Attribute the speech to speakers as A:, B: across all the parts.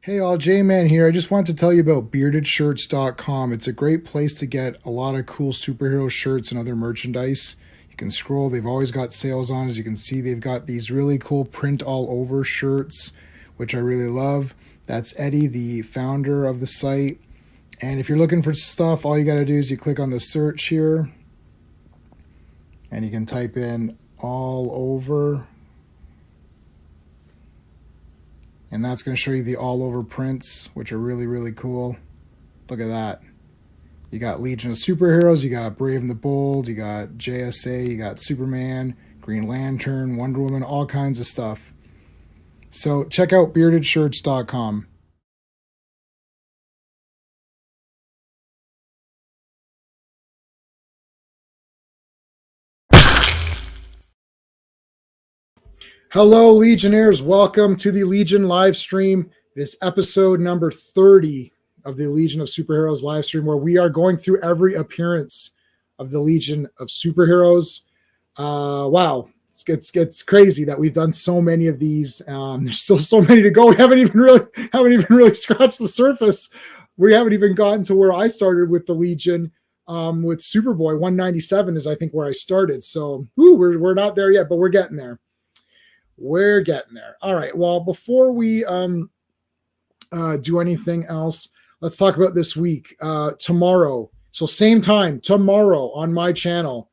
A: Hey all, J-Man here. I just wanted to tell you about beardedshirts.com. It's a great place to get a lot of cool superhero shirts and other merchandise. You can scroll, they've always got sales on. As you can see, they've got these really cool print all over shirts, which I really love. That's Eddie, the founder of the site. And if you're looking for stuff, all you got to do is you click on the search here and you can type in all over. And that's going to show you the all over prints, which are really, really cool. Look at that. You got Legion of Superheroes, you got Brave and the Bold, you got JSA, you got Superman, Green Lantern, Wonder Woman, all kinds of stuff. So check out beardedshirts.com. Hello, Legionnaires. Welcome to the Legion live stream. This episode number 30 of the Legion of Superheroes live stream, where we are going through every appearance of the Legion of Superheroes. Wow, it's crazy that we've done so many of these. There's still so many to go. We haven't even really scratched the surface. We haven't even gotten to where I started with the Legion. With Superboy 197 is I think where I started. So we're not there yet, but we're getting there. We're getting there. All right. Well, before we do anything else, let's talk about this week. Tomorrow, so same time tomorrow on my channel,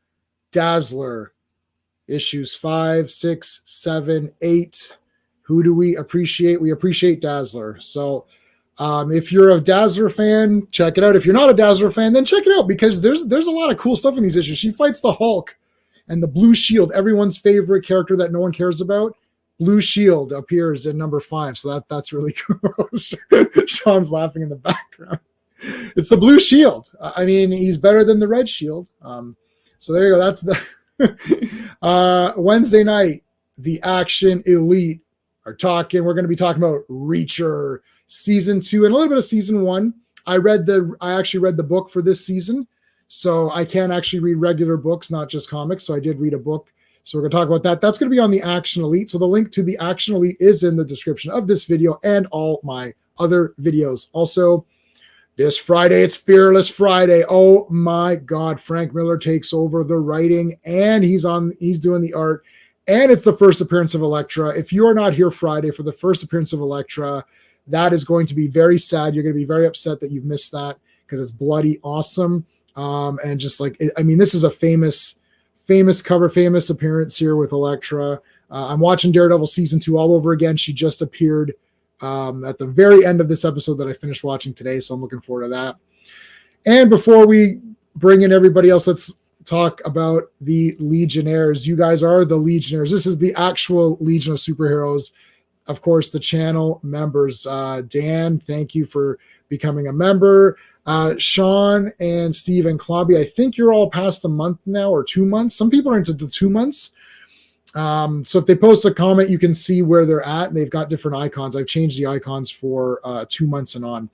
A: Dazzler issues 5, 6, 7, 8. Who do we appreciate? We appreciate Dazzler. So if you're a Dazzler fan, check it out. If you're not a Dazzler fan, then check it out, because there's a lot of cool stuff in these issues. She fights the Hulk. And the Blue Shield, everyone's favorite character that no one cares about, Blue Shield appears in number 5. So that's really cool. Sean's laughing in the background. It's the Blue Shield. I mean, he's better than the Red Shield. So there you go. That's the Wednesday night. The Action Elite are talking. We're going to be talking about Reacher season 2 and a little bit of season 1. I actually read the book for this season. So I can actually read regular books, not just comics. So I did read a book. So we're going to talk about that. That's going to be on the Action Elite. So the link to the Action Elite is in the description of this video and all my other videos. Also, this Friday, it's Fearless Friday. Oh my God. Frank Miller takes over the writing and he's doing the art. And it's the first appearance of Elektra. If you are not here Friday for the first appearance of Elektra, that is going to be very sad. You're going to be very upset that you've missed that, because it's bloody awesome. And just like, I mean, this is a famous cover, famous appearance here with Elektra. I'm watching Daredevil season 2 all over again. She just appeared at the very end of this episode that I finished watching today. So I'm looking forward to that. And before we bring in everybody else, let's talk about the Legionnaires. You guys are the Legionnaires. This is the actual Legion of Superheroes. Of course, the channel members. Dan, thank you for becoming a member. Sean and Steve and Clobberin, I think you're all past a month now, or 2 months. Some people are into the 2 months. So if they post a comment, you can see where they're at, and they've got different icons. I've changed the icons for 2 months and on.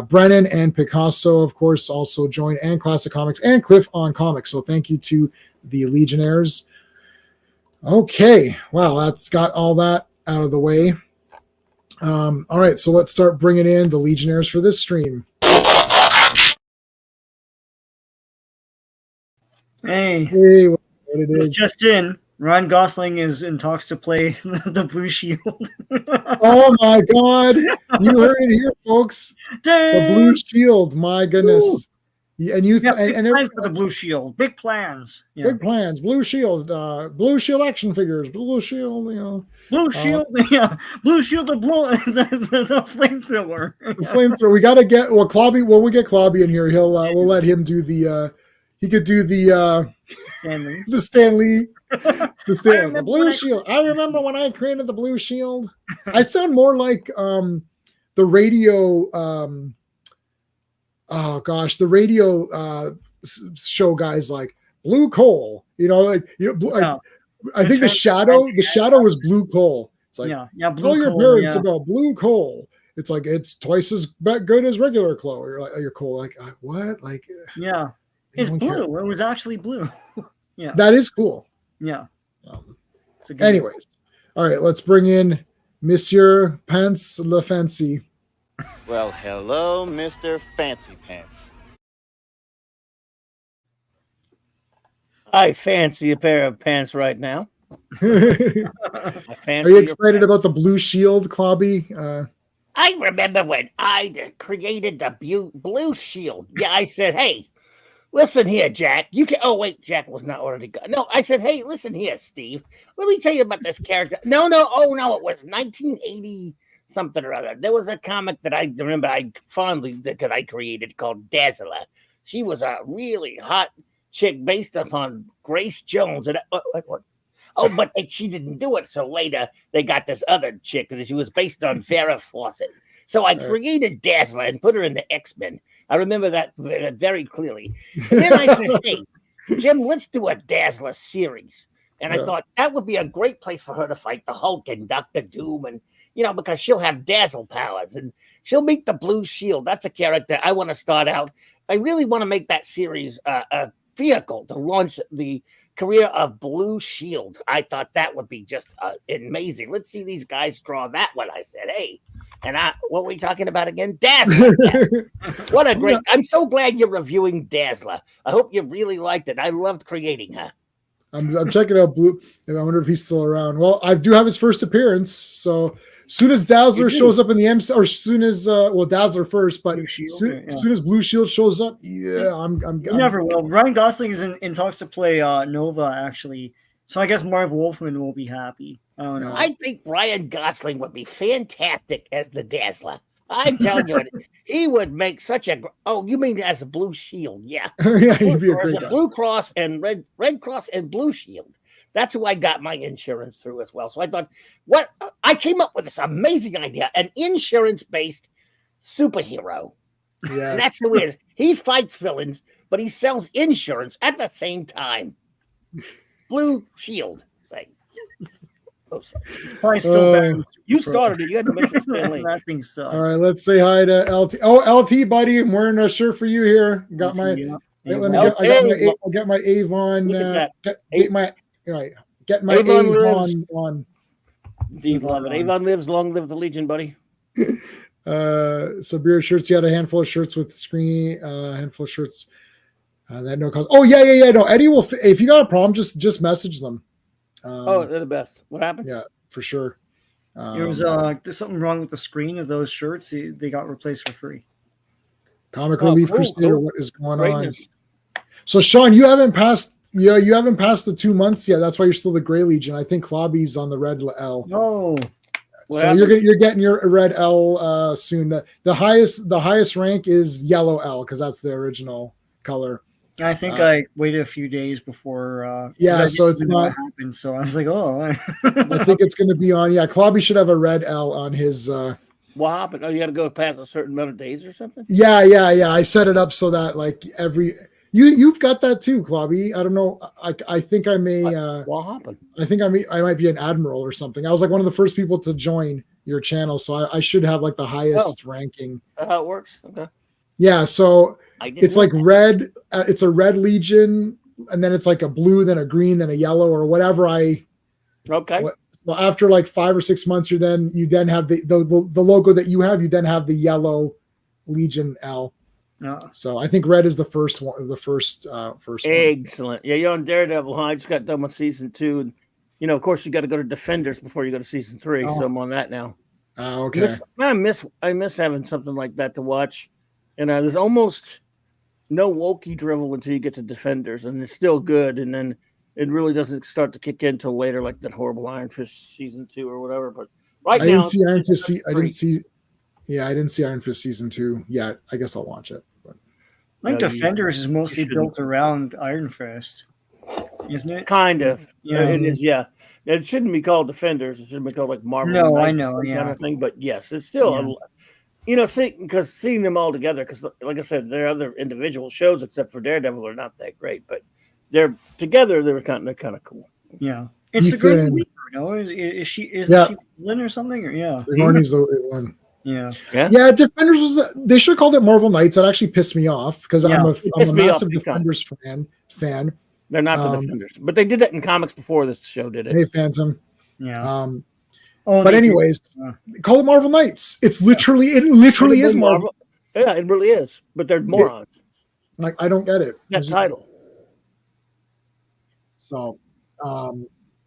A: Brennan and Picasso, of course, also joined, and Classic Comics and Cliff on Comics. So thank you to the Legionnaires. Okay, well, that's got all that out of the way. All right, so let's start bringing in the Legionnaires for this stream.
B: Hey, what it is? Just in. Ryan Gosling is in talks to play the Blue Shield.
A: Oh my God! You heard it here, folks. Dang. The Blue Shield. My goodness. And you
B: and plans for the Blue Shield. Big plans.
A: Yeah. Big plans. Blue Shield. Blue Shield action figures. Blue Shield.
B: Blue Shield. Blue Shield. The flamethrower.
A: The flamethrower. We got to get Clobby. When we get Clobby in here, we'll let him do the. He could do the
B: Stanley.
A: The Stanley. The Blue Shield. I remember when I created the Blue Shield. I sound more like the radio. Oh gosh, the radio show guys like Blue Coal. I think the shadow was Blue Coal. It's like Blue your parents about Blue Coal. It's like it's twice as good as regular coal. You're coal. Like what? Like
B: it's blue. Care. It was actually blue.
A: That is cool.
B: Yeah.
A: Anyways, all right, let's bring in Monsieur Pants Le Fancy.
C: Well, hello, Mr. Fancy Pants.
D: I fancy a pair of pants right now.
A: Are you excited about the Blue Shield, Clobby?
D: I remember when I created the Blue Shield. Yeah, I said, hey, listen here, Jack. You can. Oh, wait, Jack was not already gone. No, I said, hey, listen here, Steve. Let me tell you about this character. No. Oh, no, it was 1980 something or other. There was a comic that I remember that I created called Dazzler. She was a really hot chick based upon Grace Jones. And but she didn't do it. So later they got this other chick that she was based on Farrah Fawcett. So I created Dazzler and put her in the X-Men. I remember that very clearly. And then I said, hey, Jim, let's do a Dazzler series. And I thought that would be a great place for her to fight the Hulk and Dr. Doom. And, because she'll have dazzle powers and she'll meet the Blue Shield. That's a character I want to start out. I really want to make that series a vehicle to launch the career of Blue Shield. I thought that would be just amazing. Let's see these guys draw that one. I said, hey, and what were we talking about again? Dazzler. What a great, I'm so glad you're reviewing Dazzler. I hope you really liked it. I loved creating her.
A: I'm checking out Blue. I wonder if he's still around. Well, I do have his first appearance. So soon as Dazzler shows up in the MC, or soon as Dazzler first, but soon as Blue Shield shows up, I'm
B: never will. Ryan Gosling is in talks to play Nova, actually. So I guess Marv Wolfman will be happy. I don't know.
D: I think Ryan Gosling would be fantastic as the Dazzler. I'm telling you, he would make such a. Oh, you mean as a Blue Shield? Yeah,
A: he'd be a great guy.
D: Blue Cross and Red Cross and Blue Shield. That's who I got my insurance through as well. So I thought, I came up with this amazing idea: an insurance-based superhero.
A: Yes.
D: And that's who he is. He fights villains, but he sells insurance at the same time. Blue Shield, say.
B: Probably still
D: you started it. You had to mention Stanley.
B: That thing sucks.
A: All right, let's say hi to LT. Oh, LT, buddy, I'm wearing a shirt for you here. Got my. I got my Avon. Get my Avon on.
D: Avon lives. Long live the Legion, buddy.
A: So beer shirts. You had a handful of shirts with screen. Handful of shirts. That no cause. Oh yeah. No, Eddie will. If you got a problem, just message them.
D: They're the best. What happened?
A: Yeah, for sure.
B: There was there's something wrong with the screen of those shirts. They got replaced for free.
A: Comic Relief Crusader. What is going on? So Sean, you haven't passed the 2 months yet. That's why you're still the Gray Legion. I think Clobby's on the red L.
B: No.
A: So you're getting your red L soon. The highest rank is yellow L because that's the original color.
B: I think I waited a few days before.
A: So it's not
B: happened. So I was like, oh.
A: I think it's going to be on. Yeah, Clobby should have a red L on his.
D: What happened? Oh, you got to go past a certain amount of days or something.
A: Yeah. I set it up so that like you've got that too, Clobby. I don't know. I think I may.
D: What happened?
A: I think I might be an admiral or something. I was like one of the first people to join your channel, so I should have like the highest ranking.
D: That's how it works. Okay.
A: Yeah. So. It's like red. It's a red Legion, and then it's like a blue, then a green, then a yellow, or whatever.
D: Okay.
A: So after like 5 or 6 months, you then have the logo that you have. You then have the yellow Legion L. So I think red is the first one. The first one.
D: Excellent. Yeah, you're on Daredevil, huh? I just got done with season 2, and of course, you got to go to Defenders before you go to season 3. So I'm on that now.
A: Okay.
D: I miss having something like that to watch, and there's almost no Wokey drivel until you get to Defenders, and it's still good, and then it really doesn't start to kick in until later, like that horrible Iron Fist season 2 or whatever. But I didn't see Iron Fist. I
A: didn't see Iron Fist season 2 yet. I guess I'll watch it. But.
B: I think Defenders is mostly built around Iron Fist, isn't it?
D: Kind of. Yeah, it is. Yeah, it shouldn't be called Defenders. It should be called like Marvel.
B: No, I know.
D: Kind of thing. But yes, it's still. Because seeing them all together, because like I said, their other individual shows except for Daredevil are not that great, but they're together. They're kind of cool.
B: Yeah, it's the Grim Reaper. No, is she the villain or something? Or
A: Sigourney's the one.
B: Yeah.
A: Defenders they should have called it Marvel Knights. That actually pissed me off because I'm a massive Defenders fan.
D: They're not the Defenders, but they did that in comics before this show did it.
A: Hey, Phantom.
B: Yeah. Oh,
A: but anyways, call it Marvel Knights. It literally is Marvel.
D: Yeah, it really is. But they're morons.
A: Like, I don't get it.
D: That title.
A: So,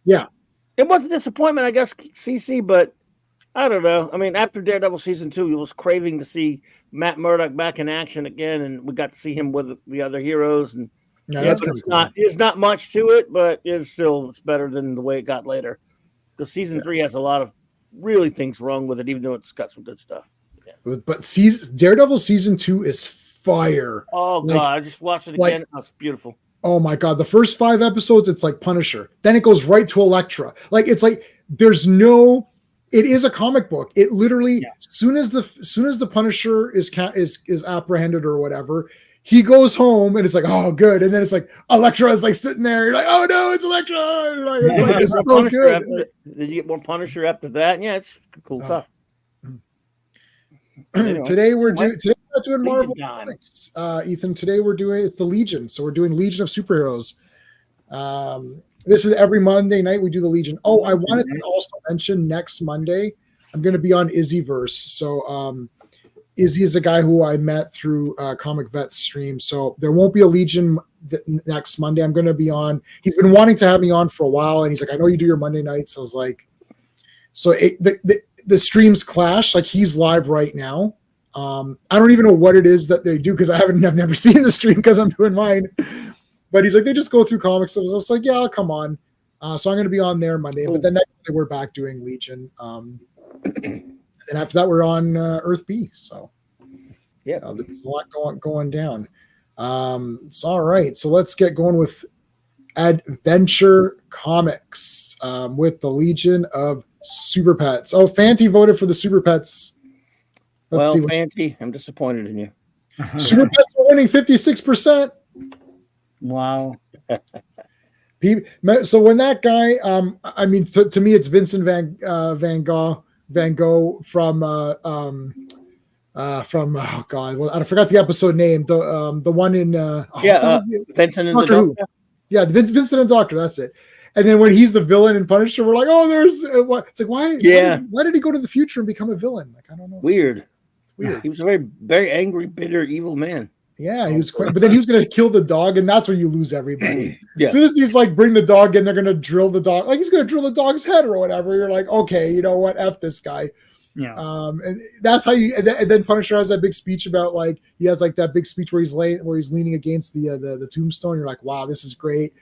A: yeah.
D: It was a disappointment, I guess, CC, but I don't know. I mean, after Daredevil season 2, he was craving to see Matt Murdock back in action again, and we got to see him with the other heroes. And
A: that's
D: but it's not much to it, but it's better than the way it got later. Because season 3 has a lot of really things wrong with it, even though it's got some good stuff. Yeah.
A: But Daredevil season 2 is fire.
D: Oh God, I just watched it again. It's beautiful.
A: Oh my God, the first 5 episodes, it's like Punisher. Then it goes right to Elektra. Like, it's like it is a comic book. It literally, soon as the Punisher is apprehended or whatever, he goes home and it's like, oh, good. And then it's like Elektra is like sitting there. You're like, oh no, it's Elektra. It's so good.
D: Did you get more Punisher after that? Yeah, it's cool stuff.
A: Today we're not doing Marvel comics, Ethan. Today it's the Legion. So we're doing Legion of Superheroes. This is every Monday night we do the Legion. Oh, I wanted to also mention next Monday I'm going to be on Izzyverse. So Izzy is a guy who I met through Comic Vet's stream. So there won't be a Legion next Monday. I'm going to be on. He's been wanting to have me on for a while, and he's like, I know you do your Monday nights. I was like, so the streams clash. Like, he's live right now. I don't even know what it is that they do because I've never seen the stream because I'm doing mine. But he's like, they just go through comics. So I was like, yeah, I'll come on. So I'm going to be on there Monday. Cool. But then next Monday we're back doing Legion. And after that, we're on Earth B. So yeah, there's a lot going down. It's all right. So let's get going with Adventure Comics with the Legion of Super Pets. Oh, Fanty voted for the Super Pets.
D: Fanty, I'm disappointed in you.
A: Super Pets are winning 56%.
B: Wow.
A: So when that guy, I mean, to me, it's Vincent Van Gogh from oh God, well, I forgot the episode name. The one in
D: Vincent and the Doctor.
A: Yeah, Vincent and the Doctor. That's it. And then when he's the villain in Punisher, we're like, oh, there's what? It's like, why?
D: Yeah.
A: Why did he go to the future and become a villain? Like, I don't know.
D: Weird. He was a very, very angry, bitter, evil man.
A: Yeah, he was quite, but then he was going to kill the dog, and that's where you lose everybody.
D: Yeah.
A: As soon as he's like, bring the dog in, they're going to drill the dog. Like, he's going to drill the dog's head or whatever. You're like, okay, you know what? F this guy.
B: Yeah.
A: And that's how you. And then Punisher has that big speech about he has like that big speech where he's leaning against the tombstone. You're like, wow, this is great.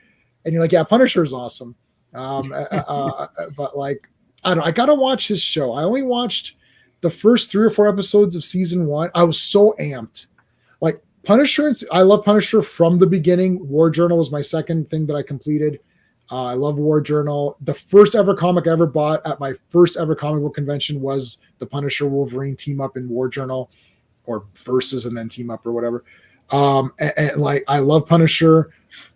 A: And you're like, yeah, Punisher is awesome. But like, I don't know. I got to watch his show. I only watched the first 3 or 4 episodes of season 1. I was so amped. Like, Punisher, I love Punisher from the beginning. War Journal was my second thing that I completed. I love War Journal. The first ever comic I ever bought at my first ever comic book convention was the Punisher Wolverine team up in War Journal, or versus and then team up or whatever. And like, I love Punisher.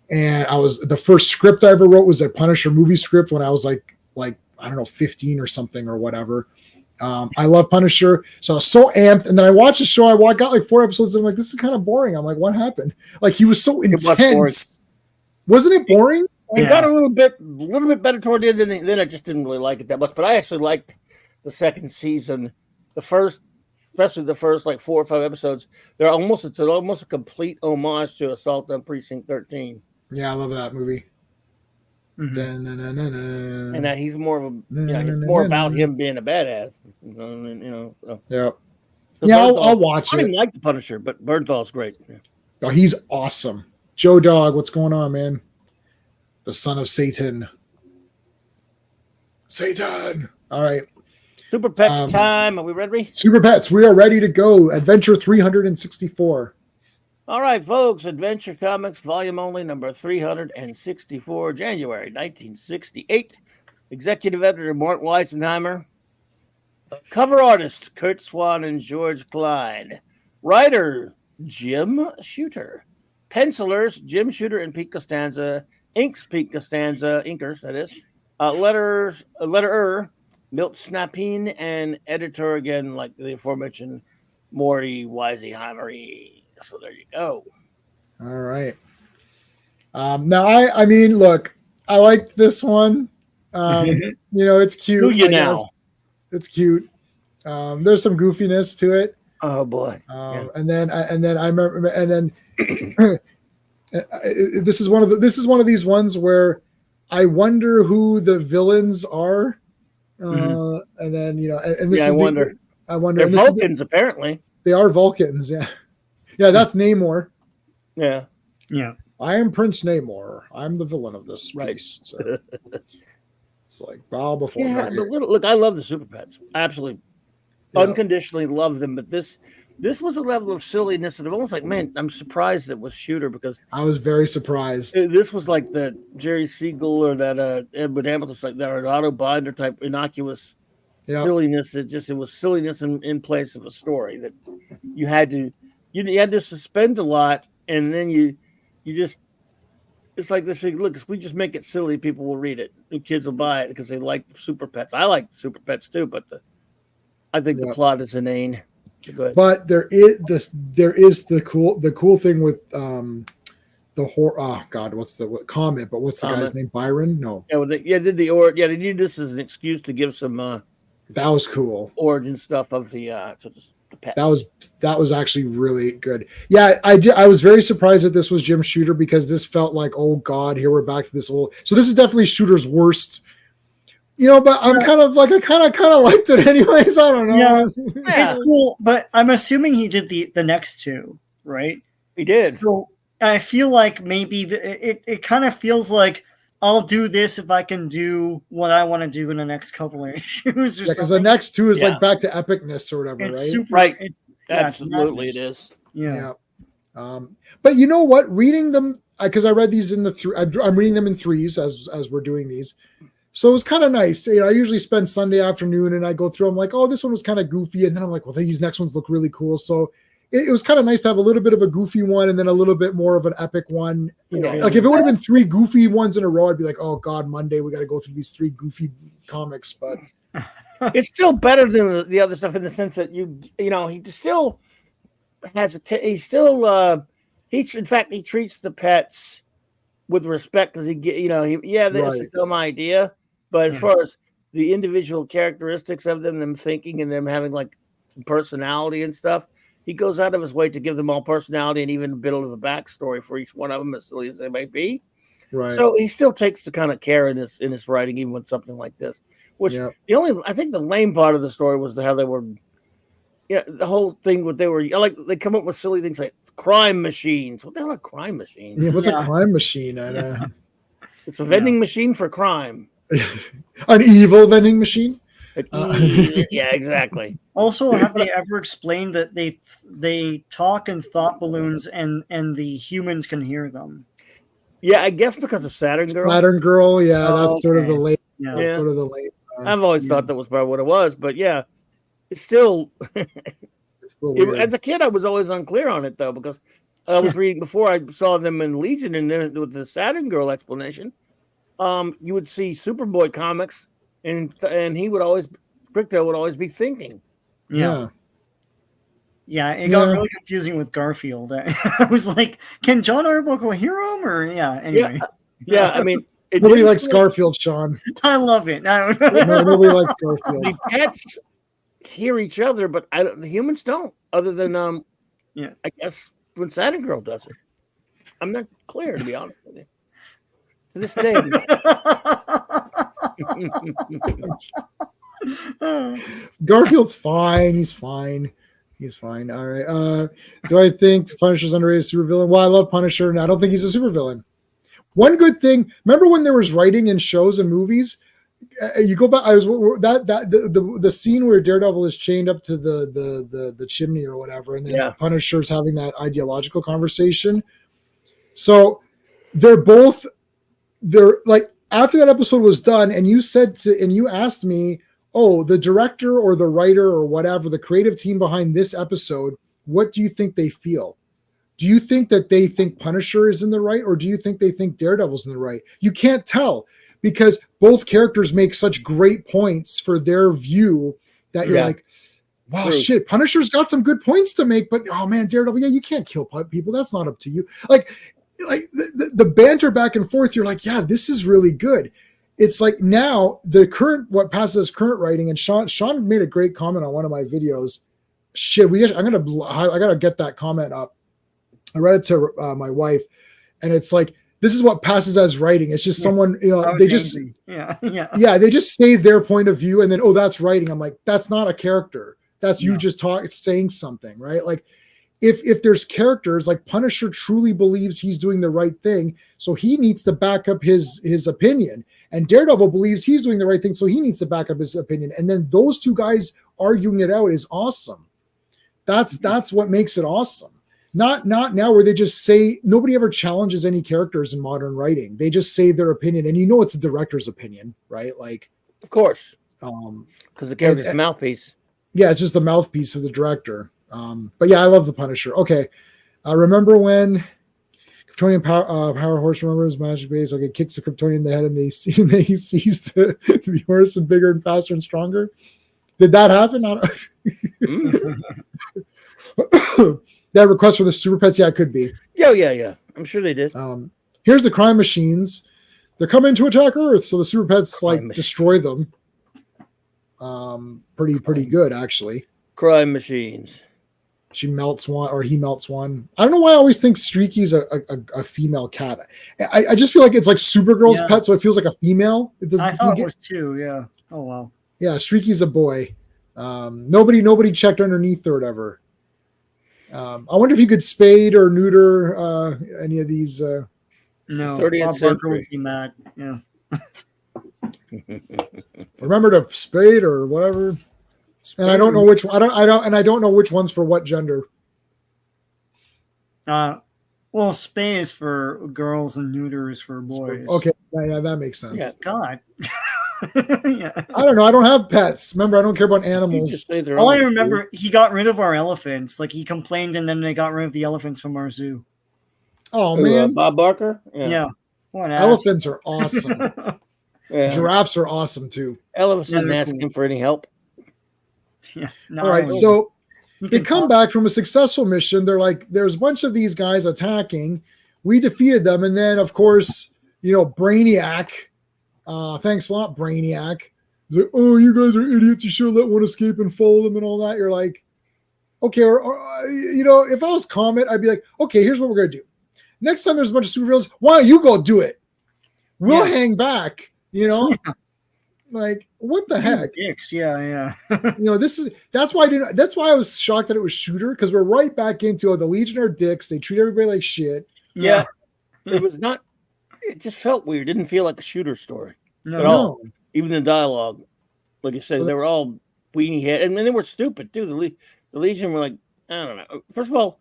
A: And the first script I ever wrote was a Punisher movie script when I was like I don't know, 15 or something or whatever. I love Punisher, so I was so amped. And then I watched the show. I got like 4 episodes, and I'm like, this is kind of boring. I'm like, what happened? Like, he was so intense. Wasn't it boring?
D: It got a little bit better toward the end. Then I just didn't really like it that much. But I actually liked the second season. Especially the first like 4 or 5 episodes. It's almost a complete homage to Assault on Precinct 13.
A: Yeah, I love that movie.
D: Mm-hmm. And that he's more of it's more about him being a badass. So.
A: Yeah. Yeah, I'll watch it.
D: I didn't like the Punisher, but Bernthal's great. Yeah.
A: Oh, he's awesome. Joe Dog, what's going on, man? The son of Satan. Satan. All right.
D: Super Pets time. Are we ready?
A: Super Pets, we are ready to go. Adventure 364.
D: All right, folks. Adventure Comics, volume only, number 364, January 1968. Executive editor Mort Weisenheimer. Cover artist Kurt Swan and George Klein. Writer Jim Shooter. Pencilers Jim Shooter and Pete Costanza. Inks Pete Costanza. Inkers, that is. Letterer Milt Snapeen, and editor again, like the aforementioned Morty Weisenheimer. So there you go.
A: All right. Now I mean, look, I like this one. It's cute.
D: Do you now?
A: It's cute. There's some goofiness to it.
D: Oh boy.
A: And then I remember, and then this is one of these ones where I wonder who the villains are. And then and this is I wonder.
D: They're Vulcans, apparently.
A: They are Vulcans. Yeah, that's Namor.
B: Yeah.
A: I am Prince Namor. I'm the villain of this piece. So it's like bow before.
D: Yeah, but look, I love the Super Pets. Absolutely, unconditionally love them. But this was a level of silliness that I'm almost like, man, I'm surprised it was Shooter because
A: I was very surprised.
D: This was like the Jerry Siegel or that Edward Hamilton, like that Otto Binder type innocuous silliness. It was silliness in place of a story that you had to suspend a lot, and then you just. It's like this thing. Look, if we just make it silly, people will read it. The kids will buy it because they like the Super Pets. I like the Super Pets too, but I think the plot is inane. Go ahead.
A: But there is the cool thing with the horror. Oh God, what's the Comet? But what's the guy's name? Byron? No.
D: They needed this as an excuse to give some.
A: That was cool.
D: Origin stuff of the pets.
A: That was actually really good. Yeah, I was very surprised that this was Jim Shooter because this felt like, oh God, here we're back to this old. So this is definitely Shooter's worst. But I'm kind of like I kind of liked it anyways. I don't know.
B: Yeah, it's cool, but I'm assuming he did the next two, right?
D: He did.
B: So I feel like maybe it kind of feels like I'll do this if I can do what I want to do in the next couple of issues.
A: Because the next two is like back to epicness or whatever,
B: it's
A: right?
B: Super,
D: right.
B: Absolutely,
D: it is.
B: Yeah.
A: But you know what? Reading them because I read these in I'm reading them in threes as we're doing these. So it was kind of nice. I usually spend Sunday afternoon and I go through. I'm like, oh, this one was kind of goofy, and then I'm like, well, these next ones look really cool. So it was kind of nice to have a little bit of a goofy one and then a little bit more of an epic one. Like if it would have been three goofy ones in a row, I'd be like, oh God, Monday we got to go through these three goofy comics. But
D: it's still better than the other stuff in the sense that he still has in fact he treats the pets with respect because that's a dumb idea. But as far as the individual characteristics of them thinking and them having like personality and stuff, he goes out of his way to give them all personality and even a bit of a backstory for each one of them, as silly as they may be.
A: Right.
D: So he still takes the kind of care in his writing, even with something like this. Which I think the lame part of the story was how they were, the whole thing what they were like. They come up with silly things like crime machines. What the hell are crime machines?
A: Yeah, what's a crime machine?
D: It's a vending machine for crime.
A: An evil vending machine.
D: Yeah, exactly.
B: Also, have they ever explained that they talk in thought balloons and the humans can hear them?
D: Yeah, I guess because of Saturn Girl.
A: Saturn Girl, that's sort of the late.
B: Sort
A: of the late.
D: I've always thought that was probably what it was, but yeah, it's still.
A: It's still weird.
D: As a kid, I was always unclear on it though because I was reading before I saw them in Legion, and then with the Saturn Girl explanation. You would see Superboy comics, and he would always, Crypto would always be thinking.
B: Yeah, it got really confusing with Garfield. I was like, can John Arbuckle hear him? Or anyway.
D: Yeah, I mean,
A: nobody likes Garfield, Sean.
B: I love it. No,
A: nobody likes Garfield.
D: The pets hear each other, but the humans don't. Other than I guess when Saturn Girl does it, I'm not clear to be honest with you. To this day.
A: Garfield's fine. He's fine. All right. Do I think Punisher's underrated supervillain? Well, I love Punisher, and I don't think he's a supervillain. One good thing. Remember when there was writing in shows and movies? You go back. The scene where Daredevil is chained up to the chimney or whatever, and then Punisher's having that ideological conversation. So they're like after that episode was done, and you asked me, oh, the director or the writer or whatever, the creative team behind this episode, what do you think they feel? Do you think that they think Punisher is in the right, or do you think they think Daredevil's in the right? You can't tell because both characters make such great points for their view that you're like, wow, shit, Punisher's got some good points to make, but oh man, Daredevil, you can't kill people. That's not up to you. Like the banter back and forth, you're like, yeah, this is really good. it's like now what passes as current writing, and Sean made a great comment on one of my videos. Shit, I gotta get that comment up. I read it to my wife, and it's like, this is what passes as writing. It's just someone, they just,
B: yeah,
A: they just say their point of view, and then, oh, that's writing. I'm like, that's not a character. That's you just saying something, right? Like, if there's characters, like Punisher truly believes he's doing the right thing, so he needs to back up his opinion, and Daredevil believes he's doing the right thing, so he needs to back up his opinion, and then those two guys arguing it out is awesome. That's what makes it awesome. Not now where they just say, nobody ever challenges any characters in modern writing. They just say their opinion, and it's a director's opinion, right? Like,
D: of course, because the character's mouthpiece.
A: Yeah, it's just the mouthpiece of the director. But yeah, I love the Punisher. Okay, remember when Kryptonian Power Horse remembers Magic Base? Okay, kicks the Kryptonian in the head, and they cease to be worse and bigger and faster and stronger. Did that happen? I don't... That request for the Super Pets, yeah, it could be.
D: Yeah. I'm sure they did.
A: Here's the crime machines. They're coming to attack Earth, so the Super Pets destroy them. Pretty good, actually.
D: Crime machines.
A: She melts one, or he melts one. I don't know why I always think Streaky's a female cat. I just feel like it's like Supergirl's pet, so it feels like a female.
B: I thought it was too. Yeah. Oh wow.
A: Yeah, Streaky's a boy. Nobody checked underneath or whatever. I wonder if you could spade or neuter any of these.
B: No,
D: 30th century.
B: Mad. Yeah.
A: Remember to spade or whatever. And I don't know which I don't know which one's for what gender.
B: Well, spay is for girls and neuter is for boys.
A: Okay, yeah, that makes sense.
B: Yeah, God.
A: Yeah. I don't know. I don't have pets. Remember, I don't care about animals.
B: All I remember, he got rid of our elephants. Like, he complained, and then they got rid of the elephants from our zoo.
A: Oh, man.
D: Bob Barker?
B: Yeah.
A: Elephants are awesome. Giraffes are awesome, too.
D: Elephants didn't ask him for any help.
B: Yeah.
A: All right, so they come back from a successful mission. They're like, there's a bunch of these guys attacking. We defeated them, and then, of course, Brainiac. Thanks a lot, Brainiac. He's like, oh, you guys are idiots. You should have let one escape and follow them and all that. You're like, okay, or if I was Comet, I'd be like, okay, here's what we're going to do. Next time there's a bunch of supervillains, why don't you go do it? We'll hang back, Like, what the heck?
B: Dicks, yeah.
A: That's why I was shocked that it was Shooter, because we're right back into the Legion are dicks. They treat everybody like shit.
D: Yeah. It was not. It just felt weird. It didn't feel like a Shooter story at all. Even the dialogue, like you said, they were all weenie head, and then they were stupid too. The Legion were like, I don't know. First of all,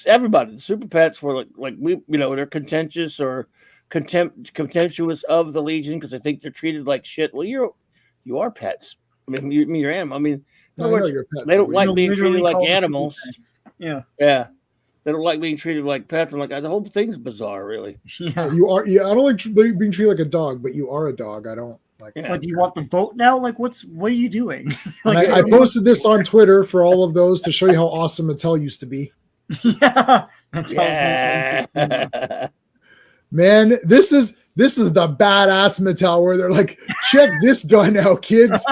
D: everybody, the Super Pets were like we, they're contentious or contemptuous of the Legion because they think they're treated like shit. Well, you are pets. I mean, you're animals. I mean,
A: you're pets.
D: They don't like being treated like animals.
B: Yeah.
D: They don't like being treated like pets. I'm like, the whole thing's bizarre, really.
A: Yeah, you are. Yeah, I don't like being treated like a dog, but you are a dog. I don't like.
B: Yeah. Like, do you want the vote now? Like, what are you doing?
A: I posted this on Twitter for all of those to show you how awesome Mattel used to be.
B: Yeah,
A: man, this is the badass Mattel where they're like, check this gun out, kids.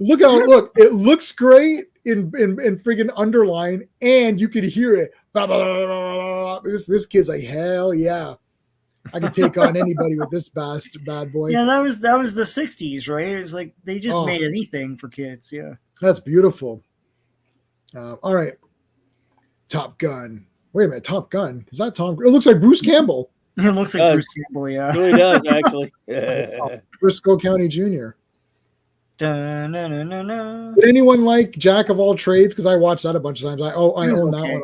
A: Look. It looks great in friggin' underline, and you could hear it. Blah, blah, blah, blah, blah. This kid's like, hell yeah, I can take on anybody with this bad boy.
B: Yeah, that was the 60s, right? It was like they just made anything for kids. Yeah,
A: that's beautiful. All right, Top Gun. Wait a minute, Top Gun. Is that Tom? It looks like Bruce Campbell.
B: It looks like Bruce Campbell. Yeah,
D: it really does actually.
A: Briscoe County Jr.
B: Da-na-na-na-na.
A: Did anyone like Jack of All Trades? Because I watched that a bunch of times. I own that one.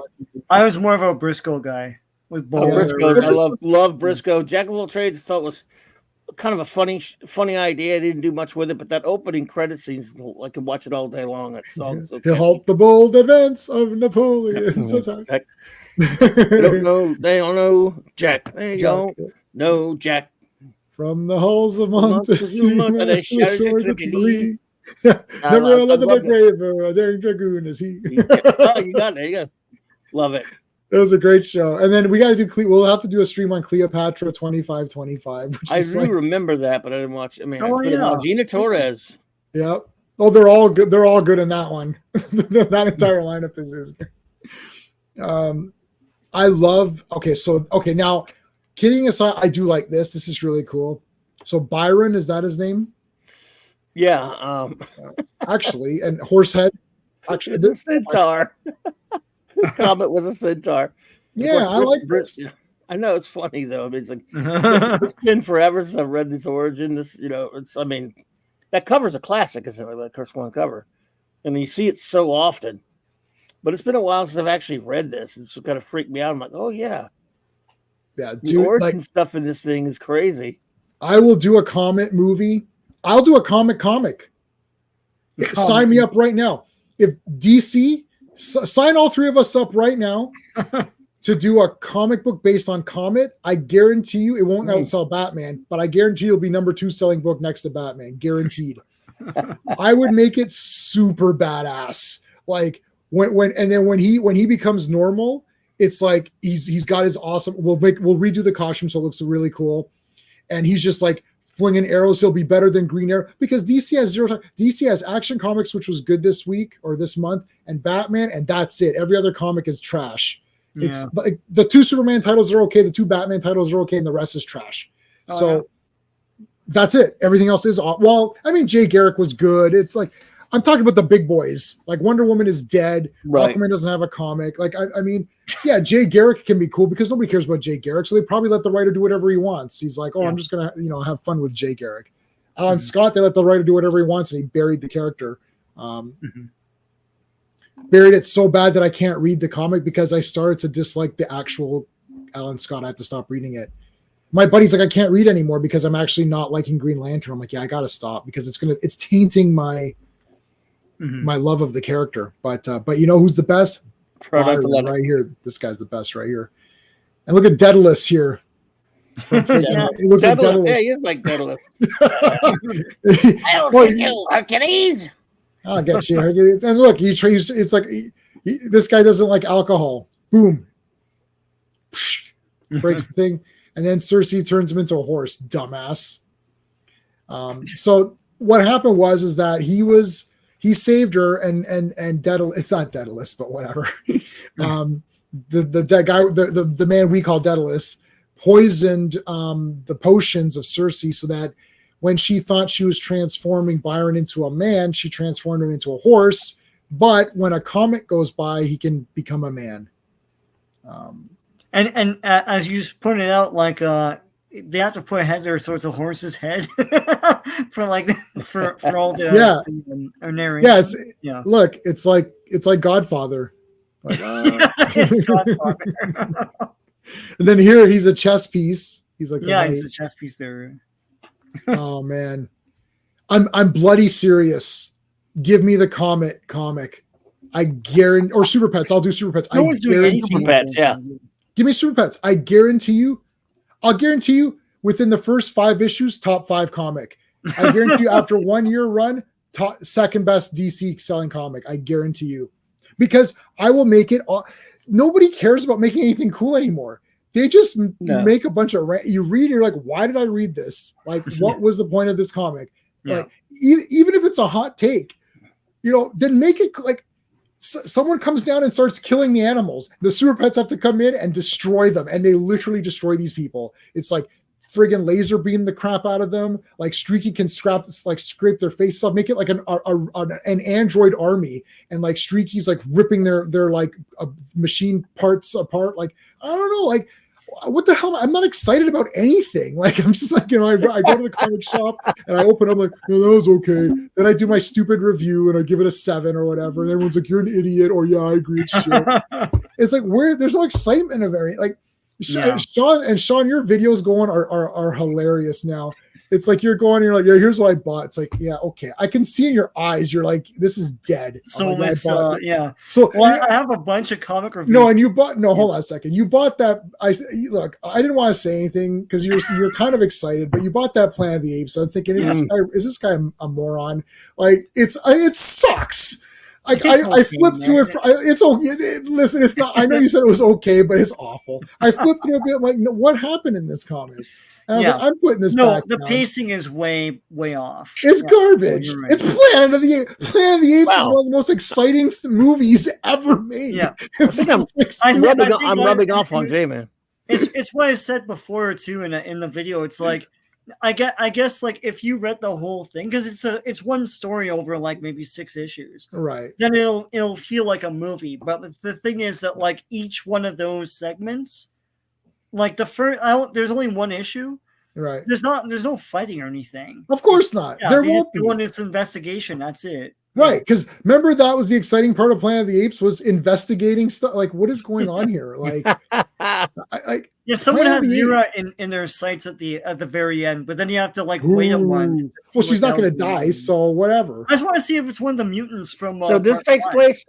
B: I was more of a Briscoe guy with both.
D: Briscoe. I love Briscoe. Jack of All Trades, thought was kind of a funny idea. I didn't do much with it, but that opening credit scenes, I could watch it all day long. That song. So
A: he'll halt the bold advance of Napoleon.
D: They don't know Jack. They don't know Jack.
A: From the halls of Montezuma,
D: they shouted to Lee.
A: Never another but braver, a daring dragoon is he.
D: Oh, you got it. There you go. Love it.
A: It was a great show. And then we got to do, we'll have to do a stream on Cleopatra 2525.
E: I do remember that, but I didn't watch it. I mean, Gina Torres.
A: Yeah. Oh, they're all good. They're all good in that one. That entire lineup is good. I love, now kidding aside, I do like this. This is really cool. So Byron, is that his name?
E: Yeah.
A: Actually, and Horsehead. Actually,
E: it's a centaur. Comet was a centaur.
A: Yeah, I like this.
E: I know it's funny though. I mean, it's like it's been forever since I've read this origin. I mean, that cover's a classic, isn't it? Like that first one cover, and you see it so often. But it's been a while since I've actually read this. It's kind of freaked me out. I'm like, oh yeah,
A: dude,
E: the origin stuff in this thing is crazy.
A: I will do a Comet movie. I'll do a comic. Sign me up right now. If DC sign all three of us up right now to do a comic book based on Comet, I guarantee you it won't outsell Batman, but I guarantee it'll be number 2 selling book next to Batman, guaranteed. I would make it super badass. Like when he becomes normal, it's like he's got his awesome. We'll redo the costume so it looks really cool, and he's just like flinging arrows. He'll be better than Green Arrow because DC has DC has Action Comics, which was good this week or this month, and Batman, and that's it. Every other comic is trash. Yeah. It's like the 2 Superman titles are okay, the 2 Batman titles are okay, and the rest is trash. That's it. Everything else is well. I mean, Jay Garrick was good. It's like I'm talking about the big boys. Like Wonder Woman is dead. Right. Aquaman doesn't have a comic. Like I mean, yeah, Jay Garrick can be cool because nobody cares about Jay Garrick, so they probably let the writer do whatever he wants. He's like, I'm just gonna have fun with Jay Garrick. Alan Scott, they let the writer do whatever he wants, and he buried the character. Buried it so bad that I can't read the comic because I started to dislike the actual Alan Scott. I had to stop reading it. My buddy's like, I can't read anymore because I'm actually not liking Green Lantern. I'm like, yeah, I gotta stop because it's tainting my love of the character. But you know who's the best? Right here. This guy's the best right here. And look at Daedalus here. He looks like Daedalus.
E: Yeah, he is like Daedalus.
D: Hercules.
A: I'll get you. And look, it's like this guy doesn't like alcohol. Boom. Breaks the thing. And then Cersei turns him into a horse. Dumbass. So what happened was that he saved her and Daedalus, it's not Daedalus, but whatever. The man we call Daedalus poisoned the potions of Cersei so that when she thought she was transforming Byron into a man, she transformed him into a horse. But when a comet goes by, he can become a man.
B: And as you pointed out, like they have to put a head there so it's a horse's head for all the narration.
A: Look, it's like Godfather. Like,
B: it's Godfather.
A: And then here he's a chess piece. He's like
B: he's a chess piece there.
A: Oh man, I'm bloody serious. Give me the comic. I guarantee, or Super Pets. I'll do Super Pets.
E: No one's doing any Super Pets. Yeah,
A: give me Super Pets. I'll guarantee you within the first 5 issues, top 5 comic. I guarantee you after 1 year run, second best DC selling comic. I guarantee you, because I will make it. Nobody cares about making anything cool anymore. They just make a bunch of you read. You're like, why did I read this? Like, what was the point of this comic? Yeah. Like, even if it's a hot take, then make it like someone comes down and starts killing the animals. The Super Pets have to come in and destroy them, and they literally destroy these people. It's like friggin' laser beam the crap out of them. Like Streaky can scrape their face off, make it like an android army, and like Streaky's like ripping their like machine parts apart. Like, I don't know, like what the hell? I'm not excited about anything. Like, I'm just like, I go to the comic shop and I open up like, no, that was okay. Then I do my stupid review and I give it a 7 or whatever. And everyone's like, you're an idiot, or yeah, I agree, it's shit. It's like there's no excitement of any like. Sean, your videos going are hilarious now. It's like you're going, you're like, yeah, here's what I bought. It's like, yeah, okay. I can see in your eyes, you're like, this is dead.
B: So it's So I have a bunch of comic reviews.
A: No, and you bought hold on a second. You bought that. I didn't want to say anything because you're kind of excited, but you bought that Planet of the Apes. So I'm thinking, is this guy a moron? Like it sucks. I flipped through it. It's okay. Listen, it's not. I know you said it was okay, but it's awful. I flipped through a bit. Like, no, what happened in this comic? And I was like, I'm putting this back.
B: The
A: down.
B: pacing is way off.
A: It's garbage.
B: Right.
A: It's Planet of the Apes. Planet of the Apes is one of the most exciting movies ever made.
B: Yeah,
E: I'm rubbing off on J-Man.
B: It's what I said before too in the video. It's like I guess like if you read the whole thing, because it's one story over like maybe 6 issues,
A: right?
B: Then it'll feel like a movie. But the thing is that like each one of those segments, like the first, there's only one issue.
A: Right.
B: There's no fighting or anything.
A: Of course not.
B: Yeah,
A: there won't be.
B: Doing this investigation. That's it.
A: Right, because remember that was the exciting part of Planet of the Apes was investigating stuff. Like, what is going on here? Like,
B: someone has Zira in their sights at the very end, but then you have to like wait a month.
A: Well, she's not going to die, so whatever.
B: I just want to see if it's one of the mutants from.
E: So this takes place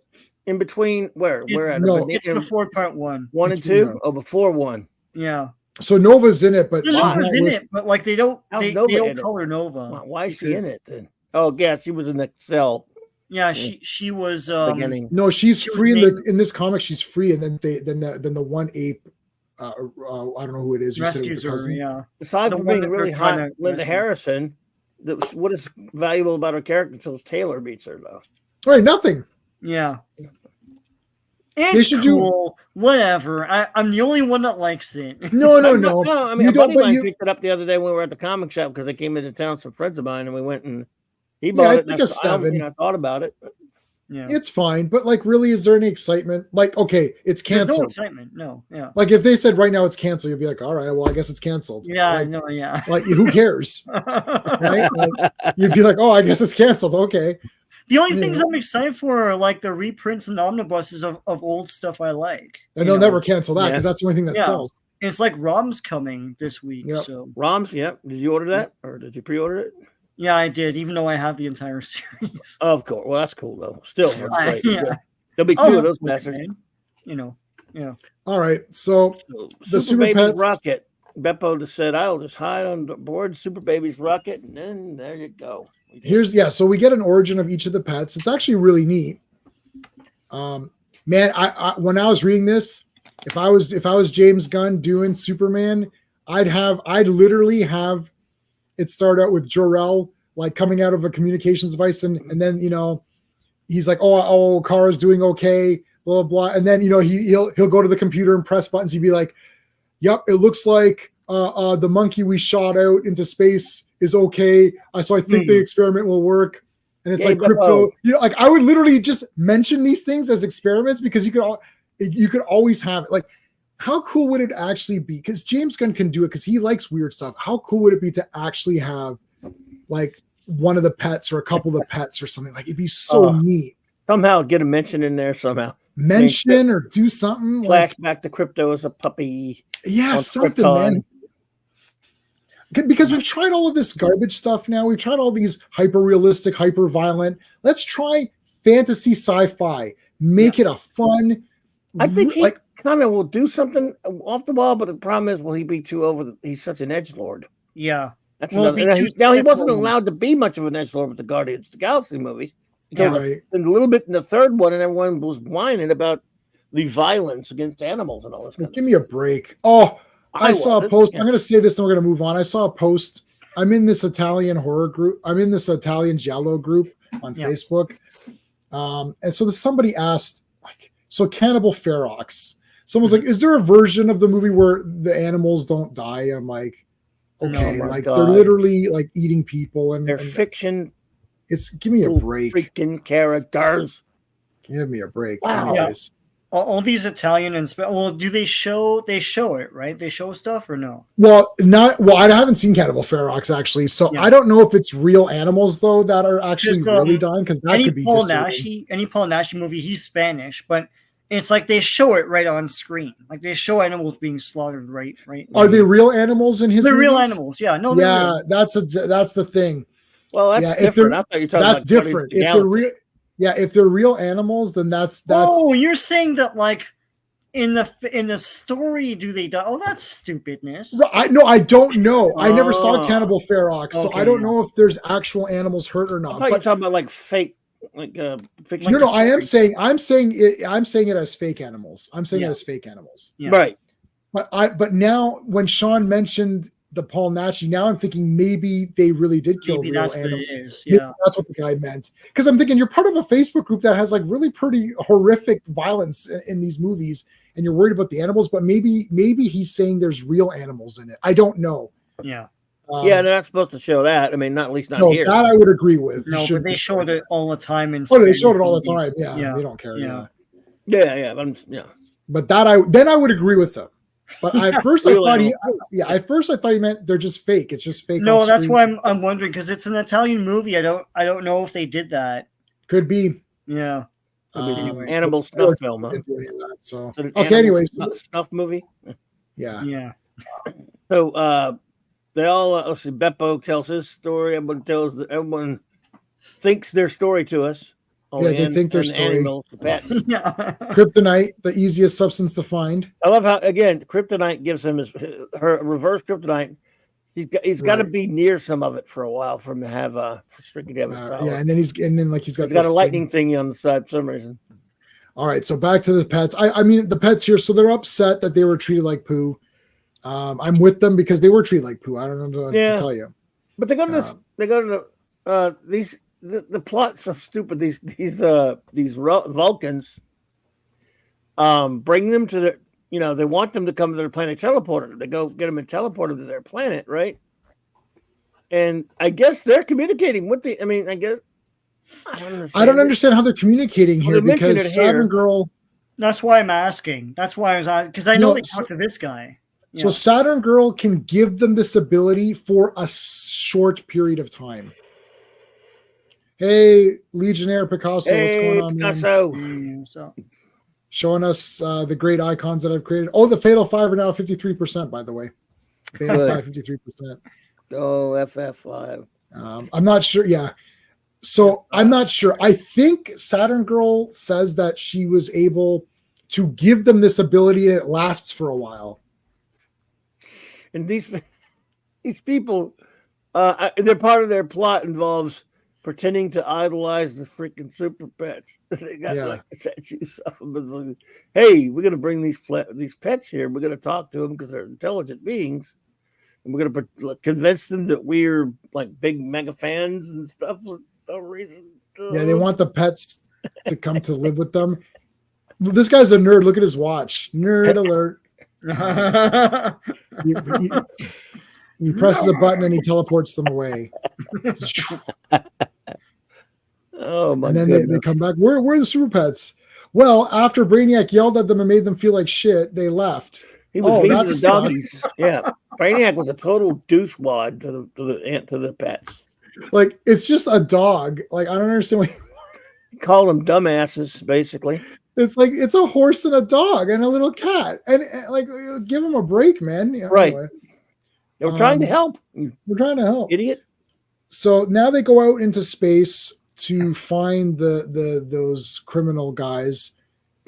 E: in between where?
B: It's before part 1.
E: 1 and 2. Oh, before 1.
B: Yeah.
A: So Nova's in it, but
B: Nova's in it, but like they don't color Nova.
E: Why is she in it then? Oh, yeah, she was in the cell.
B: Yeah, she was
E: beginning.
A: No, she's free in this comic. She's free, and then the one ape. I don't know who it is.
B: Rescues her. Yeah.
E: Aside from being really hot, Linda Harrison. What is valuable about her character until Taylor meets her though?
A: Right, nothing.
B: Yeah. It's cool. Whatever. I'm the only one that likes it.
A: No.
E: I mean, a buddy of mine picked it up the other day when we were at the comic shop because they came into town. Some friends of mine, and we went and he bought it.
A: Like a 7.
E: I thought about it.
B: Yeah,
A: it's fine, but like, really, is there any excitement? Like, okay, it's canceled.
B: There's no excitement. No, yeah.
A: Like, if they said right now it's canceled, you'd be like, all right, well, I guess it's canceled.
B: Yeah,
A: like,
B: no, yeah.
A: Like, who cares? Right? Like, you'd be like, oh, I guess it's canceled. Okay.
B: The only things I'm excited for are like the reprints and omnibuses of old stuff I like.
A: And they'll never cancel that because that's the only thing that sells.
B: And it's like ROM's coming this week.
A: Yep.
B: So
E: ROM's, Did you order that or did you pre-order it?
B: Yeah, I did, even though I have the entire series.
E: Of course. Well, that's cool though. Still, that's great.
B: Yeah.
E: There'll be 2 of those bastards.
B: Yeah.
A: All right. So the Super
E: Baby
A: Pets
E: rocket. Beppo just said, I'll just hide on board Super Baby's rocket, and then there you go.
A: So we get an origin of each of the pets. It's actually really neat. Man, I when I was reading this, if I was James Gunn doing Superman, I'd literally have it start out with Jor-El like coming out of a communications device, and then he's like, oh, Kara's doing okay, blah blah, and then he'll go to the computer and press buttons. He'd be like, yep, it looks like the monkey we shot out into space is okay. So I think the experiment will work. And it's like crypto. Like I would literally just mention these things as experiments because you could always have it. Like, how cool would it actually be? Because James Gunn can do it because he likes weird stuff. How cool would it be to actually have like one of the pets or a couple of the pets or something? Like, it'd be so neat.
E: Somehow get a mention in there somehow.
A: Mention or do something.
E: Flashback to Crypto as a puppy.
A: Yeah, something, man. Because we've tried all of this garbage stuff now. We've tried all these hyper realistic, hyper violent. Let's try fantasy sci-fi. Make it a fun.
E: I think he kind of will do something off the wall, but the problem is, will he be too over? He's such an edgelord.
B: Yeah.
E: That's now he wasn't allowed to be much of an edgelord with the Guardians of the Galaxy movies. And a little bit in the third one, and everyone was whining about the violence against animals and all this.
A: Give me a break. Oh, I saw a post. I'm going to say this and we're going to move on. I saw a post. I'm in this Italian horror group. I'm in this Italian Giallo group on Facebook. And so somebody asked, like, so Cannibal Ferox. Someone's like, is there a version of the movie where the animals don't die? I'm like, okay, they're literally like eating people and
E: they're fiction.
A: Give me a break.
E: Freaking characters.
A: Give me a break.
B: Wow. Anyways. All these Italian and do they show it, right? They show stuff or no?
A: Well, I haven't seen Cannibal Ferox actually, so I don't know if it's real animals though that are actually really dying, because that could be
B: any Paul Naschy movie, he's Spanish, but it's like they show it right on screen. Like they show animals being slaughtered right.
A: Are they real animals in his
B: They're
A: movies?
B: Real animals, yeah. No,
A: yeah, that's the thing.
E: Well, that's different. I thought you were talking
A: that's
E: about
A: different. If they're real, if they're real animals, then that's.
B: Oh, you're saying that like in the story, do they die? Oh, that's stupidness.
A: No, I don't know. I never saw Cannibal Ferox, so I don't know if there's actual animals hurt or not.
E: I thought you were talking about like fake fiction.
A: No, I am saying it as fake animals. I'm saying it as fake animals.
B: Yeah.
E: Right.
A: But now when Sean mentioned the Paul Naschy, now I'm thinking maybe they really did kill
B: Maybe
A: real
B: that's
A: animals.
B: what it is.
A: Maybe
B: Yeah.
A: that's what the guy meant. Because I'm thinking you're part of a Facebook group that has like really pretty horrific violence in these movies, and you're worried about the animals. But maybe he's saying there's real animals in it. I don't know.
B: Yeah.
E: Yeah, they're not supposed to show that. I mean, not at least not
A: no,
E: here.
A: that I would agree with.
B: No, but they showed it all the time in.
A: Oh, they showed it all the
B: movies.
A: time. Yeah, they don't care.
B: Yeah.
E: Yeah.
A: But that I would agree with them. But at first I
E: Real
A: thought
E: animals.
A: I thought he meant they're just fake. It's just fake.
B: No,
A: on
B: that's
A: screen.
B: why I'm wondering, because it's an Italian movie. I don't know if they did that.
A: Could be.
B: Yeah.
E: Anyway. Animal snuff film. Huh?
A: So
E: So
A: okay. Anyways,
E: snuff movie.
A: yeah.
B: Yeah.
E: So they all let's see. Beppo tells his story. Everyone thinks their story to us.
A: Yeah, they think their story.
E: Animals, the pets.
B: Yeah.
A: Kryptonite, the easiest substance to find.
E: I love how again kryptonite gives him her reverse kryptonite. He's got to be near some of it for a while for him to have restricted damage power.
A: Yeah, and then he's got
E: a lightning thingy on the side for some reason.
A: All right, so back to the pets. I mean the pets here. So they're upset that they were treated like poo. I'm with them because they were treated like poo. I don't know what to tell you.
E: But they go to the plot's so stupid. These Vulcans bring them to their, they want them to come to their planet, teleporter. They go get them and teleport them to their planet, right? And I guess they're communicating with I
A: don't understand how they're communicating here because Saturn Girl.
B: That's why I'm asking. That's why I was asking, because I know they talked to this guy.
A: Yeah. So Saturn Girl can give them this ability for a short period of time. Hey, Legionnaire Picasso, what's going on,
E: Picasso?
A: Showing us the great icons that I've created. Oh, the Fatal Five are now 53%, by the way. Fatal Five, 53%.
E: Oh, FF5.
A: I'm not sure. Yeah. So I'm not sure. I think Saturn Girl says that she was able to give them this ability and it lasts for a while.
E: And these people, they're part of their plot involves pretending to idolize the freaking super pets. They got like statues of them. Like, hey, we're gonna bring these pets here. We're gonna talk to them because they're intelligent beings, and we're gonna convince them that we're like big mega fans and stuff for no reason.
A: Yeah, they want the pets to come to live with them. This guy's a nerd. Look at his watch. Nerd alert. He presses a button and he teleports them away.
E: Oh my!
A: And then they come back. Where are the super pets? Well, after Brainiac yelled at them and made them feel like shit, they left.
E: He was the doggies. Yeah, Brainiac was a total douchewad to the pets.
A: Like it's just a dog. Like I don't understand why.
E: He called them dumbasses, basically.
A: It's like it's a horse and a dog and a little cat, and like give them a break, man.
E: Right.
A: Anyway.
E: They were trying to help.
A: We're trying to help,
E: idiot.
A: So now they go out into space to find those criminal guys,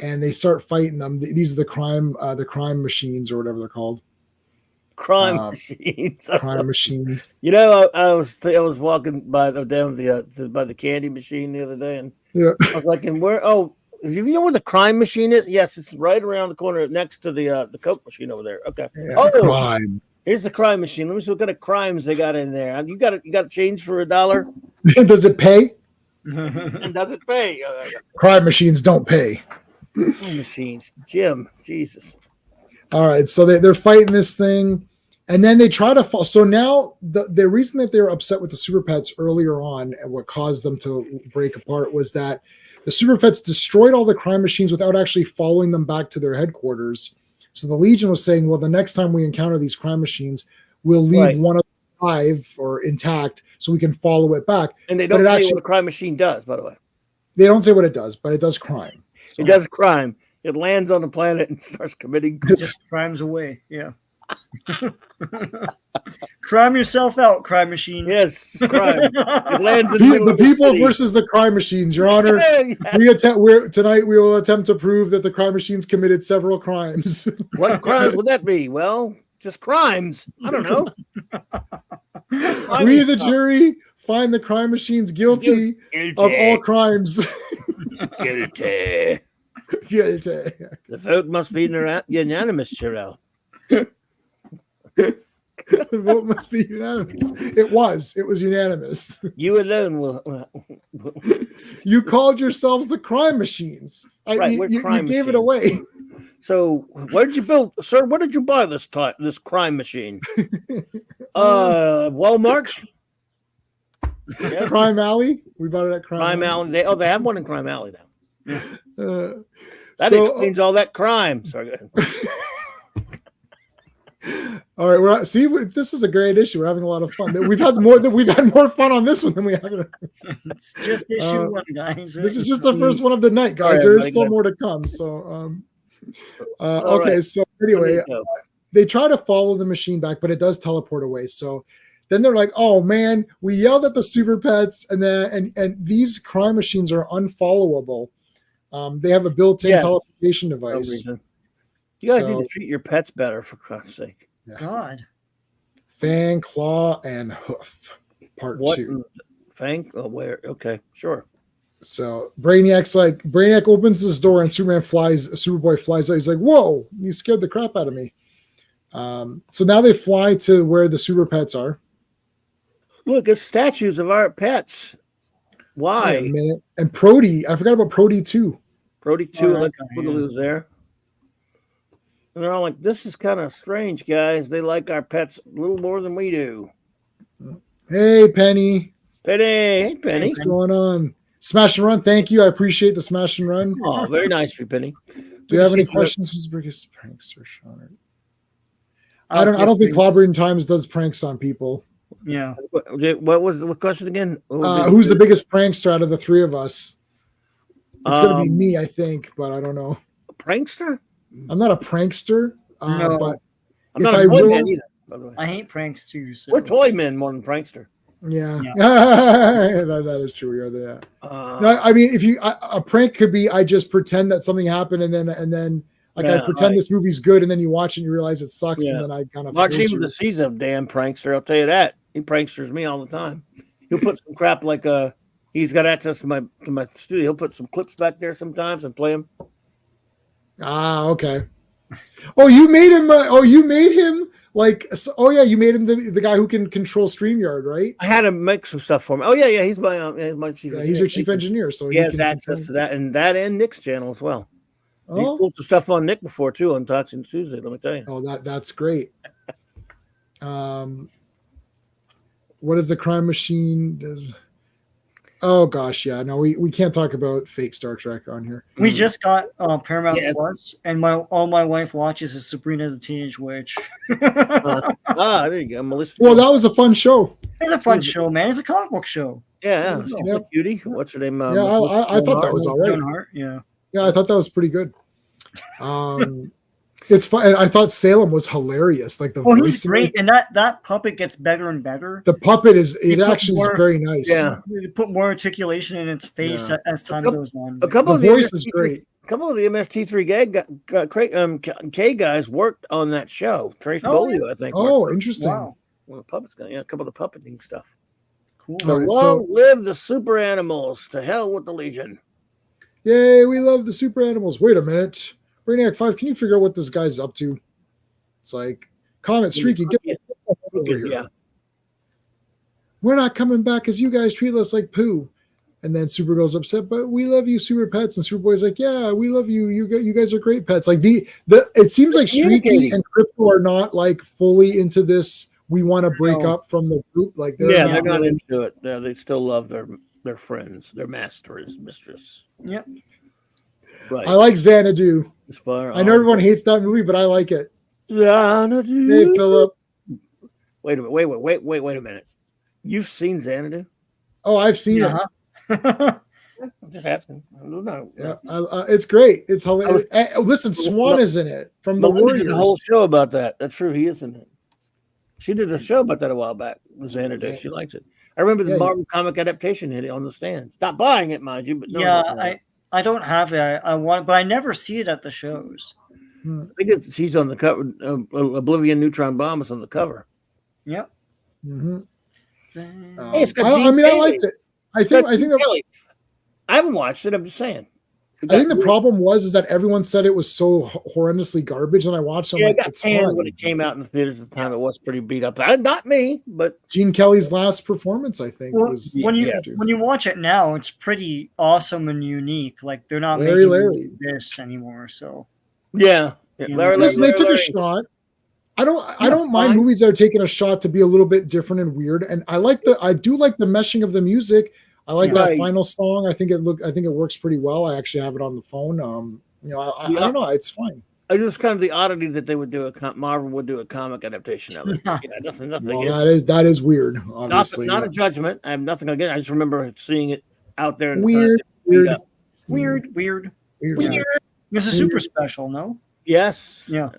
A: and they start fighting them. These are the crime machines or whatever they're called.
E: Crime machines.
A: Crime machines.
E: I was walking by down by the candy machine the other day, and I was like, "And where? Oh, you know where the crime machine is? Yes, it's right around the corner next to the Coke machine over there. Okay.
A: Yeah, crime.
E: Here's the crime machine. Let me see what kind of crimes they got in there. You got change for $1?
A: Does it pay?
E: And does it pay?
A: Crime machines don't pay.
E: Crime machines, Jim. Jesus.
A: All right, so they're fighting this thing, and then they try to fall. So now the reason that they were upset with the super pets earlier on, and what caused them to break apart, was that the super pets destroyed all the crime machines without actually following them back to their headquarters. So the Legion was saying, well, the next time we encounter these crime machines, we'll leave one of them alive or intact so we can follow it back.
E: And they don't say what a crime machine does, by the way.
A: They don't say what it does, but it does crime. So.
E: It does crime. It lands on the planet and starts committing
B: crimes away. Yeah. Crime yourself out, crime machine.
E: Yes, crime. It lands in
A: the people versus the crime machines, Your Honor. Tonight we will attempt to prove that the crime machines committed several crimes.
E: What crimes would that be? Well, just crimes. I don't know.
A: We, the jury, find the crime machines guilty of all crimes.
E: Guilty.
A: Guilty.
E: The vote must be unanimous, Cheryl.
A: The vote must be unanimous. It was unanimous.
E: You alone will.
A: You called yourselves the crime machines.
E: Right, we're
A: you
E: crime
A: gave it
E: machines.
A: away.
E: So, where did you build, sir? Where did you buy this crime machine? Walmart. Yeah.
A: Crime Alley. We bought it at
E: Crime Alley. They have one in Crime Alley now. That
A: So,
E: explains all that crime. Sorry. Go ahead.
A: all right, this is a great issue. We're having a lot of fun. We've had more fun on this one than we have.
B: It's just issue one, guys.
A: This is just the first one of the night, guys.
E: Right,
A: there is
E: buddy,
A: still
E: good.
A: more to come. So,
E: All
A: okay.
E: right.
A: So anyway,
E: So,
A: they try to follow the machine back, but it does teleport away. So then they're like, "Oh man, we yelled at the super pets, and these crime machines are unfollowable. They have a built-in teleportation
E: no
A: device."
E: reason. You guys need to treat your pets better, for Christ's sake.
B: God.
A: Fang, claw, and hoof. Part 2.
E: Fang? Oh, where? Okay, sure.
A: So Brainiac opens this door and Superboy flies out. He's like, "Whoa, you scared the crap out of me." So now they fly to where the super pets are.
E: Look, it's statues of our pets. Why?
A: Wait a minute. And Prody, I forgot about Prody too.
E: Brody 2,
B: Oh,
E: like
B: okay,
E: Boogaloo's there. And they're all like, this is kind of strange, guys. They like our pets a little more than we do.
A: Hey, Penny.
E: Penny. Hey, Penny.
A: What's going on? Smash and run. Thank you. I appreciate the smash and run.
E: Oh, very nice for you, Penny.
A: Do you have any questions? Who's the biggest prankster, Sean? I don't think Clobberin Times does pranks on people.
B: Yeah.
E: What was the question again?
A: Who's the biggest prankster out of the three of us? It's going to be me, I think, but I don't know.
E: A prankster?
A: I'm not a prankster,
B: No.
A: but
E: I'm not
A: if
E: a
A: I
E: toy
A: will-
E: man either, by the way.
B: I hate pranks too. So.
E: We're toy men more than prankster.
A: yeah, that is true. We are that. No, I mean, if a prank could be, I just pretend that something happened, and then like I pretend this movie's good, and then you watch it and you realize it sucks, and then I kind of
E: Mark Stevens, he's a damn prankster. I'll tell you that. He pranksters me all the time. He'll put some crap like he's got access to my studio. He'll put some clips back there sometimes and play them.
A: Ah, okay. Oh, you made him. You made him like. Oh yeah, you made him the guy who can control StreamYard, right?
E: I had him make some stuff for me. Oh yeah, he's my chief.
A: Yeah, he's your chief engineer, so
E: he has access to that and Nick's channel as well.
A: Oh.
E: He's pulled some stuff on Nick before too on Toxin Tuesday. Let me tell you.
A: Oh, that's great. What is the crime machine? Oh gosh, yeah. No, we can't talk about fake Star Trek on here.
B: We just got Paramount Plus, and all my wife watches is Sabrina the Teenage Witch.
E: There you go, Melissa.
A: Well, that was a fun show.
B: It's a fun show, man. It's a comic book show.
E: Yeah, cutie. What's her name?
A: Yeah, I thought that was all right.
B: Yeah,
A: I thought that was pretty good. It's fun. And I thought Salem was hilarious. Like the voice.
B: He's great, and that puppet gets better and better.
A: The puppet is very nice.
E: Yeah,
B: they put more articulation in its face as time goes on.
E: A couple of
A: the voice is great.
E: A couple of the MST3 K guys worked on that show. Trace Bolio, I think.
A: Oh, interesting.
B: Wow.
E: Well, the puppets got a couple of the puppeting stuff.
B: Cool.
E: So long live the super animals. To hell with the Legion.
A: Yay, we love the super animals. Wait a minute. Brainiac 5, can you figure out what this guy's up to? It's like, Comet Streaky, get over here.
E: Yeah.
A: We're not coming back because you guys treat us like poo. And then Supergirl's upset, but we love you, Super Pets. And Superboy's like, yeah, we love you. You guys are great pets. Like it seems like Streaky and Crypto are not like fully into this. We want to break up from the group. Like
E: they're not into it. They still love their friends, their mistress.
B: Yep.
E: Right.
A: I like Xanadu.
E: I
A: know everyone hates that movie, but I like it.
E: Xanadu.
A: Hey, Philip.
E: Wait a minute. You've seen Xanadu?
A: Oh, I've seen it.
E: I'm just asking.
A: Yeah, it's great. It's hilarious. Listen, Swan is in it from the Warriors.
E: Did a whole show about that. That's true. He is in it. She did a show about that a while back. Xanadu. Yeah. She likes it. I remember the Marvel comic adaptation hit it on the stand. Not buying it, mind you, but no.
B: I don't have it. I want, but I never see it at the shows.
E: I think she's on the cover. Oblivion Neutron Bomb is on the cover.
B: Yep.
A: Mm-hmm.
E: Hey, it's got
A: I
E: Gene
A: mean, I
E: Kelly.
A: liked it. I think
E: Kelly. I haven't watched it. I'm just saying.
A: I think the problem was that everyone said it was so horrendously garbage, and I watched.
E: Yeah,
A: Like,
E: it got
A: it's
E: canned
A: fun.
E: when it came out in the theaters at the time. It was pretty beat up. Not me, but
A: Gene Kelly's last performance, I think,
B: Well,
A: was
B: when you watch it now, it's pretty awesome and unique. Like they're not making this anymore. So
E: yeah.
A: Listen, they took a shot. I don't mind movies that are taking a shot to be a little bit different and weird. And I do like the meshing of the music. I like that final song. I think it works pretty well. I actually have it on the phone. I don't know. It's fine.
E: It was kind of the oddity that they would do Marvel would do a comic adaptation of it. Nothing.
A: Well, that is weird. Obviously,
E: not a judgment. I have nothing against. I just remember seeing it out there.
A: Weird.
B: This is super special, no?
E: Yes.
B: Yeah.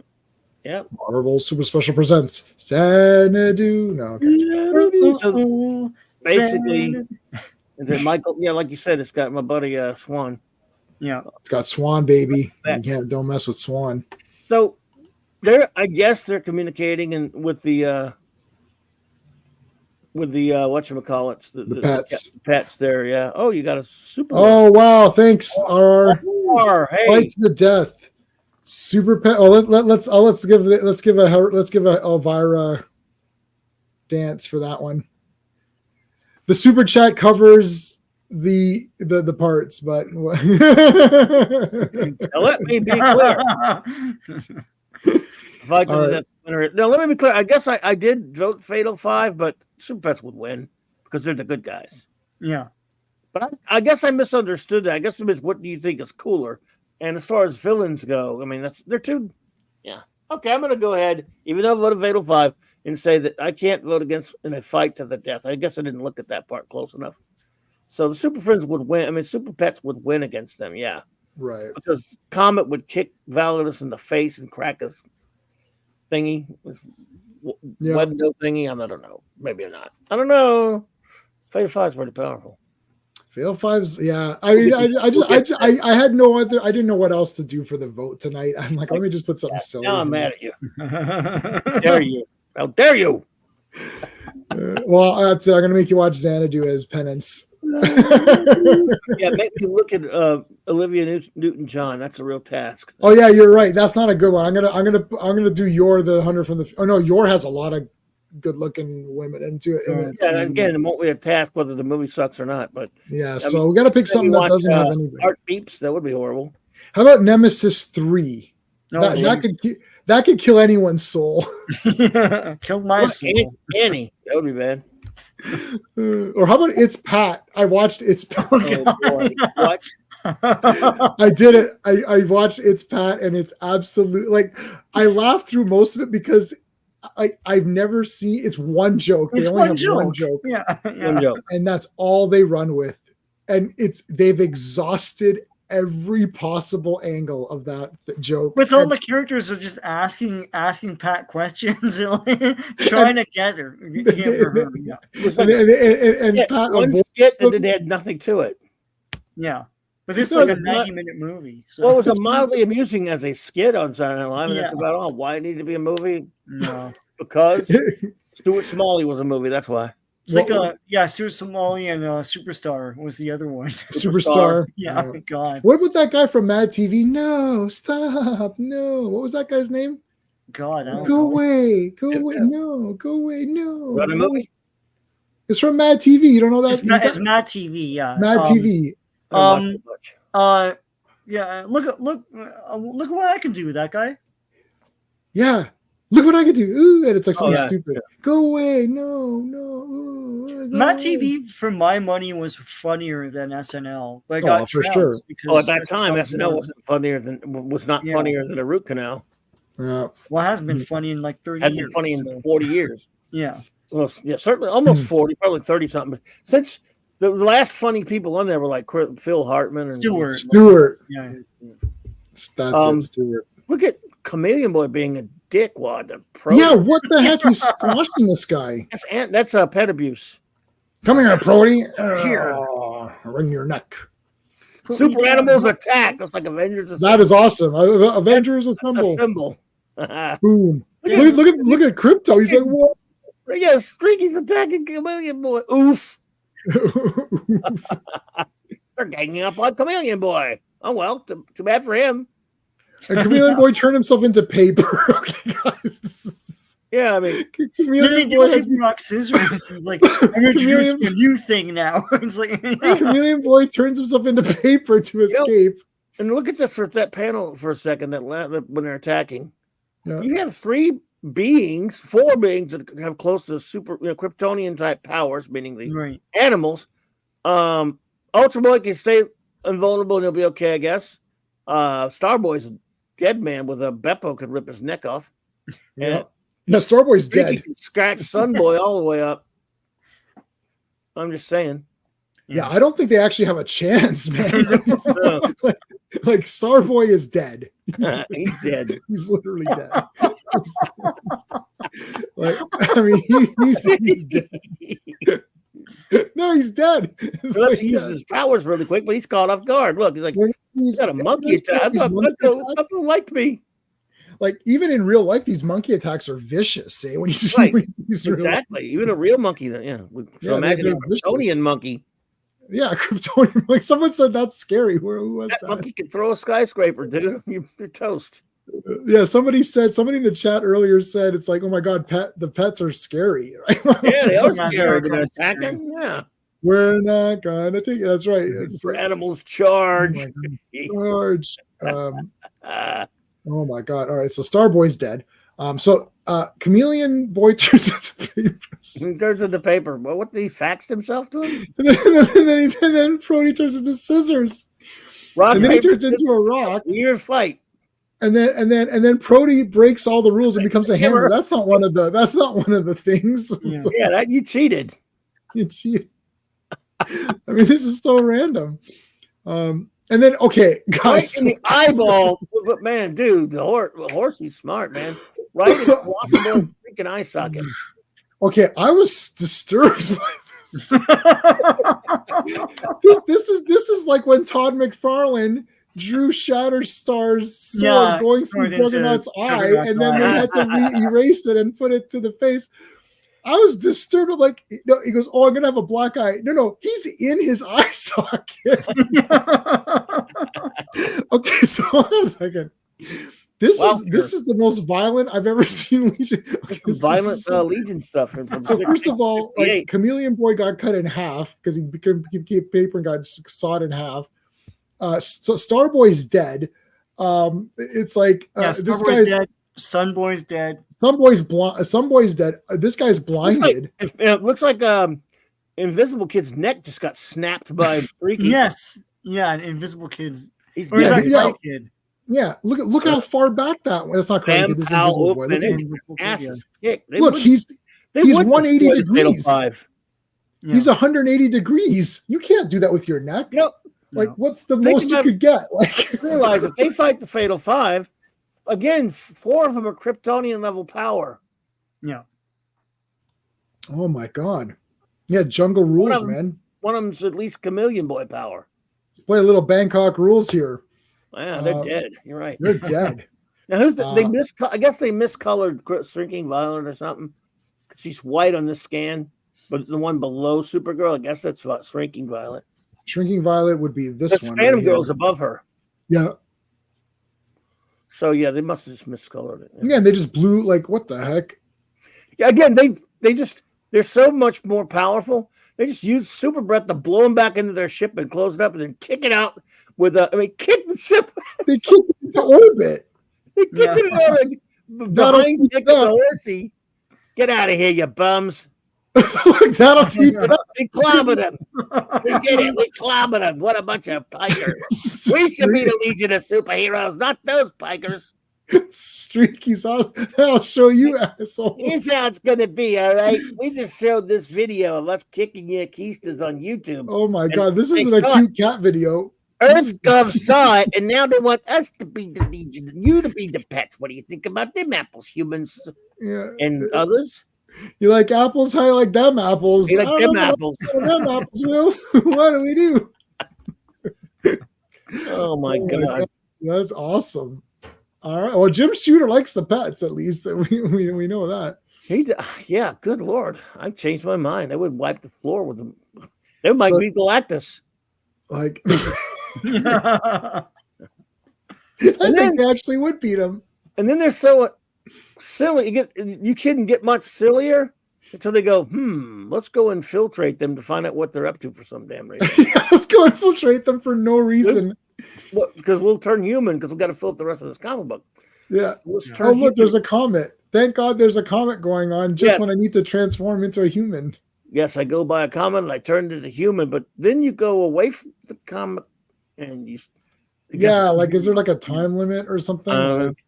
E: Yep.
A: Marvel Super Special presents Xanadu. No. Okay.
E: So basically, is it Michael? Yeah, like you said, it's got my buddy Swan.
B: Yeah,
A: it's got Swan, baby. Don't mess with Swan.
E: So I guess they're communicating and with the whatchamacallits,
A: the pets.
E: The pets there, yeah. Oh, you got a super.
A: Oh wow, thanks.
E: Hey.
A: Fight to the death. Super pet. Oh, let's give a Elvira dance for that one. The super chat covers the parts, but
E: now let me be clear. Now let me be clear. I guess I did vote Fatal 5, but Super Pets would win because they're the good guys.
B: Yeah,
E: but I guess I misunderstood that. I guess it was what do you think is cooler? And as far as villains go, I mean they're two. Yeah. Okay, I'm gonna go ahead, even though I voted Fatal 5, and say that I can't vote against in a fight to the death. I guess I didn't look at that part close enough. So the Super Friends would win. I mean, Super Pets would win against them, yeah.
A: Right.
E: Because Comet would kick Validus in the face and crack his thingy, window thingy. I don't know. Maybe not. I don't know. Fatal 5 is pretty powerful.
A: Fatal 5's, yeah. I mean, I had no other. I didn't know what else to do for the vote tonight. I'm like, let me just put something silly.
E: Now I'm mad at you. How dare you? How dare you?
A: Well, that's it. I'm gonna make you watch Xanadu as penance.
E: Yeah, make me look at Olivia Newton-John. That's a real task.
A: Oh yeah, you're right. That's not a good one. I'm gonna do Yor the Hunter from the. Oh no, Yor has a lot of good-looking women into it.
E: Again, it won't be a task whether the movie sucks or not. But
A: yeah, so we got to pick something that doesn't have anything.
E: Art beeps. That would be horrible.
A: How about Nemesis 3? That could kill anyone's soul.
B: Killed my soul.
E: Annie, that would be bad.
A: Or how about It's Pat? I watched It's Pat.
E: Oh, boy. What?
A: I did it. I watched It's Pat, and it's absolute. Like I laughed through most of it because I've never seen. It's one joke.
B: It's
A: they only
B: one
A: have
B: joke.
A: one joke.
B: Yeah.
E: One joke,
A: and that's all they run with. And they've exhausted every possible angle of that joke.
B: But all the characters are just asking Pat questions and trying to get her.
A: And Pat
E: one skit and it had nothing to it.
B: Yeah. But this is like a 90-minute movie. So.
E: Well, it was mildly amusing as a skit on Saturday Night Live, and that's about all. Why it needed to be a movie?
B: No.
E: Because Stuart Smalley was a movie, that's why.
B: It's like Stuart Smalley and Superstar was the other one.
A: Superstar.
B: Yeah, God.
A: What was that guy from Mad TV? No, stop. No. What was that guy's name?
B: God, I don't
A: go
B: know.
A: away. Go away. No. Go away. No.
E: What a movie?
A: It's from Mad TV. You don't know that?
B: It's Mad TV, yeah.
A: Mad TV.
B: Yeah, look at what I can do with that guy.
A: Yeah. Look what I can do. Ooh, and it's like something stupid.
E: Yeah.
A: Go away. No.
B: Mad TV, for my money, was funnier than SNL. But
A: for sure.
E: At that time, SNL was not funnier than a root canal.
A: Yeah.
B: Well, it hasn't been funny in like 30 years.
E: Hasn't been funny in 40 years.
B: Yeah.
E: Well, yeah, certainly almost 40, probably 30 something. Since the last funny people on there were like Phil Hartman and
A: Stewart.
B: Yeah.
A: That's it, Stewart.
E: Look at Chameleon Boy being a dickwad.
A: Yeah, what the heck? He's squashing this guy.
E: That's pet abuse.
A: Come here, Prody.
B: Here.
A: Wring your neck.
E: Super animals attack. That's like Avengers.
A: That is awesome. Avengers assemble.
E: Assemble.
A: Boom. Look at Crypto. He's like, what?
D: Yes, Streaky's attacking Chameleon Boy. Oof. They're ganging up on Chameleon Boy. Oh, well, too bad for him.
A: And Chameleon Boy turned himself into paper. Okay, guys, this is...
D: Yeah, I mean,
A: Chameleon Boy has
B: rock scissors. He's like, I'm introducing a new thing now. It's like
A: Chameleon Boy turns himself into paper to escape.
D: And look at this for that panel for a second. That when they're attacking, you have four beings that have close to super Kryptonian type powers, meaning the animals. Ultra Boy can stay invulnerable and he'll be okay, I guess. Starboy's a dead man with a Beppo could rip his neck off.
A: Yeah. Now Starboy's dead.
D: He can scratch Sunboy all the way up. I'm just saying.
A: Yeah, I don't think they actually have a chance, man. Like Starboy is dead.
D: He's dead.
A: He's literally dead. Like, I mean, he's dead. No, he's dead.
D: Unless he uses his powers really quick, but he's caught off guard. Look, he's got a monkey attack. I thought Bucko liked me.
A: Like, even in real life, these monkey attacks are vicious. When you
D: exactly, even a real monkey. So imagine a Kryptonian monkey.
A: Yeah, Kryptonian. Like someone said, that's scary. Who was that?
D: Monkey can throw a skyscraper, dude. You're toast.
A: Yeah, somebody in the chat earlier said it's like, oh my god, the pets are scary. Right?
D: Yeah, they are scary. They're gonna attack him. Yeah,
A: we're not gonna take it. That's right. It's
D: for animals charge.
A: Charge. Oh my god! All right, so Starboy's dead. Chameleon Boy turns into paper.
D: He turns into paper. Well, what did he faxed himself to him?
A: and then Brody turns into scissors. And then he turns into a rock.
D: Weird fight.
A: And then Brody breaks all the rules and becomes a hammer. That's not one of the things.
D: Yeah, that you cheated.
A: You cheated. I mean, this is so random. And then, okay, guys.
D: Right in the eyeball. But man, dude, the horse, he's smart, man. Right in the possible freaking eye socket.
A: Okay, I was disturbed by this. This is like when Todd McFarlane drew Shatterstar's sword going through Juggernaut's eye, and then they had to erase it and put it to the face. I was disturbed. I'm like, no, he goes, oh, I'm gonna have a black eye. No, he's in his eye socket. Okay, so hold on a second. This is the most violent I've ever seen Legion. Okay,
D: violent Legion stuff.
A: So first of all, like Chameleon Boy got cut in half because he became paper and got sawed in half. So Starboy's dead. It's like this guy's
B: dead. Sunboy's dead.
A: Sunboy's dead. This guy's blinded.
D: It looks like Invisible Kid's neck just got snapped by Freaky.
B: Yes. Yeah, Invisible Kid's.
D: He's dead.
B: Kid.
A: Yeah, look how far back that went. That's not crazy. This is Invisible Boy. Look, he's 180 degrees. He's 180 degrees. You can't do that with your neck.
D: No.
A: Like, what's the most you could get? Like,
D: realize if they fight the Fatal Five, again, 4 of them are Kryptonian level power.
B: Yeah.
A: Oh my god. Yeah, jungle rules, man.
D: One of them's at least Chameleon Boy power.
A: Let's play a little Bangkok rules here.
D: Yeah, they're dead. You're right.
A: They're dead.
D: Now who's I guess they miscolored Shrinking Violet or something. She's white on this scan, but the one below Supergirl, I guess that's what Shrinking Violet.
A: Shrinking Violet would be this one.
D: Phantom Girl's above her.
A: Yeah.
D: So yeah, they must have just miscolored it.
A: Yeah, and they just blew like what the heck?
D: Yeah, again, they're so much more powerful. They just use super breath to blow them back into their ship and close it up and then kick it out with kick the ship.
A: They kick it into orbit.
D: They kick it out behind the horsey. Get out of here, you bums.
A: Look, that'll teach them.
D: We clobbered them. We did it. We clobbered them. What a bunch of pikers. We should be the Legion of Superheroes, not those pikers.
A: Streaky's awesome. I'll show you, assholes.
D: Here's how it's going to be, all right? We just showed this video of us kicking Yakistas on YouTube.
A: Oh, my God. This isn't a cute cat video.
D: EarthGov saw it, and now they want us to be the Legion, you to be the pets. What do you think about them apples, humans and others?
A: You like apples? How you like them apples?
D: You like them apples?
A: Them apples, Will. What do we do?
D: Oh, my God.
A: That's awesome. All right. Well, Jim Shooter likes the pets, at least. We know that.
E: Yeah, good Lord. I've changed my mind. I would wipe the floor with them. They might
A: So-
E: be Galactus.
A: Like,
B: Yeah.
A: I think they actually would beat him.
E: And then they're so silly. You couldn't get much sillier until they go, let's go infiltrate them to find out what they're up to for some damn reason.
A: Let's go infiltrate them for no reason.
E: Because we'll turn human because we've got to fill up the rest of this comic book.
A: Yeah.
E: Let's
A: Oh,
E: turn
A: look,
E: human.
A: there's a comet. Thank God there's a comet going on just
E: Yes.
A: when I need to transform into a human.
E: Yes, I go by a comet and I turn into human, but then you go away from the comet and you.
A: Yeah, like, is there like a time limit or something?
E: Uh,
A: Like,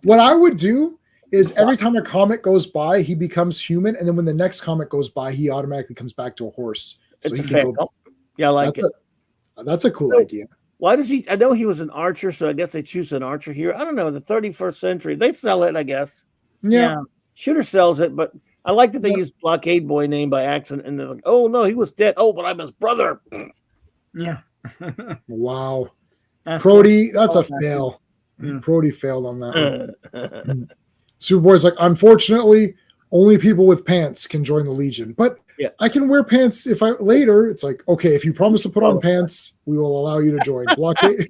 A: what I would do is every time a comet goes by, he becomes human, and then when the next comet goes by, he automatically comes back to a horse. So
E: It's
A: he
E: a
A: can
E: fan
A: go.
E: cult. Yeah, I like it.
A: That's a cool
E: So-
A: idea.
E: Why does he? I know he was an archer, so I guess they choose an archer here. I don't know. The 31st century, they sell it, I guess.
A: Yeah.
E: Shooter sells it, but I like that they
A: Yeah.
E: used Blockade Boy name by accident, and they're like, "Oh no, he was dead. Oh, but I'm his brother."
B: Yeah.
A: Wow.
B: That's
A: Prody, that's a
B: cool.
A: fail.
B: Yeah.
A: Prody failed on that one.
E: yeah,
A: Superboy's like, unfortunately, only people with pants can join the Legion. But I can wear pants if I later. It's like, okay, if you promise to put on pants, we will allow you to join. Blockade.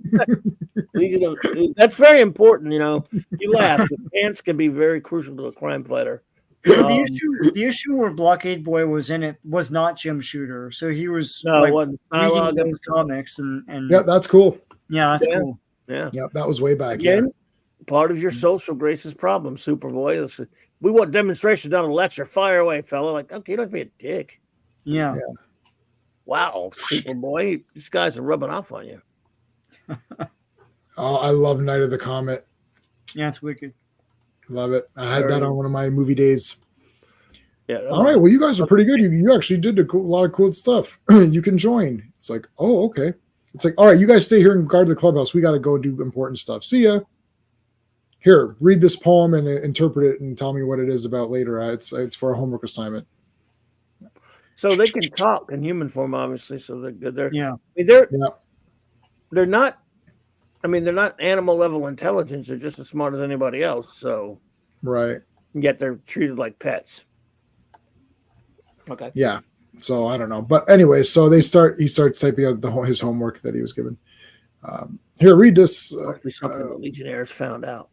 E: that's very important. You know, you laugh, but pants can be very crucial to a crime fighter.
B: So the issue where Blockade Boy was in it was not Jim Shooter. So he was
E: No,
B: like
E: it wasn't.
B: reading
E: Dialogue
B: those
E: episode.
B: comics and
A: Yeah, that's cool.
B: yeah, that's
E: Yeah.
B: cool.
E: Yeah.
A: Yeah, that was way back.
E: Again, part of your social grace's problem, Superboy. Listen, we want demonstration, not a lecture. Fire away, fella. Like, okay, you don't have to be a dick.
B: Yeah.
E: Wow, Superboy, these guys are rubbing off on you.
A: Oh, I love Night of the Comet.
B: Yeah, it's wicked.
A: Love it. I had that on one of my movie days.
E: Yeah.
A: All right. Well, you guys are pretty good. You actually did a lot of cool stuff. You can join. It's like, oh, okay. It's like, all right, you guys stay here and guard the clubhouse. We got to go do important stuff. See ya. Here, read this poem and interpret it and tell me what it is about later. It's for a homework assignment.
E: So they can talk in human form, obviously. So they're good.
B: Yeah.
E: They're not. I mean, they're not animal level intelligence. They're just as smart as anybody else. So
A: Right.
E: yet they're treated like pets. Okay.
A: Yeah. So I don't know, but anyway, so he starts typing out his homework that he was given. Here, read this.
E: Must be something the Legionnaires found out.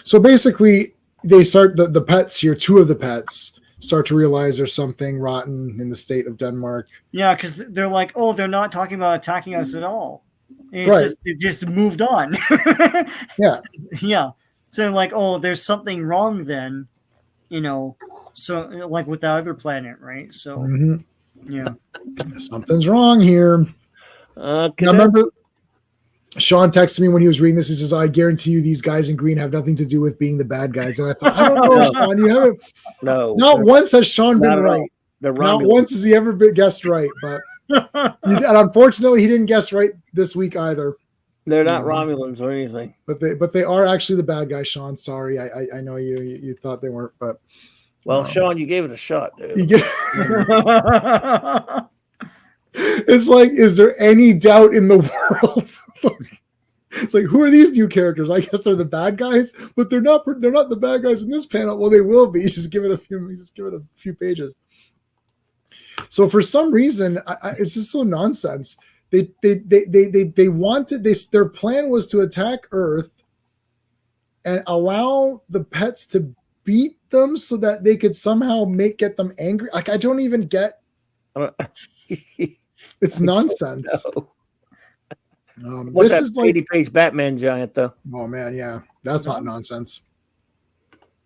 A: So basically, they start the pets here. Two of the pets start to realize there's something rotten in the state of Denmark.
B: Yeah, because they're like, oh, they're not talking about attacking us at all. It's
A: Right.
B: just, they just moved on.
A: Yeah.
B: Yeah. So like, oh, there's something wrong then, so like with the other planet, right? So
A: Mhm.
B: yeah.
A: Something's wrong here. Now, remember, Sean texted me when he was reading this. He says, I guarantee you these guys in green have nothing to do with being the bad guys. And I thought, I don't know, Sean. You haven't.
E: No.
A: Not once has Sean been
E: Not at all.
A: right.
E: They're
A: Not
E: Romulans.
A: once has he ever been guessed right. But and unfortunately, he didn't guess right this week either.
E: They're not Romulans or anything.
A: But they are actually the bad guys, Sean. Sorry, I know you thought they weren't, but
E: Well, Sean, you gave it a shot, dude.
A: you get. It's like, is there any doubt in the world? It's like, who are these new characters? I guess they're the bad guys, but they're not the bad guys in this panel. Well, they will be. Just give it a few pages. So for some reason, it's just so nonsense. They wanted their plan was to attack Earth and allow the pets to beat them so that they could somehow get them angry. Like, I don't even get. It's nonsense.
E: What's
A: This
E: that
A: is like
E: 80-page Batman giant, though?
A: Oh man, yeah, that's not nonsense.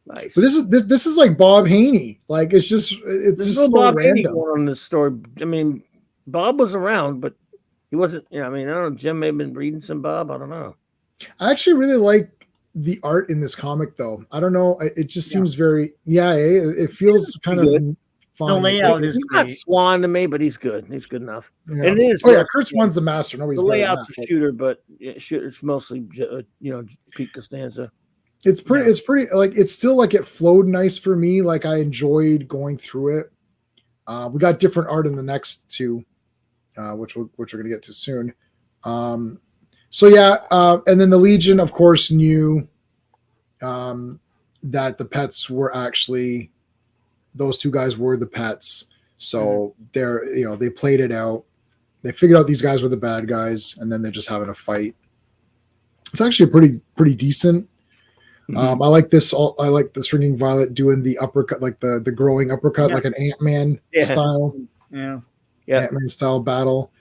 E: Nice.
A: But this is like Bob Haney. Like, it's just
E: There's
A: so
E: no Bob Haney
A: random.
E: going on this story. I mean, Bob was around, but he wasn't. I mean, I don't know. Jim may have been reading some Bob. I don't know.
A: I actually really like the art in this comic, though. I don't know. It just seems very it feels kind of
E: good.
A: fun.
B: The layout is
E: He's not
B: great.
E: Swan to me, but he's good. He's good enough.
A: Yeah.
E: And it is.
A: Oh yeah, Kurt Swan's the master. Nobody's
E: The
A: better than
E: layout's
A: that,
E: a
A: but
E: shooter, but it's mostly Pete Costanza.
A: It's pretty. It's pretty. Like, it's still like it flowed nice for me. Like, I enjoyed going through it. We got different art in the next two, which we're going to get to soon. So yeah, and then the Legion, of course, knew that the pets were actually, those two guys were the pets. So they played it out. They figured out these guys were the bad guys, and then they're just having a fight. It's actually pretty decent. I like this. I like the Ringing Violet doing the uppercut, like the growing uppercut, like an Ant-Man style.
B: Yeah.
A: Ant-Man style battle.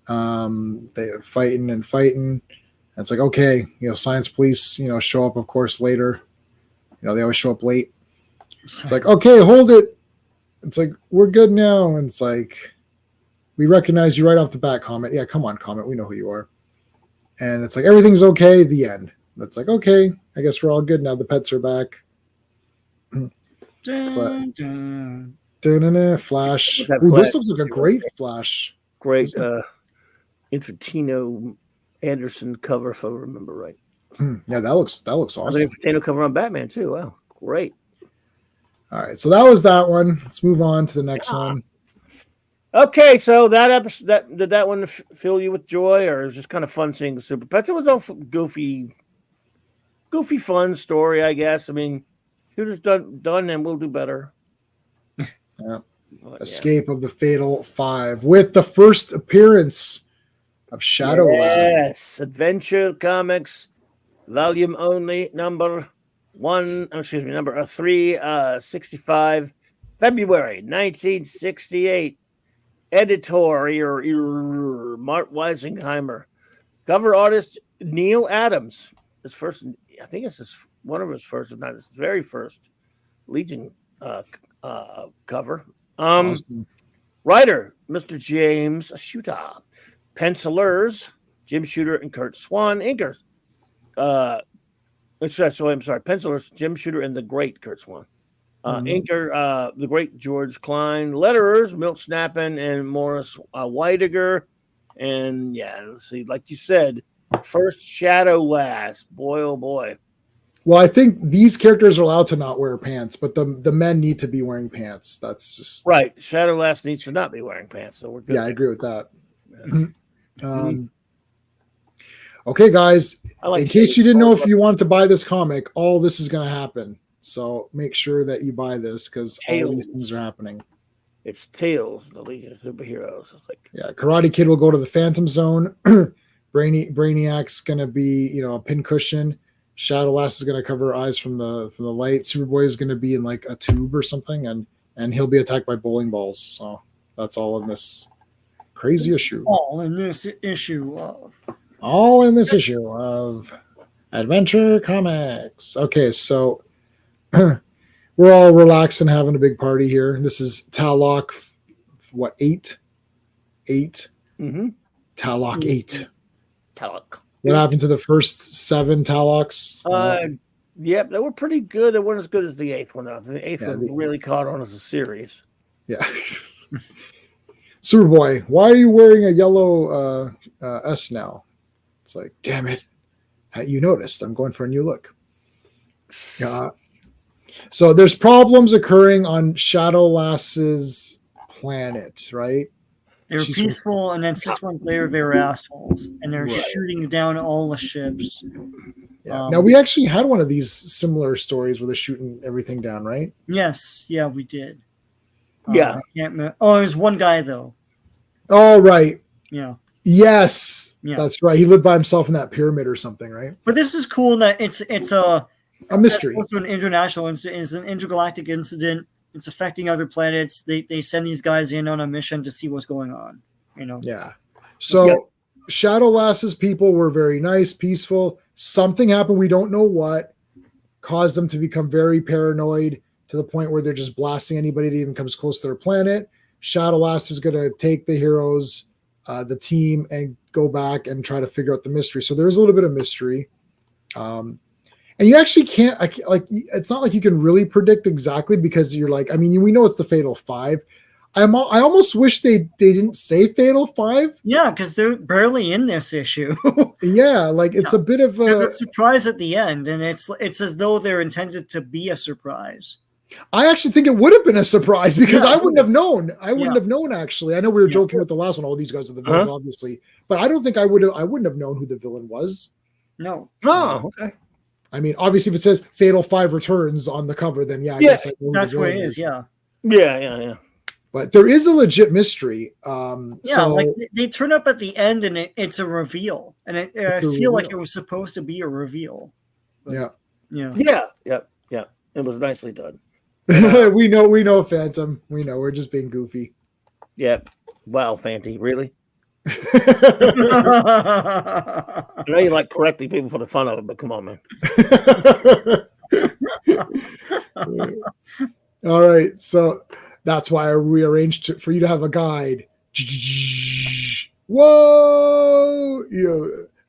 A: They're fighting. And it's like, okay, Science Police, show up, of course, later. They always show up late. It's like, okay, hold it. It's like, we're good now. And it's like, we recognize you right off the bat, Comet. Yeah, come on, Comet. We know who you are. And it's like, everything's okay. The end. It's like, okay, I guess we're all good now. The pets are back. Flash. Ooh, this looks like a great Flash.
E: Great Infantino Anderson cover, if I remember right.
A: Yeah, that looks awesome.
E: Infantino cover on Batman too. Wow, great.
A: All right, so that was that one. Let's move on to the next one.
E: Okay, so that episode, did that one fill you with joy, or it was just kind of fun seeing the Super Pets? It was a goofy, fun story, I guess. I mean, Shooter's done, and we'll do better.
A: Yeah. Escape of the Fatal Five with the first appearance of Shadow Lad.
E: Yes, Adventure Comics, volume only, number 365, February 1968. Editor Mart Weisingheimer. Cover artist Neil Adams. His first, I think it's one of his first, if not his very first Legion cover.
A: Awesome.
E: Writer Mr. James Shooter. Pencilers Jim Shooter and Kurt Swan. Inkers. Pencilers Jim Shooter and the great Kurt Swan. Inker, the great George Klein. Letterers, Milt Snapin and Morris Weidiger. And let's see, like you said, first Shadow Last. Boy, oh boy.
A: Well, I think these characters are allowed to not wear pants, but the men need to be wearing pants. That's just
E: right. Shadow Last needs to not be wearing pants, so we're good.
A: Yeah, I agree with that. Yeah. Okay, guys. In case you didn't know if you wanted to buy this comic, all this is going to happen. So make sure that you buy this because all these things are happening.
E: It's Tales, the Legion of Superheroes. It's like,
A: Karate Kid will go to the Phantom Zone. Brainiac's gonna be, a pincushion. Shadow Last is gonna cover her eyes from the light. Superboy is gonna be in like a tube or something, and he'll be attacked by bowling balls. So that's all in this crazy issue.
B: All in this issue of
A: Adventure Comics. Okay, so we're all relaxing, having a big party here. This is Talok, 8? 8?
E: Mm-hmm.
A: Talok 8.
E: Talok.
A: What happened to the first 7 Taloks?
E: Yep, they were pretty good. They weren't as good as the 8th one, though. The 8th one really caught on as a series.
A: Yeah. Superboy, why are you wearing a yellow S now? It's like, damn it. You noticed. I'm going for a new look. So there's problems occurring on Shadow Lass's planet, right?
B: They were peaceful, and then 6 months later, they were assholes, and they're shooting down all the ships.
A: Yeah. Now, we actually had one of these similar stories where they're shooting everything down, right?
B: Yes. Yeah, we did.
E: Yeah.
B: I can't remember. Oh, there's one guy, though.
A: Oh, right.
B: Yeah.
A: Yes. Yeah. That's right. He lived by himself in that pyramid or something, right?
B: But this is cool that it's a
A: mystery.
B: It's an international incident. It's an intergalactic incident. It's affecting other planets. They send these guys in on a mission to see what's going on.
A: Yeah. So Shadow Lass's people were very nice, peaceful. Something happened. We don't know what caused them to become very paranoid to the point where they're just blasting anybody that even comes close to their planet. Shadow Lass is going to take the heroes, the team, and go back and try to figure out the mystery. So there's a little bit of mystery. And you actually can't, it's not like you can really predict exactly because you're like, I mean, we know it's the Fatal 5. I almost wish they didn't say Fatal 5.
B: Yeah, because they're barely in this issue.
A: Yeah, it's a bit of
B: a surprise at the end, and it's as though they're intended to be a surprise.
A: I actually think it would have been a surprise because I wouldn't have known. I wouldn't have known, actually. I know we were joking with the last one. Oh, these guys are the villains, obviously. But I don't think I wouldn't have known who the villain was.
B: No.
E: Oh, okay.
A: I mean, obviously, if it says Fatal 5 Returns on the cover, then I
E: Yeah,
A: guess I know who
B: That's
A: the
B: what it
A: villain
B: is. Yeah.
E: Yeah.
A: But there is a legit mystery.
B: Yeah,
A: So
B: like they turn up at the end and it's a reveal, and I feel like
A: reveal.
B: it was supposed to be a reveal. But,
A: yeah,
B: yeah.
E: It was nicely done.
A: we know Phantom. We know we're just being goofy.
E: Yeah. Wow, Fanty, really?
A: All
E: I know you like correcting people for the fun of it, but come on, man.
A: right, so that's why I rearranged for you to have a guide. Whoa!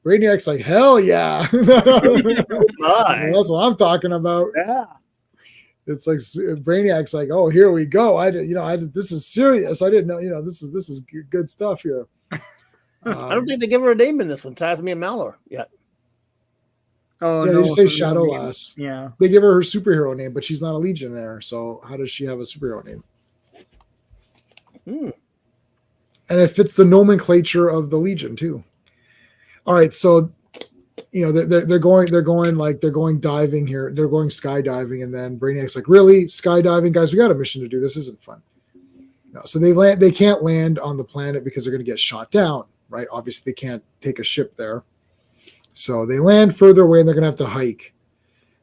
A: Brainiac's like, hell yeah! That's what I'm talking about.
E: Yeah.
A: It's like Brainiac's like, oh, here we go. This is serious. I didn't know. This is good stuff here.
E: I don't think they give her a name in this one. Tasmi and Malor yet.
B: Oh,
A: yeah,
B: no,
A: they just say
B: her
A: Shadow
B: name.
A: Lass.
B: Yeah.
A: They give her superhero name, but she's not a Legionnaire. So how does she have a superhero name? And it fits the nomenclature of the Legion too. All right, so they're going diving here. They're going skydiving, and then Brainiac's like, really, skydiving, guys? We got a mission to do. This isn't fun. No, so they can't land on the planet because they're going to get shot down, right? Obviously, they can't take a ship there. So they land further away, and they're going to have to hike.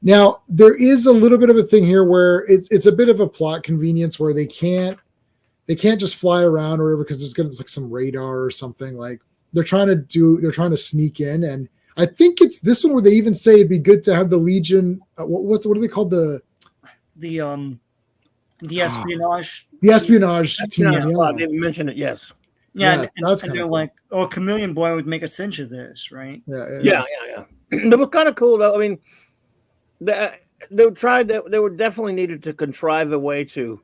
A: Now, there is a little bit of a thing here where it's a bit of a plot convenience where they can't just fly around or whatever because there's going to like some radar or something. Like they're trying to sneak in, and I think it's this one where they even say it'd be good to have the Legion. What are they called? The
B: espionage.
A: The espionage team.
E: I didn't mention it. Yes.
B: Yeah,
A: Yes,
B: and
A: that's
B: they're
A: kinda cool.
B: like, oh, Chameleon Boy would make a cinch of this, right?
E: Yeah. It was kind of cool though. I mean, they were definitely needed to contrive a way to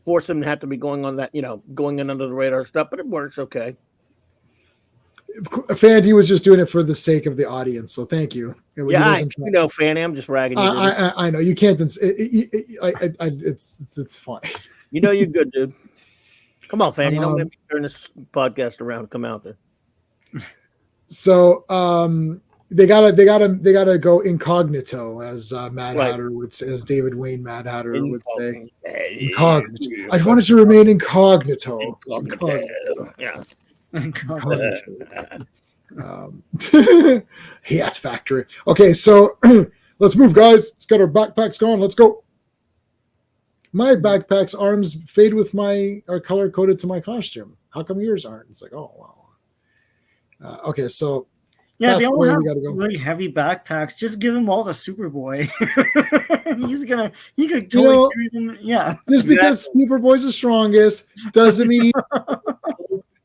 E: force them to have to be going on that, going in under the radar stuff, but it works okay.
A: Fandy was just doing it for the sake of the audience, so thank you.
E: Fanny, I'm just ragging you.
A: I know you can't. It's fine.
E: You're good, dude. Come on, Fanny. Don't let me turn this podcast around. Come out there.
A: So they gotta go incognito, as Mad Hatter would say, as David Wayne Mad Hatter would say. Incognito. I wanted to remain incognito.
E: Yeah.
A: Yes, factory. Okay, so let's move, guys. Let's get our backpacks going. Let's go. My backpack's arms fade with are color coded to my costume. How come yours aren't? It's like, oh wow. Okay, so
B: yeah, they all have really heavy backpacks. Just give them all to Superboy. He could totally carry them. Yeah.
A: Just because Superboy's the strongest doesn't mean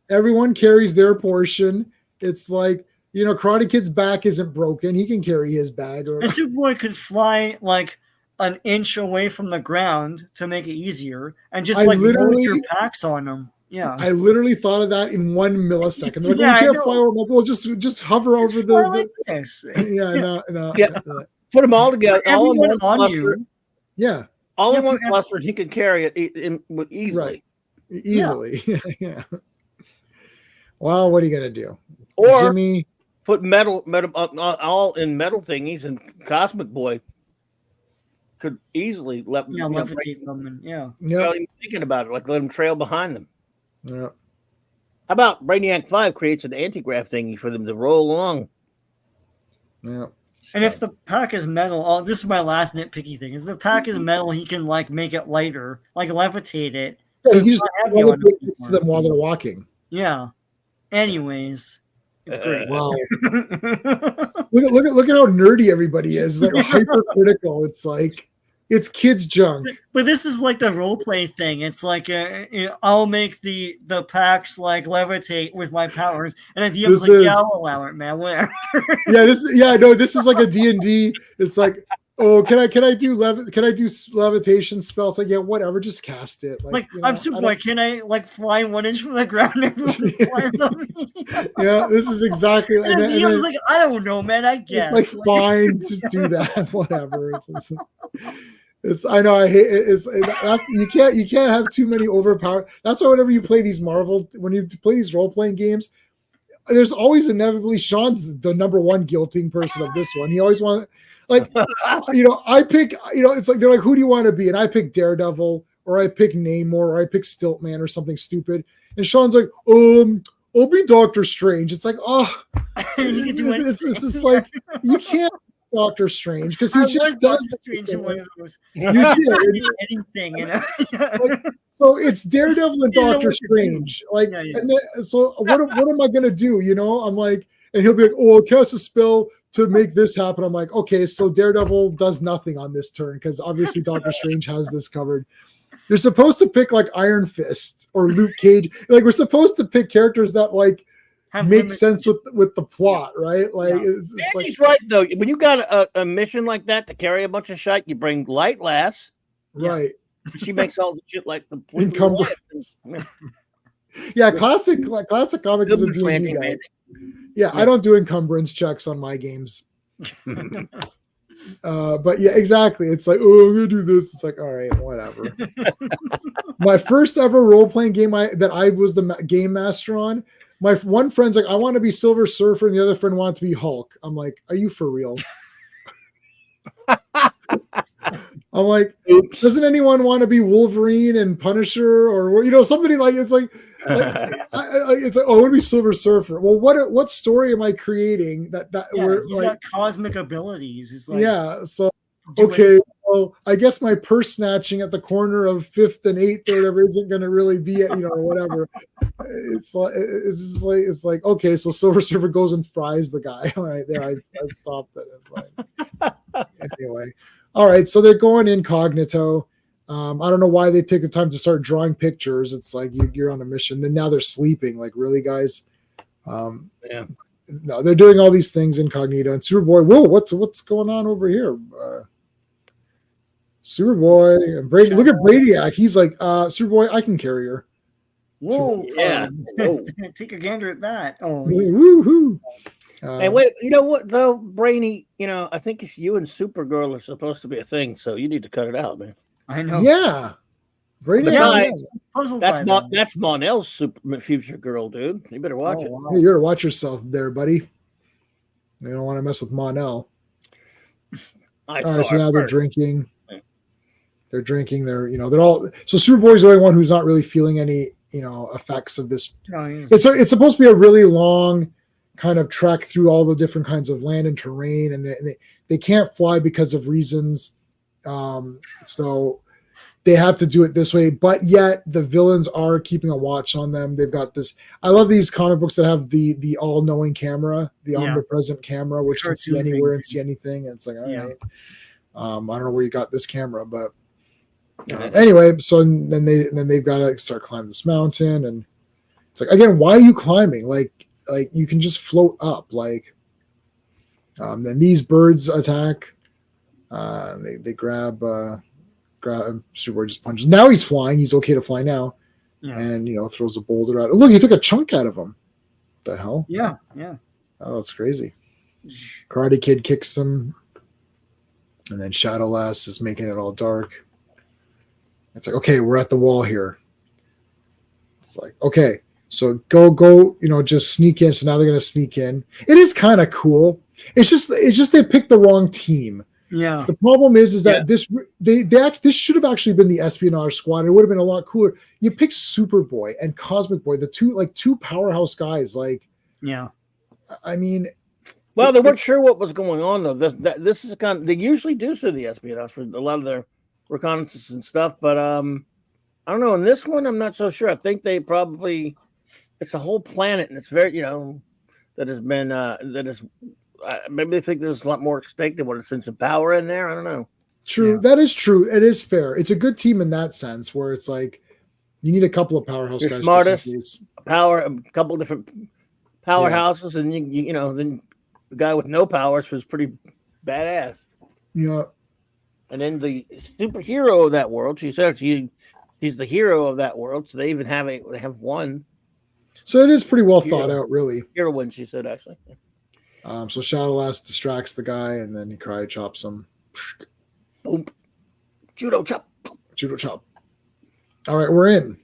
A: everyone carries their portion. It's like, Karate Kid's back isn't broken. He can carry his bag.
B: And Superboy could fly like an inch away from the ground to make it easier and just load your packs on them. Yeah.
A: I literally thought of that in 1 millisecond. Like, you can't fly over. Well, just hover over the.
B: Like this.
A: Yeah, no.
E: Yeah. Put them all together. All in one cluster.
A: Yeah.
E: All in one cluster. He could carry it easily.
A: Right. Easily. Yeah. Well, what are you gonna do?
E: Or
A: Jimmy
E: put metal all in metal thingies, and Cosmic Boy could easily
B: levitate them. And,
E: without even thinking about it, like let them trail behind them.
A: Yeah.
E: How about Brainiac 5 creates an anti-grav thingy for them to roll along?
A: Yeah.
B: And if the pack is metal, this is my last nitpicky thing. If the pack is metal, he can make it lighter, levitate it.
A: So he just elevates them while they're walking.
B: Yeah. Anyways, it's great.
A: Wow. look at how nerdy everybody is. It's like hypercritical. It's like it's kids junk.
B: But this is like the role play thing. It's like I'll make the packs levitate with my powers, and at the end, I'll allow it, man. Whatever.
A: This is like a D&D. It's like, oh, can I do levitation spells? Like, yeah, whatever, just cast it.
B: I'm Superboy. Can I fly 1 inch from the ground?
A: Yeah, this is exactly.
B: And I was like, I don't know, man. I guess
A: it's fine, just do that. Whatever. I know I hate it. You can't have too many overpowered. That's why whenever you play these when you play these role playing games, there's always inevitably Sean's the number one guilting person of this one. He always wants, like, I pick, it's like, they're like, who do you want to be? And I pick Daredevil, or I pick Namor, or I pick Stiltman, or something stupid. And Sean's like, I'll be Doctor Strange. It's like, it's just like, you can't Doctor Strange because he just does
B: Strange in one of those.
A: You did.
B: Anything,
A: so it's Daredevil and Doctor Strange. Like, and then, so what am I gonna do? I'm like, and he'll be like, I'll cast a spell to make this happen. I'm like, okay, so Daredevil does nothing on this turn because obviously Doctor Strange has this covered. You're supposed to pick like Iron Fist or Luke Cage. Like, we're supposed to pick characters that like make sense with the plot, right? Like, it's like,
E: he's right though. When you got a mission like that to carry a bunch of shit, you bring Light Lass,
A: right?
E: She makes all the shit like the
A: encumbrance. Yeah, classic comics is a D&D guy. Yeah, I don't do encumbrance checks on my games. But yeah, exactly. It's like, I'm gonna do this. It's like, all right, whatever. My first ever role-playing game that I was the game master on, my one friend's like, I want to be Silver Surfer, and the other friend wanted to be Hulk. I'm like, are you for real? I'm like, doesn't anyone want to be Wolverine and Punisher, or somebody like, it's like it's like, I want to be Silver Surfer. Well, what story am I creating where
B: he's got cosmic abilities? It's like,
A: so okay, well, I guess my purse snatching at the corner of 5th and 8th or whatever isn't going to really be or whatever. It's like okay, so Silver Surfer goes and fries the guy. All right, there, I've stopped it. It's like, anyway, all right, so they're going incognito. I don't know why they take the time to start drawing pictures. It's like you're on a mission. Then now they're sleeping. Like, really, guys?
E: Yeah.
A: No, they're doing all these things incognito. And Superboy, whoa, what's going on over here? Superboy and Brady. Look at Brainiac. He's like, Superboy, I can carry her.
B: Whoa,
E: yeah.
B: Take a gander at that. Oh,
A: woohoo!
E: Hey, wait. You know what though, Brainy? I think you and Supergirl are supposed to be a thing, so you need to cut it out, man.
B: I know.
A: Yeah. Brady.
E: That's Mon-El's future girl, dude. You better watch it.
A: Wow. Hey, you better watch yourself there, buddy. You don't want to mess with Mon-El. All right, so now they're drinking. They're drinking. They're all. So Superboy's the only one who's not really feeling any effects of this.
B: Oh, yeah.
A: It's supposed to be a really long kind of trek through all the different kinds of land and terrain, and they can't fly because of reasons. So they have to do it this way, but yet the villains are keeping a watch on them. They've got this. I love these comic books that have the all-knowing camera, the omnipresent camera, which can see anywhere and see anything. And it's like, all right. I don't know where you got this camera, but anyway. So then they've got to start climbing this mountain, and it's like, again, why are you climbing? Like you can just float up. Like, then these birds attack. They grab Superboy just punches. Now he's flying. He's okay to fly now, and throws a boulder out. Look, he took a chunk out of him. What the hell?
B: Yeah.
A: Oh, that's crazy. Karate Kid kicks him, and then Shadow Lass is making it all dark. It's like, okay, we're at the wall here. It's like, okay, so go, just sneak in. So now they're gonna sneak in. It is kind of cool. It's just they picked the wrong team.
B: Yeah.
A: The problem is that this should have actually been the espionage squad. It would have been a lot cooler. You pick Superboy and Cosmic Boy, the two powerhouse guys. Like,
B: yeah.
A: I mean,
E: well, they weren't sure what was going on though. This is they usually do so the espionage for a lot of their reconnaissance and stuff, but I don't know. In this one, I'm not so sure. I think they probably it's a whole planet, and it's very that has been that is. Maybe they think there's a lot more at stake than what a sense of power in there. I don't know.
A: True. That is true. It is fair. It's a good team in that sense where it's like you need a couple of powerhouse guys.
E: Smartest, a couple of different powerhouses, and then the guy with no powers was pretty badass.
A: Yeah.
E: And then the superhero of that world, she said he's the hero of that world, so they even have one.
A: So it is pretty well thought out, really.
E: Heroine, she said, actually.
A: So Shadow Lass distracts the guy, and then he karate chops him.
E: Boom. Judo chop.
A: Judo chop. All right, we're in.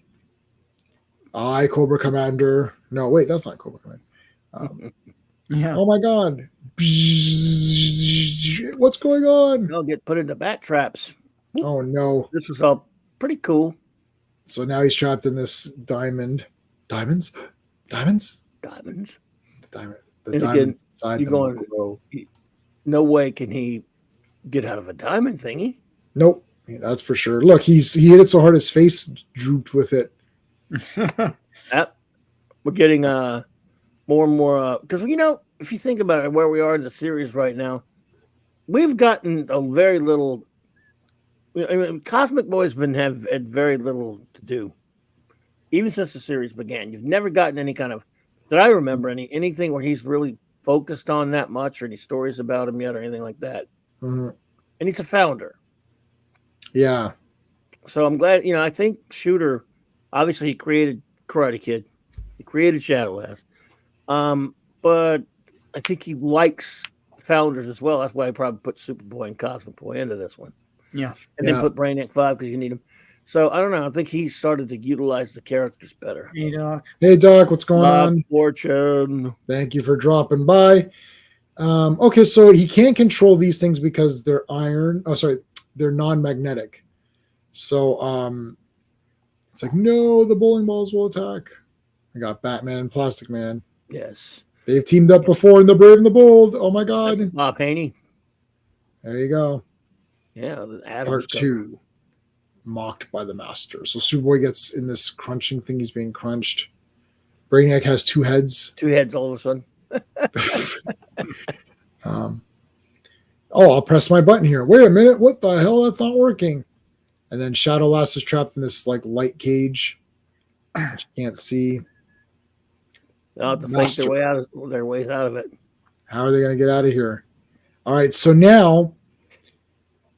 A: Cobra Commander. No, wait, that's not Cobra Commander.
B: Yeah.
A: Oh my god. What's going on?
E: They'll get put into bat traps.
A: Oh no.
E: This was all pretty cool.
A: So now he's trapped in this diamond. Diamonds? Diamonds?
E: Diamonds.
A: The
E: And
A: diamonds
E: again,
A: inside
E: you're
A: them
E: going-
A: glow.
E: No way can he get out of a diamond thingy.
A: Nope. Yeah, that's for sure. Look, he hit it so hard his face drooped with it.
E: Yep. We're getting more and more because if you think about it, where we are in the series right now, we've gotten a very little. I mean, Cosmic Boy's had very little to do, even since the series began. You've never gotten any kind of that I remember anything where he's really focused on that much, or any stories about him yet, or anything like that.
A: Mhm.
E: And he's a founder,
A: Yeah.
E: so I'm glad. I think Shooter, obviously, he created Karate Kid, he created Shadowlands, but I think he likes founders as well. That's why I probably put Superboy and Cosmic Boy into this one.
B: Yeah.
E: And then put Brainiac 5 because you need him. So I don't know. I think he started to utilize the characters better.
B: Hey, Doc.
A: Hey Doc, what's going on?
E: Fortune.
A: Thank you for dropping by. Okay, so he can't control these things because they're iron. Oh, sorry, they're non-magnetic. So it's like, no, the bowling balls will attack. I got Batman and Plastic Man.
E: Yes.
A: They've teamed up before in The Brave and the Bold. Oh my god.
E: Bob Haney.
A: There you go.
E: Yeah.
A: Part 2. Mocked by the Master. So Superboy gets in this crunching thing. He's being crunched. Brainiac has 2 heads.
E: 2 heads all of a sudden.
A: I'll press my button here. Wait a minute. What the hell? That's not working. And then Shadowlass is trapped in this like light cage. Which you can't see.
E: They'll have to fight their ways out of it.
A: How are they going to get out of here? All right. So now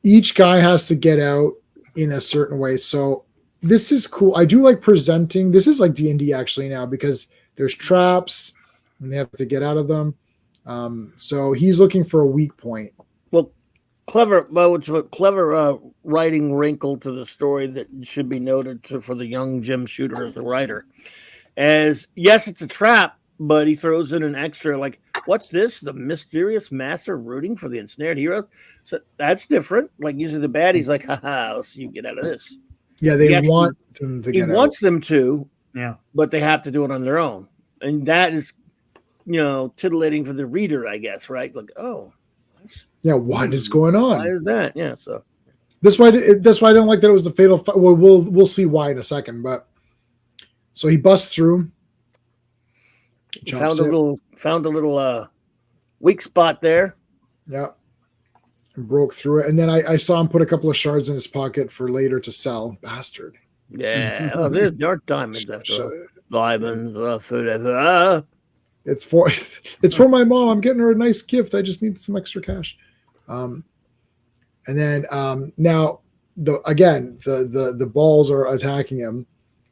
A: each guy has to get out in a certain way. So this is cool. I do like presenting. This is like D&D actually now because there's traps and they have to get out of them. So he's looking for a weak point.
E: Well, clever writing wrinkle to the story that should be noted for the young Jim Shooter as the writer. As yes, it's a trap, but he throws in an extra like, what's this? The mysterious master rooting for the ensnared hero. So that's different. Like usually the baddie's like, haha, let's see you get out of this.
A: Yeah, they want them to get out.
E: He wants them to,
B: Yeah,
E: but they have to do it on their own. And that is, titillating for the reader, I guess, right? Like, oh,
A: yeah, what is going on?
E: why is that? Yeah, so
A: That's why I don't like that it was the fatal. Well, we'll see why in a second. But so he busts through.
E: found a little weak spot there.
A: Yeah, and broke through it, and then I saw him put a couple of shards in his pocket for later to sell. Bastard.
E: Yeah, there are diamonds after diamonds.
A: It's for my mom. I'm getting her a nice gift. I just need some extra cash. And then now the balls are attacking him.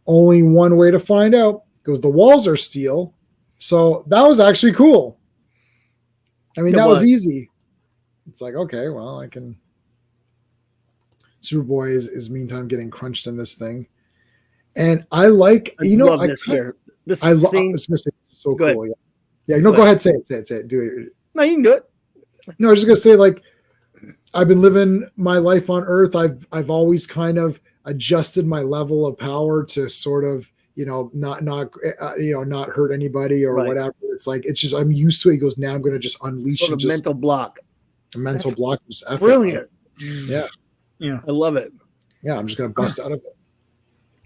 A: Only one way to find out because the walls are steel. So that was actually cool. I mean, that was easy. It's like, okay, well, I can. Superboy is meantime getting crunched in this thing, and I like
E: I love this here. This
A: I love
E: scene.
A: it's so
E: Go
A: cool. Yeah. No, go ahead. Say it. Do it.
E: No, you can do it.
A: No, I was just gonna say, like, I've been living my life on Earth. I've always kind of adjusted my level of power to sort of, not hurt anybody or whatever. It's like it's just I'm used to it. He goes, now I'm gonna just unleash
E: Sort of mental block.
A: A mental block. Just effort.
E: Brilliant.
A: Yeah.
B: Yeah.
E: I love it.
A: Yeah, I'm just gonna bust out of it.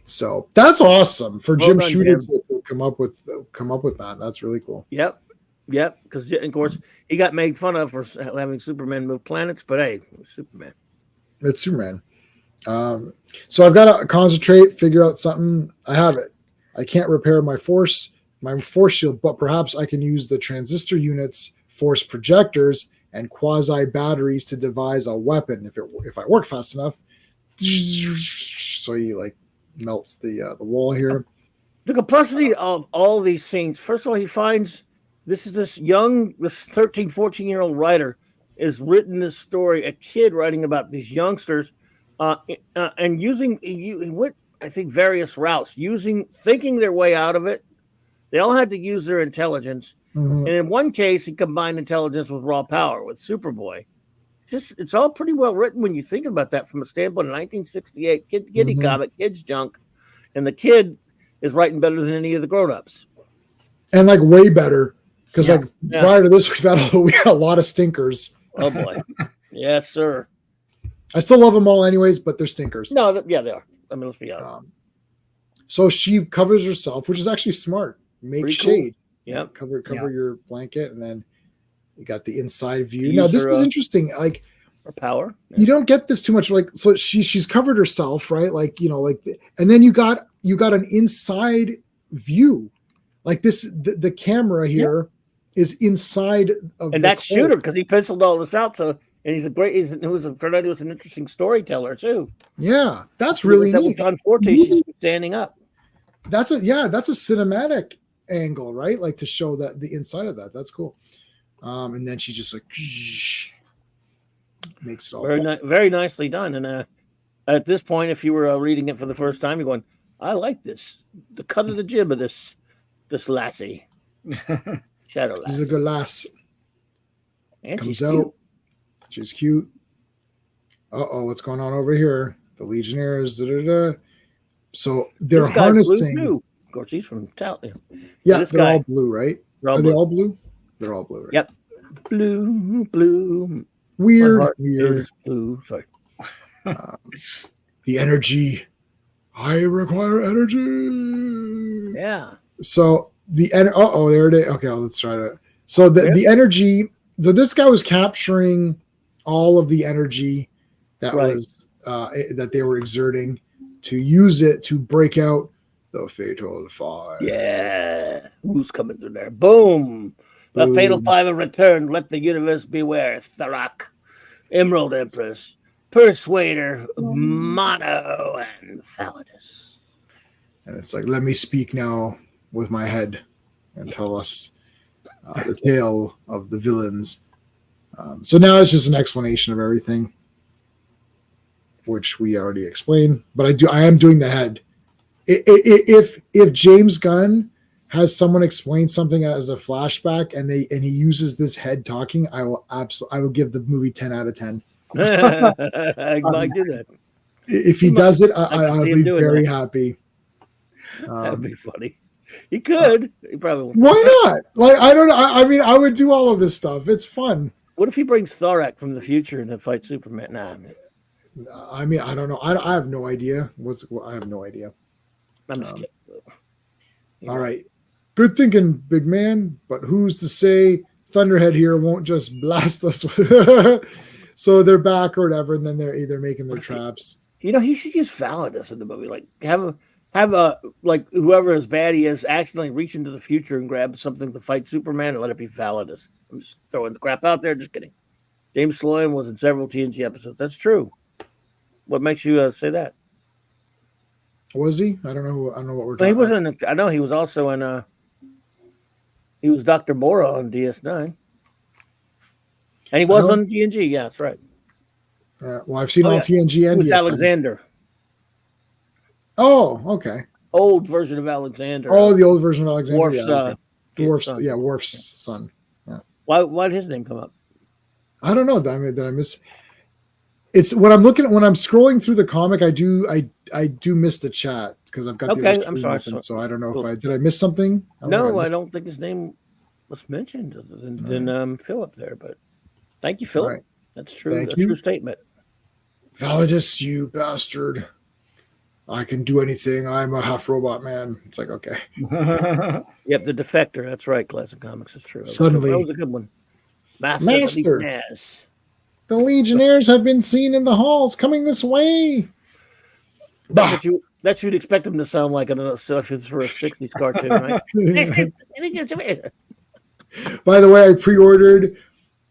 A: So that's awesome for Jim
E: done,
A: Shooter
E: Jim.
A: to come up with that. That's really cool.
E: Yep. Because of course he got made fun of for having Superman move planets, but hey, Superman.
A: It's Superman. So I've got to concentrate, figure out something. I have it. I can't repair my force shield, but perhaps I can use the transistor units, force projectors, and quasi batteries to devise a weapon if I work fast enough. So he like melts the wall here.
E: The complexity of all these scenes. First of all, he finds this 13, 14-year-old writer has written this story, a kid writing about these youngsters, and he went, I think, various routes, thinking their way out of it. They all had to use their intelligence,
A: Mhm.
E: And in one case, he combined intelligence with raw power with Superboy. It's all pretty well written when you think about that from a standpoint of 1968 kiddie
A: Mhm.
E: comic, kids junk, and the kid is writing better than any of the grown-ups.
A: And like way better because
B: Yeah.
A: like prior to this, we had a lot of stinkers.
E: Oh boy, yes, sir.
A: I still love them all, anyways, but they're stinkers.
E: No, yeah, they are. I mean, let's be honest.
A: So she covers herself, which is actually smart. Make
E: Pretty cool.
A: shade.
E: Yeah,
A: Cover
B: Yeah.
A: your blanket, and then you got the inside view.
E: Use
A: Now this
E: her,
A: is interesting. Like
E: or power.
A: you don't get this too much. Like so, she's covered herself, right? Like and then you got an inside view, like this. The camera here is inside of
E: And that's Shooter because he penciled all this out. So, and he's a great. He was an interesting storyteller too.
A: Yeah, that's really
E: that
A: neat.
E: John Forte she's standing up.
A: That's a cinematic angle, right? Like to show that the inside of that. That's cool. And then she just like makes it all
E: Very nicely done. And at this point, if you were reading it for the first time, you're going, "I like this. The cut of the jib of this lassie, Shadow Lass.
A: She's a good lass.
E: And
A: Comes
E: she's
A: out.
E: cute.
A: She's cute. What's going on over here? The Legionnaires. Da-da-da. So they're
E: This guy's blue,
A: harnessing.
E: too. Of course, he's from Talia.
A: Yeah,
E: this
A: they're
E: guy-
A: all blue, right?
E: They're all
A: Are they
E: blue.
A: all blue? They're all blue, right?
E: Yep. Blue. My
A: Weird.
E: heart is blue. Sorry.
A: The energy. I require energy.
E: Yeah.
A: So the there it is. Okay, let's try to. So the energy. So this guy was capturing all of the energy that was that they were exerting to use it to break out the fatal fire.
E: Yeah. Who's coming through there? Boom. The
A: Boom.
E: fatal five have returned. Let the universe beware. Tharak, Emerald Empress, Persuader, Mono, and Validus.
A: And it's like, let me speak now with my head and tell us the tale of the villains. So now it's just an explanation of everything, which we already explained. But I am doing the head. If James Gunn has someone explain something as a flashback and he uses this head talking, I will give the movie 10 out of 10.
E: I might do that.
A: If he does it,
E: I can
A: I'll
E: see him
A: be
E: doing
A: very
E: that.
A: happy.
E: That'd be funny. He could. He probably won't.
A: Why not? Like, I don't know. I mean, I would do all of this stuff. It's fun.
E: What if he brings Thorak from the future and then fight Superman? Nah,
A: I mean, I don't know. I have no idea. I have no idea.
E: I'm just kidding.
A: All right. Good thinking, big man. But who's to say Thunderhead here won't just blast us? So they're back or whatever, and then they're either making their traps.
E: You know, he should use Validus in the movie. Like have a like whoever his baddie is accidentally reach into the future and grab something to fight Superman and let it be Validus. I'm just throwing the crap out there. Just kidding. James Sloan was in several TNG episodes. That's true. What makes you say that?
A: Was he? I don't know. I don't know what we're
E: Well,
A: talking
E: he
A: about.
E: wasn't. I know he was also in. He was Dr. Mora on DS9, and he was on TNG. Yeah, that's right.
A: Well, I've seen
E: Oh,
A: all
E: yeah.
A: TNG
E: He
A: and
E: was
A: DS9.
E: Alexander,
A: Oh, okay.
E: old version of Alexander.
A: Oh, the old version of Alexander.
E: Worf's,
A: yeah, okay. Worf's,
E: son.
A: yeah, Worf's son. Yeah.
E: Why did his name come up?
A: I don't know. Did I miss? It's when I'm scrolling through the comic. I do miss the chat because I've got the
E: Okay,
A: other
E: I'm
A: screen
E: sorry.
A: open, so I don't know
E: Cool.
A: if did I miss something.
E: No, I don't think his name was mentioned other than Philip there. But thank you, Philip.
A: Right.
E: That's true.
A: Thank
E: That's
A: you.
E: a true statement.
A: Validus, you bastard! I can do anything. I'm a half robot man. It's like, okay.
E: Yep, the Defector. That's right. Classic Comics. That's true.
A: Suddenly-
E: that was a good one. Master.
A: Master. The Legionnaires have been seen in the halls coming this way. Bah.
E: That you'd expect him to sound like, I don't know, so if it's for a 60s cartoon, right?
A: By the way, I pre-ordered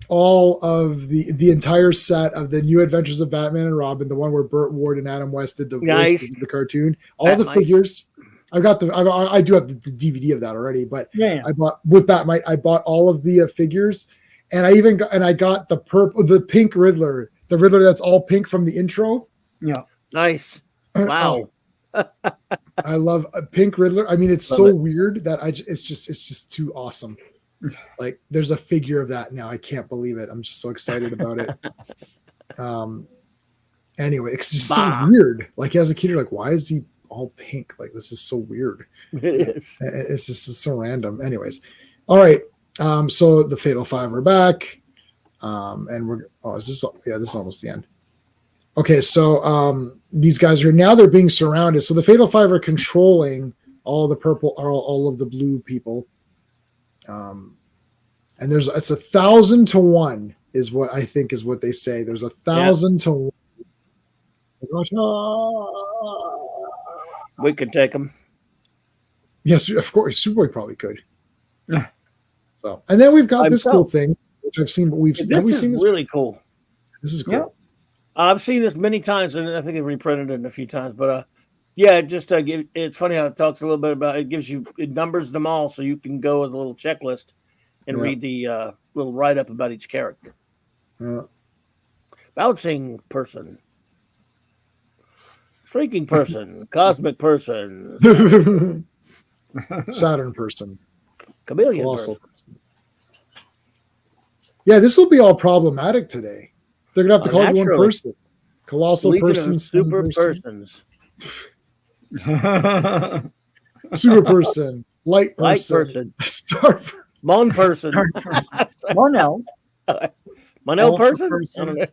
A: all of the entire set of the New Adventures of Batman and Robin, the one where Burt Ward and Adam West did the voice
E: Nice.
A: of the cartoon. All the figures. I do have the DVD of that already, but
B: Yeah.
A: I bought with Batmite. I bought all of the figures, and I got the pink Riddler, the Riddler that's all pink from the intro.
B: Yeah.
E: Nice. Wow.
A: I love a pink Riddler. I mean, it's
E: Love
A: so
E: it.
A: weird that it's just too awesome. Like there's a figure of that now. I can't believe it. I'm just so excited about it. Anyway, it's just so weird. Like as a kid, you're like, why is he all pink? Like this is so weird.
E: It is.
A: It's just so random. Anyways, all right. So the Fatal Five are back. And this is almost the end. Okay, so these guys are now they're being surrounded. So the Fatal Five are controlling all the purple, all of the blue people. And it's 1,000 to 1 is what I think is what they say. There's 1,000 to 1.
E: We could take them.
A: Yes, of course. Superboy probably could. So, and then we've got this cool thing, which I've seen, but have we seen this?
E: Really cool.
A: This is cool.
B: Yeah.
E: I've seen this many times, and I think they've reprinted it a few times. But yeah, just it's funny how it talks a little bit about it numbers them all, so you can go with a little checklist and read the little write up about each character. Bouncing person, streaking person, cosmic person,
A: Saturn person,
E: chameleon
A: colossal
E: person.
A: Yeah, this will be all problematic today. They're gonna have to call it one
E: Naturally.
A: person. Colossal
E: Legion of
A: person,
E: super persons,
A: super person, light
E: light
A: person,
E: person,
A: star
E: Mon person,
B: Monel.
E: Monel
B: Ultra
E: person.
B: person.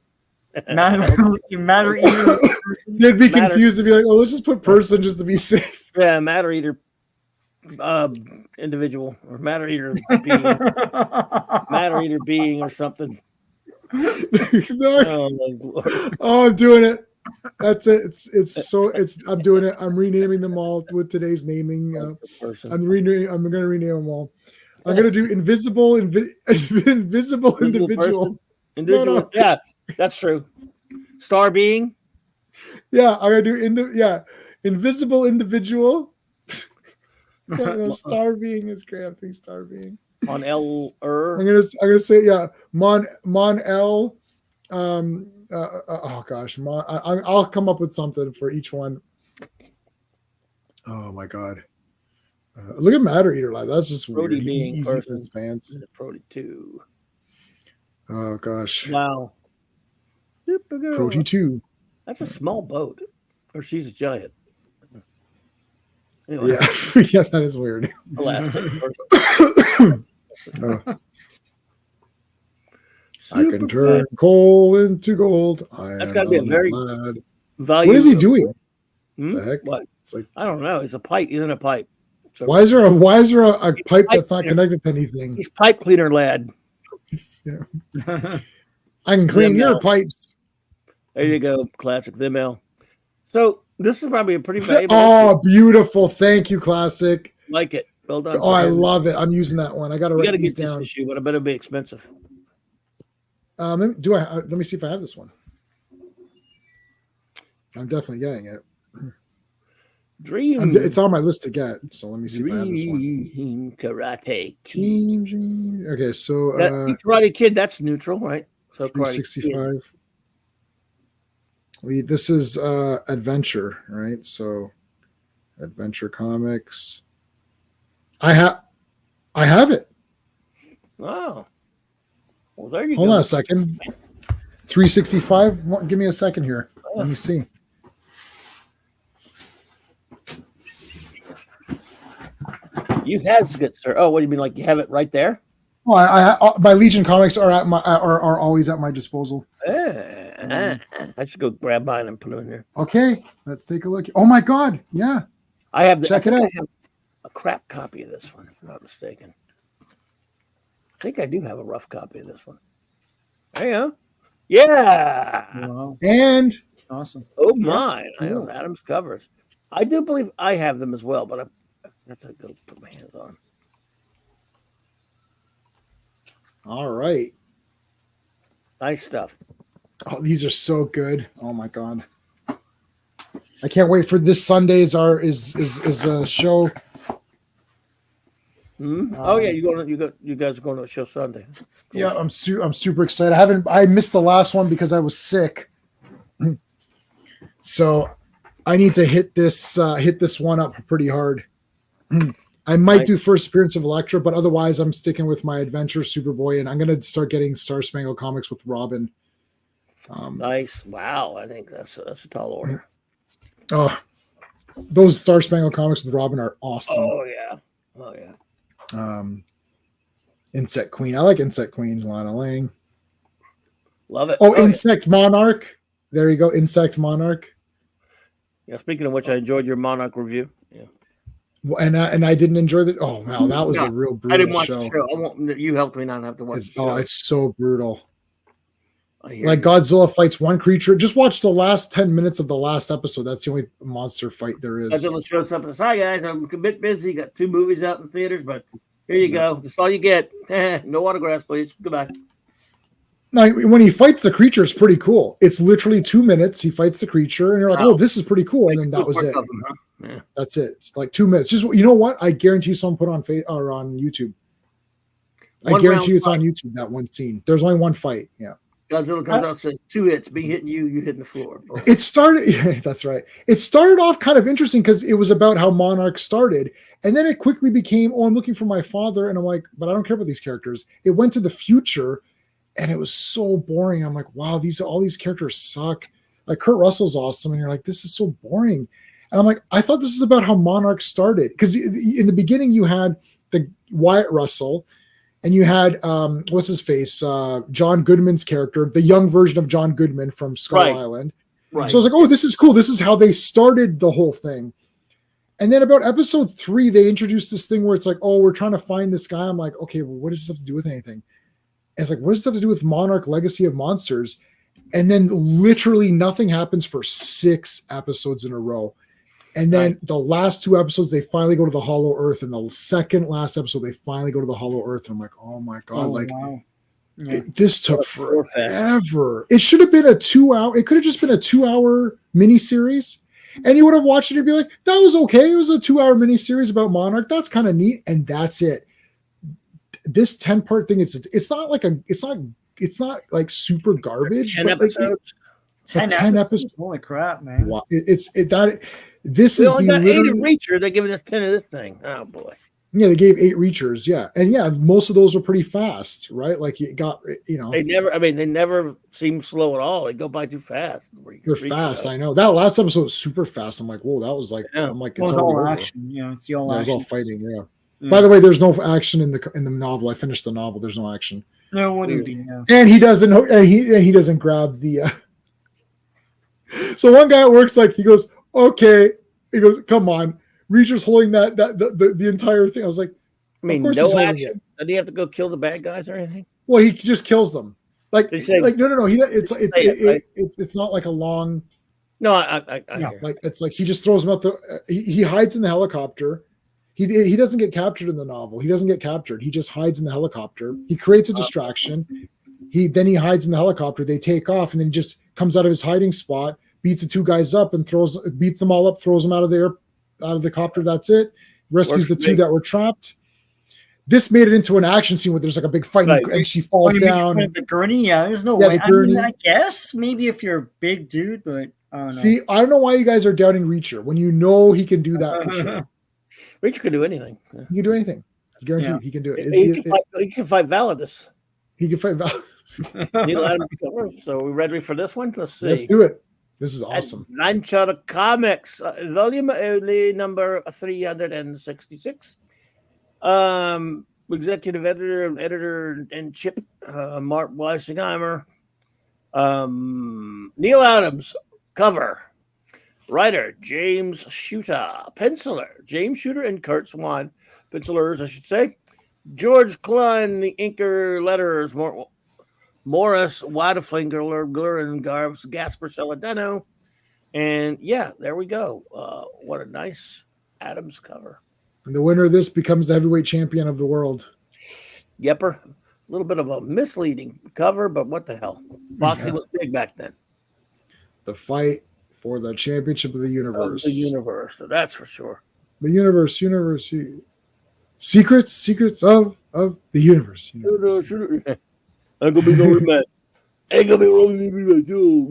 E: I don't know.
B: Matter eater.
A: They'd be confused and be like, "Oh, let's just put person just to be safe."
E: Yeah, matter eater individual or matter eater being, matter eater being or something. Oh, my Lord.
A: Oh, I'm doing it. That's it. I'm doing it. I'm renaming them all with today's naming.
E: Person.
A: I'm going to rename them all. I'm going to do invisible individual.
E: Person. Individual.
A: No.
E: Yeah, that's true. Star being.
A: Yeah, I'm going to do invisible individual. Star being is great. I think star being.
E: On L.
A: I'm gonna say Mon L. Oh gosh, I'll come up with something for each one. Oh my god, look at Matter Eater Live. That's just weird. He's in his pants.
E: Prody 2.
A: Oh gosh.
E: Wow.
A: Prody 2.
E: That's a small boat, or she's a giant. Anyway,
A: yeah, that is weird. I can turn coal into gold.
E: That's got to be a very
A: valuable. What is he doing?
E: The
A: heck?
E: What?
A: It's like,
E: I don't know. It's a pipe. He's in a pipe. So
A: why is there a pipe that's not connected to anything?
E: He's pipe cleaner lad.
A: I can clean your pipes.
E: There you go. Classic the mail. So this is probably a pretty valuable.
A: Oh, beautiful. Thank you, Classic.
E: Like it. Well done.
A: Oh, I love it. I'm using that one. I got to write these down.
E: This issue, but I bet it'll be expensive.
A: Let me see if I have this one. I'm definitely getting it.
E: Dream.
A: It's on my list to get. So let me see if I have this one.
E: Karate
A: Kid. Okay, so
E: Karate Kid. That's neutral, right? So
A: 365. This is Adventure, right? So Adventure Comics. I have it.
E: Oh. Well, there you go.
A: Hold on a second. 365. Give me a second here. Let me see.
E: You have good, sir. Oh, what do you mean? Like you have it right there?
A: Well, my Legion comics are are always at my disposal.
E: I should go grab mine and put them in here.
A: Okay, let's take a look. Oh my God! Yeah,
E: I have.
A: Check it out.
E: I have a crap copy of this one, if I'm not mistaken. I think I do have a rough copy of this one. There you go. Yeah.
B: Wow.
A: And
B: Awesome.
E: Oh my! I have Adam's covers. I do believe I have them as well, but I have to go put my hands on them.
A: all right.
E: Nice stuff.
A: Oh, these are so good. Oh my God. I can't wait for this Sunday's is a show.
E: Oh yeah, you guys are going to a show Sunday. Cool.
A: Yeah, I'm super excited. I missed the last one because I was sick. So I need to hit this one up pretty hard. I might
E: Nice.
A: do first appearance of Elektra, but otherwise I'm sticking with my Adventure Superboy, and I'm going to start getting Star Spangled Comics with Robin.
E: Nice. Wow. I think that's a tall order.
A: Oh, those Star Spangled Comics with Robin are awesome.
E: Oh yeah. Oh yeah.
A: Insect Queen. I like Insect Queen, Lana Lang.
E: Love it.
A: Oh, Insect Monarch. There you go. Insect Monarch.
E: Yeah. Speaking of which, I enjoyed your Monarch review. Yeah.
A: And I didn't enjoy that. Oh wow, that was a real brutal
E: I didn't watch
A: show.
E: the show. I won't. You helped me not have to watch the show.
A: It's so brutal.
E: Like
A: Godzilla fights one creature. Just watch the last 10 minutes of the last episode. That's the only monster fight there is.
E: Godzilla shows up and says, "Hi guys, I'm a bit busy. Got 2 movies out in theaters, but here you go. That's all you get. No autographs, please. Goodbye."
A: Now, when he fights the creature, it's pretty cool. It's literally 2 minutes. He fights the creature, and you're like, "Oh, this is pretty cool." And then that was it.
E: Yeah.
A: That's it. It's like 2 minutes. Just, you know what? I guarantee someone put on YouTube. I guarantee it's on YouTube. That one scene. There's only one fight. Yeah.
E: Godzilla comes out and says, 2 hits, me hitting you, you hitting the floor.
A: It started, yeah, that's right. It started off kind of interesting because it was about how Monarch started. And then it quickly became, oh, I'm looking for my father. And I'm like, but I don't care about these characters. It went to the future and it was so boring. I'm like, wow, all these characters suck. Like Kurt Russell's awesome. And you're like, this is so boring. And I'm like, I thought this was about how Monarch started. Because in the beginning, you had the Wyatt Russell. And you had what's his face, John Goodman's character, the young version of John Goodman from Skull Island. Right. So I was like, oh, this is cool. This is how they started the whole thing. And then about episode 3, they introduced this thing where it's like, oh, we're trying to find this guy. I'm like, okay, well, what does this have to do with anything? And it's like, what does this have to do with Monarch Legacy of Monsters? And then literally nothing happens for 6 episodes in a row. And then the last 2 episodes, they finally go to the Hollow Earth. And the second last episode, they finally go to the Hollow Earth. And I'm like, oh my God, wow. This took forever. It should have been a 2-hour. It could have just been a 2-hour miniseries. And you would have watched it and be like, that was okay. It was a 2-hour miniseries about Monarch. That's kind of neat. And that's it. This 10-part thing, it's not like super garbage.
E: 10 episodes.
B: 10 episodes. Holy crap, man.
A: Wow. This is
E: the 8 of Reacher. They're giving us 10 of this thing. Oh boy.
A: Yeah, they gave 8 Reachers. Yeah, and yeah, most of those were pretty fast, right? Like you got,
E: They never seem slow at all. They go by too fast.
A: They're fast. I know that last episode was super fast. I'm like, whoa, that was like, I'm like,
B: it's all action. Yeah, it's all action.
A: It was all fighting. Yeah. By the way, there's no action in the novel. I finished the novel. There's no action.
B: No, wouldn't be. Yeah.
A: And he doesn't. And he doesn't grab the. So one guy at work's like, he goes, okay. He goes, come on. Reacher's holding the entire thing. I was like,
E: of course he's holding it. Did he have to go kill the bad guys or anything?
A: Well, he just kills them. No. It's not like a long.
E: No, I
A: like it's like he just throws them out he hides in the helicopter. He doesn't get captured in the novel. He doesn't get captured. He just hides in the helicopter. He creates a distraction. He hides in the helicopter. They take off, and then he just comes out of his hiding spot, beats the 2 guys up, and beats them all up, throws them out of the copter. That's it. Rescues the 2 that were trapped. This made it into an action scene where there's like a big fight, and she falls down.
B: The gurney, there's no way. I guess maybe if you're a big dude, but I don't know.
A: See, I don't know why you guys are doubting Reacher when you know he can do that for sure.
E: Reacher can do anything.
A: He can do anything. It's guaranteed he can do it.
E: He can fight Validus.
A: He can fight Validus.
E: Neil Adams cover. So we ready for this one? Let's see.
A: Let's do it. This is awesome.
E: Adventure Comics, volume only number 366. Executive editor and chip, Mark Weisingheimer. Neil Adams cover. Writer James Shooter, penciler James Shooter and Kurt Swan, pencilers I should say. George Klein, the inker, letters Morris Wadeflinger, and Garbs, Gasper Celadano. And yeah, there we go. What a nice Adams cover.
A: And the winner of this becomes the heavyweight champion of the world.
E: Yepper. A little bit of a misleading cover, but what the hell? Boxing was big back then.
A: The fight for the championship of the universe.
E: That's for sure.
A: The universe. Secrets of the universe.
E: Ain't gonna be no rematch. Ain't gonna be no rematch. Yo,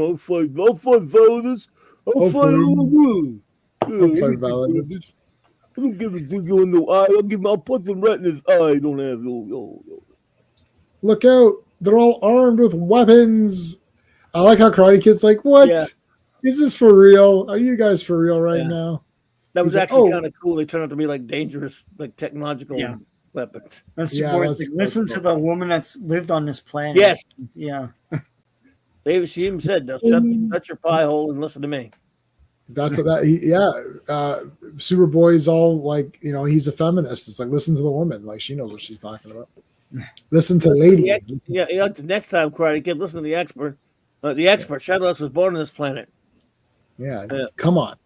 E: I'll fight Validus. I'll fight Validus. I don't give a thing on no eye. I'll put some rat in his eye. Don't have no.
A: Look out. They're all armed with weapons. I like how Karate Kid's like, what?
E: Yeah.
A: Is this for real? Are you guys for real right now?
E: That was
A: He's like,
E: actually
A: "Oh."
E: kind of cool. They turned out to be like dangerous, like technological
B: Yeah.
E: weapons.
B: That's
A: Yeah,
B: yeah,
A: that's-
B: listen to the woman that's lived on this planet.
E: Yes.
B: Yeah.
E: She even said, "Now shut your pie hole and listen to me."
A: That's Superboy's all like, he's a feminist. It's like, listen to the woman. Like, she knows what she's talking about. Listen to lady.
E: Yeah. Next time, Karate Kid, listen to the expert. The expert. Shadowless was born on this planet.
A: Yeah. Come on.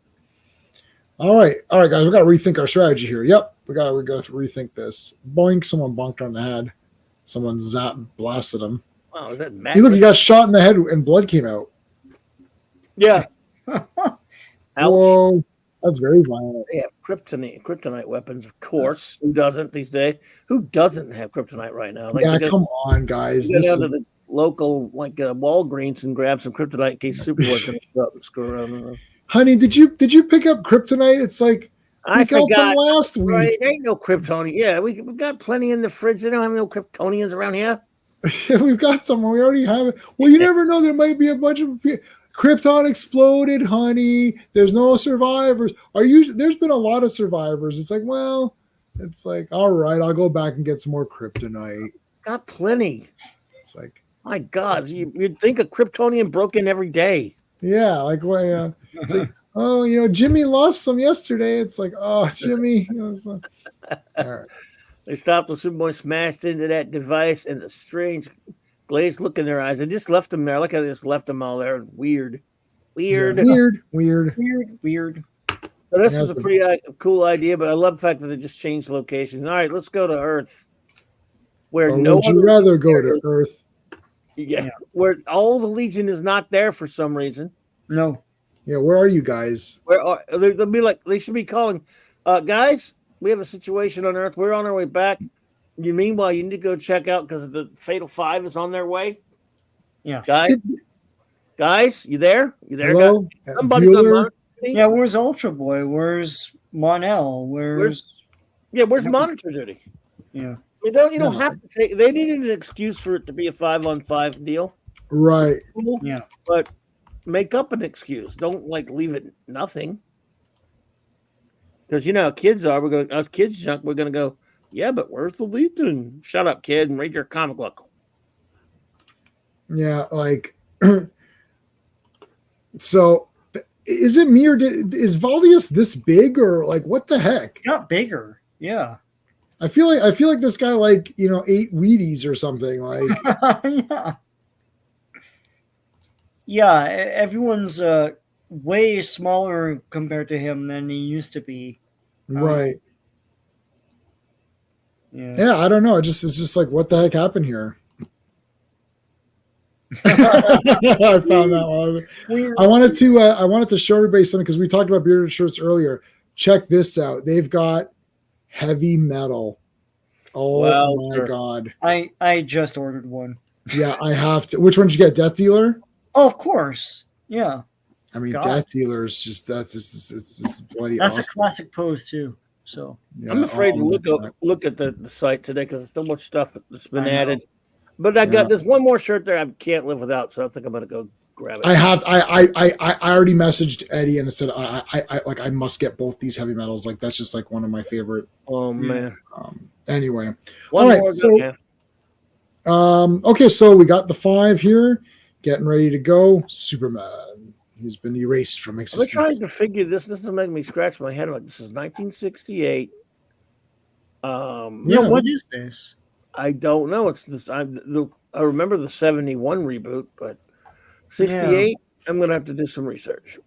A: All right, guys. We got to rethink our strategy here. Yep, we got to rethink this. Boink! Someone bonked her on the head. Someone blasted him.
E: Wow, is that
A: Hey, look, he got shot in the head and blood came out.
E: Yeah. Ouch.
A: Whoa, that's very violent.
E: They have kryptonite weapons, of course. Who doesn't these days? Who doesn't have kryptonite right now?
A: Yeah, come on, guys.
E: Go down to the local Walgreens and grab some kryptonite in case Superboy's going to show up and screw around.
A: Honey, did you pick up kryptonite? It's like
E: I
A: got
E: forgot.
A: some last week.
E: Right, there ain't no kryptonite. Yeah, we got plenty in the fridge. They don't have no kryptonians around here.
A: We've got some. We already have it. Well, you never know. There might be a bunch of Krypton exploded, honey. There's no survivors. There's been a lot of survivors. It's like, well, it's like, all right, I'll go back and get some more kryptonite.
E: Got plenty.
A: It's like,
E: my God, you'd think a Kryptonian broke in every day.
A: Yeah, like what? It's like, oh, Jimmy lost some yesterday. It's like, oh, Jimmy. All right.
E: They stopped when Superboy smashed into that device, and the strange glazed look in their eyes. They just left them there. Look how they just left them all there. Weird.
A: Yeah, weird.
E: So this is a pretty cool idea, but I love the fact that they just changed location. All right, let's go to Earth. Where
A: would you rather go to Earth?
E: Yeah, where all the Legion is not there for some reason.
B: No.
A: Yeah, where are you guys?
E: They'll be like, they should be calling, guys, we have a situation on Earth. We're on our way back. Meanwhile, you need to go check out because the Fatal Five is on their way.
B: Yeah.
E: Guys, you there? You there,
A: Hello?
E: guys? Somebody's on monitor.
B: Yeah, where's Ultra Boy? Where's Mon-El? Where's
E: monitor duty?
B: Yeah.
E: You don't have to take. They needed an excuse for it to be a 5-on-5 deal,
A: right?
B: Yeah,
E: but make up an excuse. Don't leave it nothing. Because how kids are. Us kids junk. We're gonna go. Yeah, but where's the Legion? Shut up, kid, and read your comic book.
A: Yeah, so is it me or is Valdius this big or what the heck?
B: Got bigger. Yeah.
A: I feel like this guy ate Wheaties or something
B: Yeah. Yeah, everyone's way smaller compared to him than he used to be.
A: Right.
B: Yeah,
A: I don't know. It's just like, what the heck happened here? I found that one. I wanted to show everybody something because we talked about bearded shirts earlier. Check this out. They've got heavy metal. Oh my God.
B: I just ordered one.
A: Yeah, I have to. Which one did you get? Death Dealer?
B: Oh, of course. Yeah.
A: I mean, Death Dealer is just it's bloody.
B: That's
A: awesome.
B: a classic pose too. So
E: yeah, I'm afraid to look at the site today because there's so much stuff that's been added. But I got this one more shirt there I can't live without, so I think I'm gonna go grab it.
A: I already messaged Eddie and said I must get both these heavy metals. That's just one of my favorite.
E: Oh man.
A: Anyway,
E: all right.
A: Okay, so we got the 5 here, getting ready to go. Superman, he's been erased from existence.
E: I'm trying to figure this. This is making me scratch my head. This is 1968.
B: What is this?
E: I don't know. It's this. I remember the 71 reboot, but 68. I'm gonna have to do some research.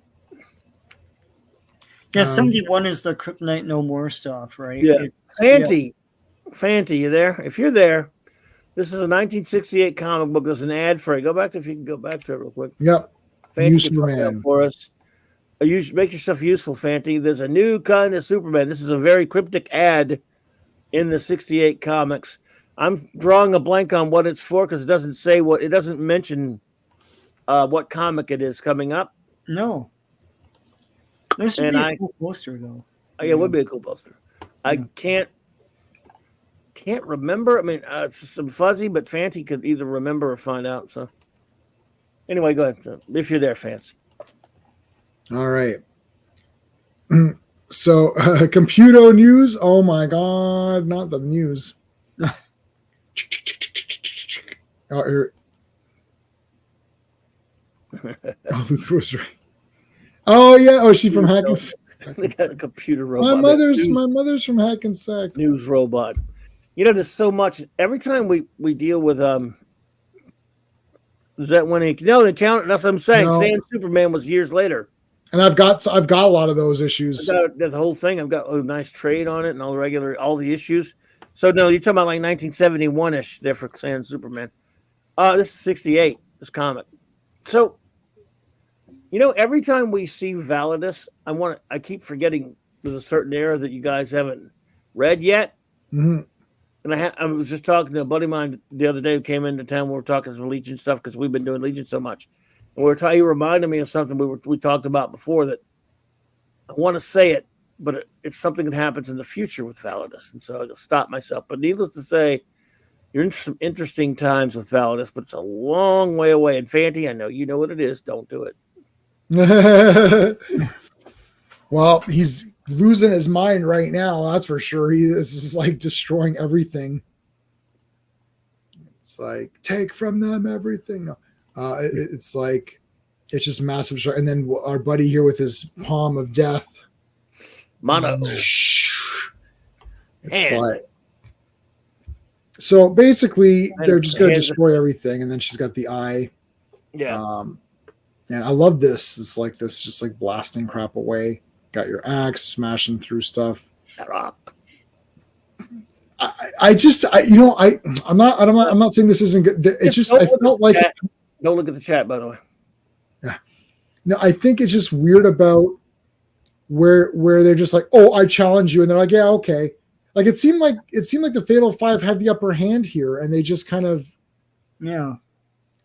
B: Yeah, 71 is the Kryptonite No More stuff, right?
E: Yeah. Fanty, you there? If you're there, this is a 1968 comic book. There's an ad for it. If you can go back to it real quick.
A: Yep.
E: Fanty can talk that for us. You should make yourself useful, Fanty. There's a new kind of Superman. This is a very cryptic ad in the 68 comics. I'm drawing a blank on what it's for because it doesn't mention what comic it is coming up.
B: No. This should be a cool poster though.
E: Yeah, it would be a cool poster. I can't remember. I mean, it's some fuzzy, but Fancy could either remember or find out. So, anyway, go ahead. If you're there, Fancy.
A: All right. So, Computo news. Oh my God, not the news. Oh, here. Oh, Luther was right. Oh yeah. Oh, she from Hackensack.
E: They got a computer robot.
A: My mother's from Hackensack.
E: News robot. You know, there's so much. Every time we deal with is that when he no the count? That's what I'm saying.
A: No.
E: Sand Superman was years later.
A: And I've got a lot of those issues.
E: I've got the whole thing. I've got a nice trade on it and all the issues. So no, you're talking about like 1971-ish there for Sand Superman. This is 68. This comic. So, you know, every time we see Validus, I keep forgetting there's a certain era that you guys haven't read yet.
A: Mm-hmm.
E: And I was just talking to a buddy of mine the other day who came into town. We were talking some Legion stuff because we've been doing Legion so much. And he reminded me of something we talked about before that I want to say it, but it's something that happens in the future with Validus. And so I'll stop myself. But needless to say, you're in some interesting times with Validus, but it's a long way away. And Fanty, I know you know what it is. Don't do it.
A: Well, he's losing his mind right now. That's for sure. This is like destroying everything. It's like, take from them everything. It's like, it's just massive. And then our buddy here with his palm of death.
E: Mono.
A: It's like, so basically they're just going to destroy everything. And then she's got the eye.
E: Yeah.
A: And I love this. It's like this, just like blasting crap away. Got your axe smashing through stuff.
E: That rock.
A: I'm not saying this isn't good. It's just, I felt like,
E: don't look at the chat, by the way.
A: Yeah. No, I think it's just weird about where they're just like, oh, I challenge you. And they're like, yeah, okay. Like it seemed like the Fatal Five had the upper hand here and they just kind of,
B: yeah.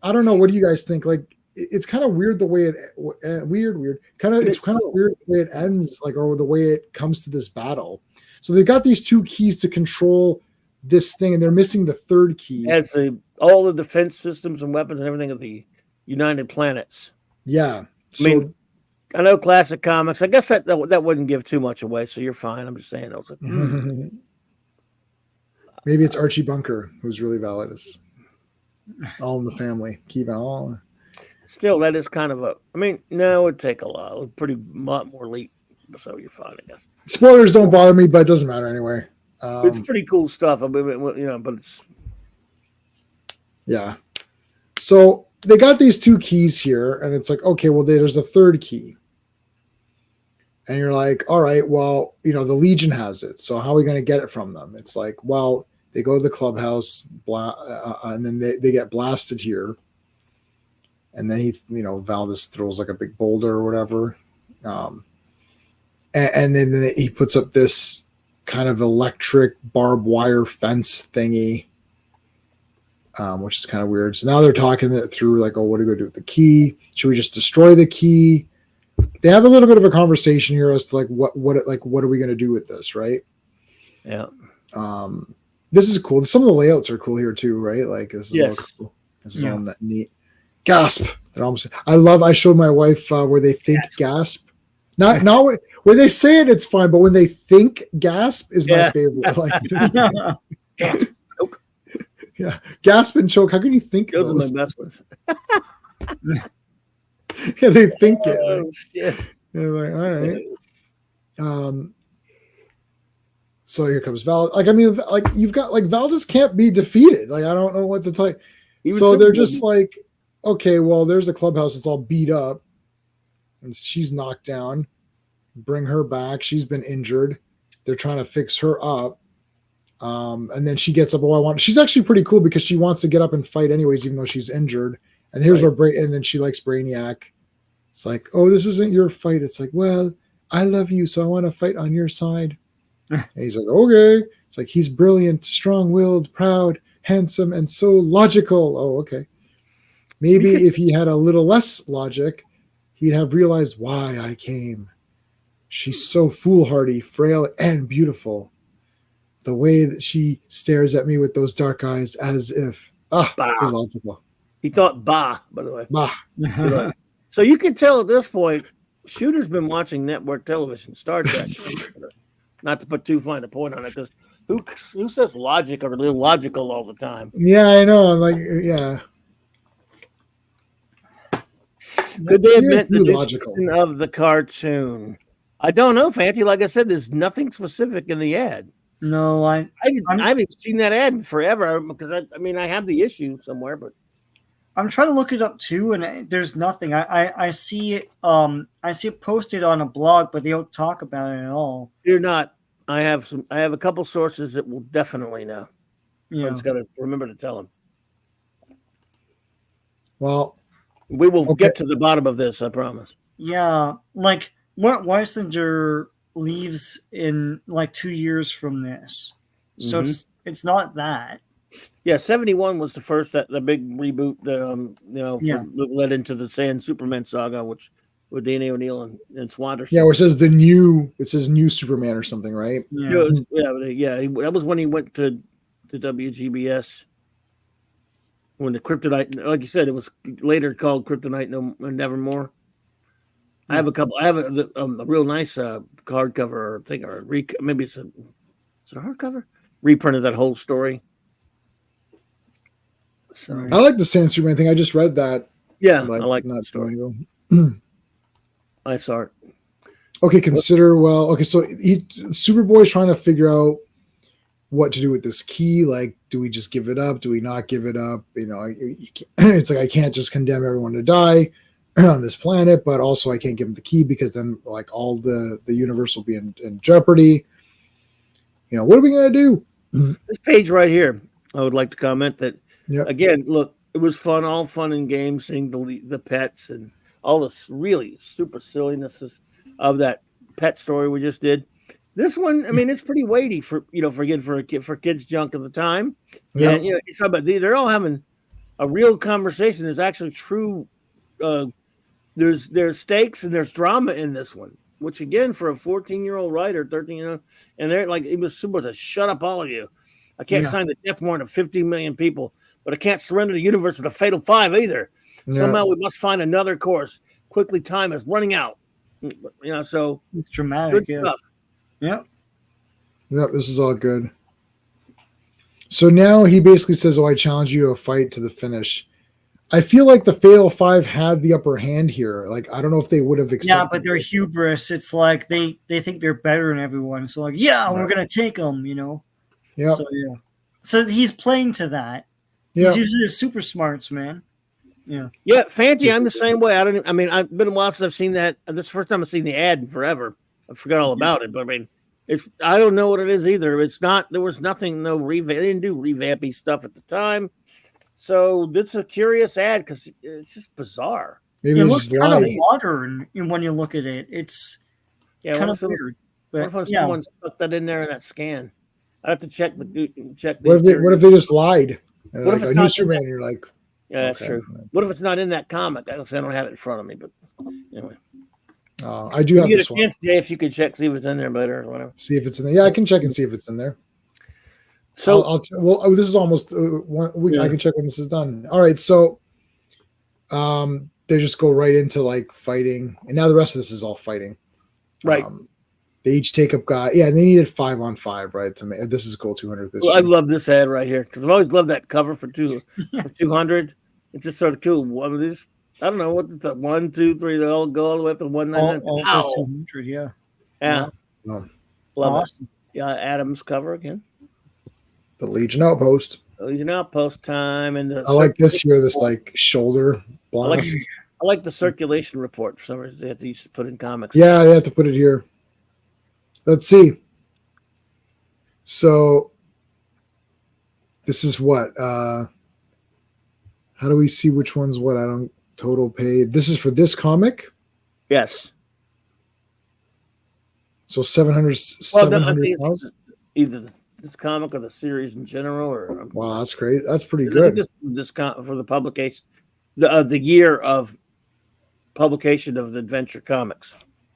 A: I don't know. What do you guys think? Like, it's kind of weird the way it weird. It's kind of weird the way it ends, like, or the way it comes to this battle. So they've got these two keys to control this thing, and they're missing the third key.
E: Has all the defense systems and weapons and everything of the United Planets.
A: Yeah.
E: I mean, I know classic comics. I guess that wouldn't give too much away, so you're fine. I'm just saying. I was like,
A: maybe it's Archie Bunker who's really Validus. All in the family. Keep it all.
E: Still, that is kind of no, it would take a lot. Lot more leap, so you're fine, I guess.
A: Spoilers don't bother me, but it doesn't matter anyway.
E: It's pretty cool stuff. I mean, but it's...
A: Yeah. So they got these two keys here, and it's like, okay, well, there's a third key. And you're like, all right, well, the Legion has it. So how are we going to get it from them? It's like, well, they go to the clubhouse, and then they get blasted here. And then Valdis throws like a big boulder or whatever. And then he puts up this kind of electric barbed wire fence thingy, which is kind of weird. So now they're talking it through, like, oh, what are we going to do with the key? Should we just destroy the key? They have a little bit of a conversation here as to like what are we going to do with this, right?
E: Yeah.
A: This is cool. Some of the layouts are cool here too, right? Like this is all cool. This is all neat. Gasp! I showed my wife where they think gasp. Not when they say it, it's fine, but when they think gasp is my favorite. Like,
E: gasp, choke.
A: Yeah, gasp and choke. How can you think
E: those?
A: Those
E: are my best ones.
A: Yeah, they think it.
E: Oh, shit.
A: They're like, all right. So here comes Val. Like, I mean, like you've got like Valdis can't be defeated. Like, I don't know what to tell you. So they're just like, okay, well, there's a clubhouse. It's all beat up. And she's knocked down. Bring her back. She's been injured. They're trying to fix her up. And then she gets up. Oh, she's actually pretty cool because she wants to get up and fight anyways, even though she's injured. And here's where and then she likes Brainiac. It's like, oh, this isn't your fight. It's like, well, I love you, so I want to fight on your side. And he's like, okay. It's like, he's brilliant, strong-willed, proud, handsome, and so logical. Oh, okay. Maybe if he had a little less logic, he'd have realized why I came. She's so foolhardy, frail, and beautiful. The way that she stares at me with those dark eyes as if, illogical.
E: He thought bah, by the way.
A: Bah.
E: So you can tell at this point, Shooter's been watching network television, Star Trek. Not to put too fine a point on it, because who says logic or illogical all the time?
A: Yeah, I know. I'm like, yeah.
E: Could they admit the new
A: logical
E: season of the cartoon? I don't know, Fancy. Like I said, there's nothing specific in the ad.
B: No, I
E: haven't seen that ad in forever because I have the issue somewhere, but
B: I'm trying to look it up too, and there's nothing. I see it. I see it posted on a blog, but they don't talk about it at all.
E: You're not. I have a couple sources that will definitely know.
B: Yeah,
E: I just got to remember to tell them.
A: Well,
E: we will get to the bottom of this. I promise.
B: Yeah, like Weisinger leaves in like 2 years from this, so it's not that.
E: Yeah, 71 was the first the big reboot. That led into the Sand Superman saga, which with Danny O'Neill and Swanderson.
A: Yeah, where it says new Superman or something, right?
E: Yeah, that was when he went to WGBS. When the Kryptonite, like you said, it was later called Kryptonite Nevermore. I have a couple. I have a real nice hardcover thing, or maybe is it a hardcover reprint of that whole story. So
A: I like the Sand Superman thing. I just read that.
E: Yeah, I like
A: that
E: story. I saw it.
A: Okay, so Superboy's trying to figure out what to do with this key. Like, do we just give it up? Do we not give it up? It's like I can't just condemn everyone to die on this planet, but also I can't give him the key because then like all the universe will be in jeopardy. What are we gonna do?
E: This page right here, I would like to comment that again. Look, it was fun, all fun and games, seeing the pets and all this really super sillinesses of that pet story we just did. This one, I mean, it's pretty weighty for kids junk of the time. Yeah, and they're all having a real conversation. There's actually true. There's stakes and there's drama in this one, which again for a 14-year-old writer, 13, and they're like, it was supposed to shut up all of you. I can't sign the death warrant of 50 million people, but I can't surrender the universe with a fatal 5 either. Yeah. Somehow we must find another course. Quickly, time is running out. So
B: it's dramatic.
E: Good stuff.
B: Yeah.
A: Yep, this is all good. So now he basically says, I challenge you to a fight to the finish. I feel like the Fatal 5 had the upper hand here. Like, I don't know if they would have accepted.
B: Yeah, but they're hubris. It's like they think they're better than everyone. So like, we're going to take them,
A: Yeah.
B: So, So he's playing to that. He's usually the super smarts, man. Yeah.
E: Yeah, Fancy, I'm the same way. I've been a while since I've seen that. This is the first time I've seen the ad in forever. I forgot all about it, but I don't know what it is either. There was nothing, they didn't do revampy stuff at the time. So this is a curious ad because it's just bizarre.
A: Maybe
B: it looks kind of modern when you look at it. It's kind of weird.
E: What if someone stuck that in there in that scan? I have to check
A: What if they just lied?
E: What if
A: a new Superman? You're like,
E: yeah, that's true. What if it's not in that comic? I don't have it in front of me, but anyway.
A: I do have this one.
E: Today, if you could check, see if it's in there better or whatever.
A: See if it's in there. Yeah, I can check and see if it's in there.
E: So,
A: this is almost 1 week. I can check when this is done. All right, so they just go right into like fighting, and now the rest of this is all fighting.
E: Right.
A: They each take up guy. Yeah, they needed 5-on-5, right? To make this is cool 200th issue.
E: I love this ad right here because I've always loved that cover for 200. It's just sort of cool. One of these. I don't know what's the 1, 2, 3. They all go all the way up to 199.
B: All 200, yeah.
E: Love
B: awesome.
E: It. Yeah, Adam's cover again.
A: The Legion Outpost.
E: Legion Outpost time, and
A: I like this here. This like shoulder blast.
E: I like the circulation report. For some reason, they have to used to put in comics.
A: Yeah, they have to put it here. Let's see. So this is what? How do we see which one's what? I don't. Total paid. This is for this comic?
E: Yes.
A: So 700,000?
E: Either this comic or the series in general. Or
A: wow, that's great. That's pretty good.
E: This for the publication, the year of publication of the Adventure Comics.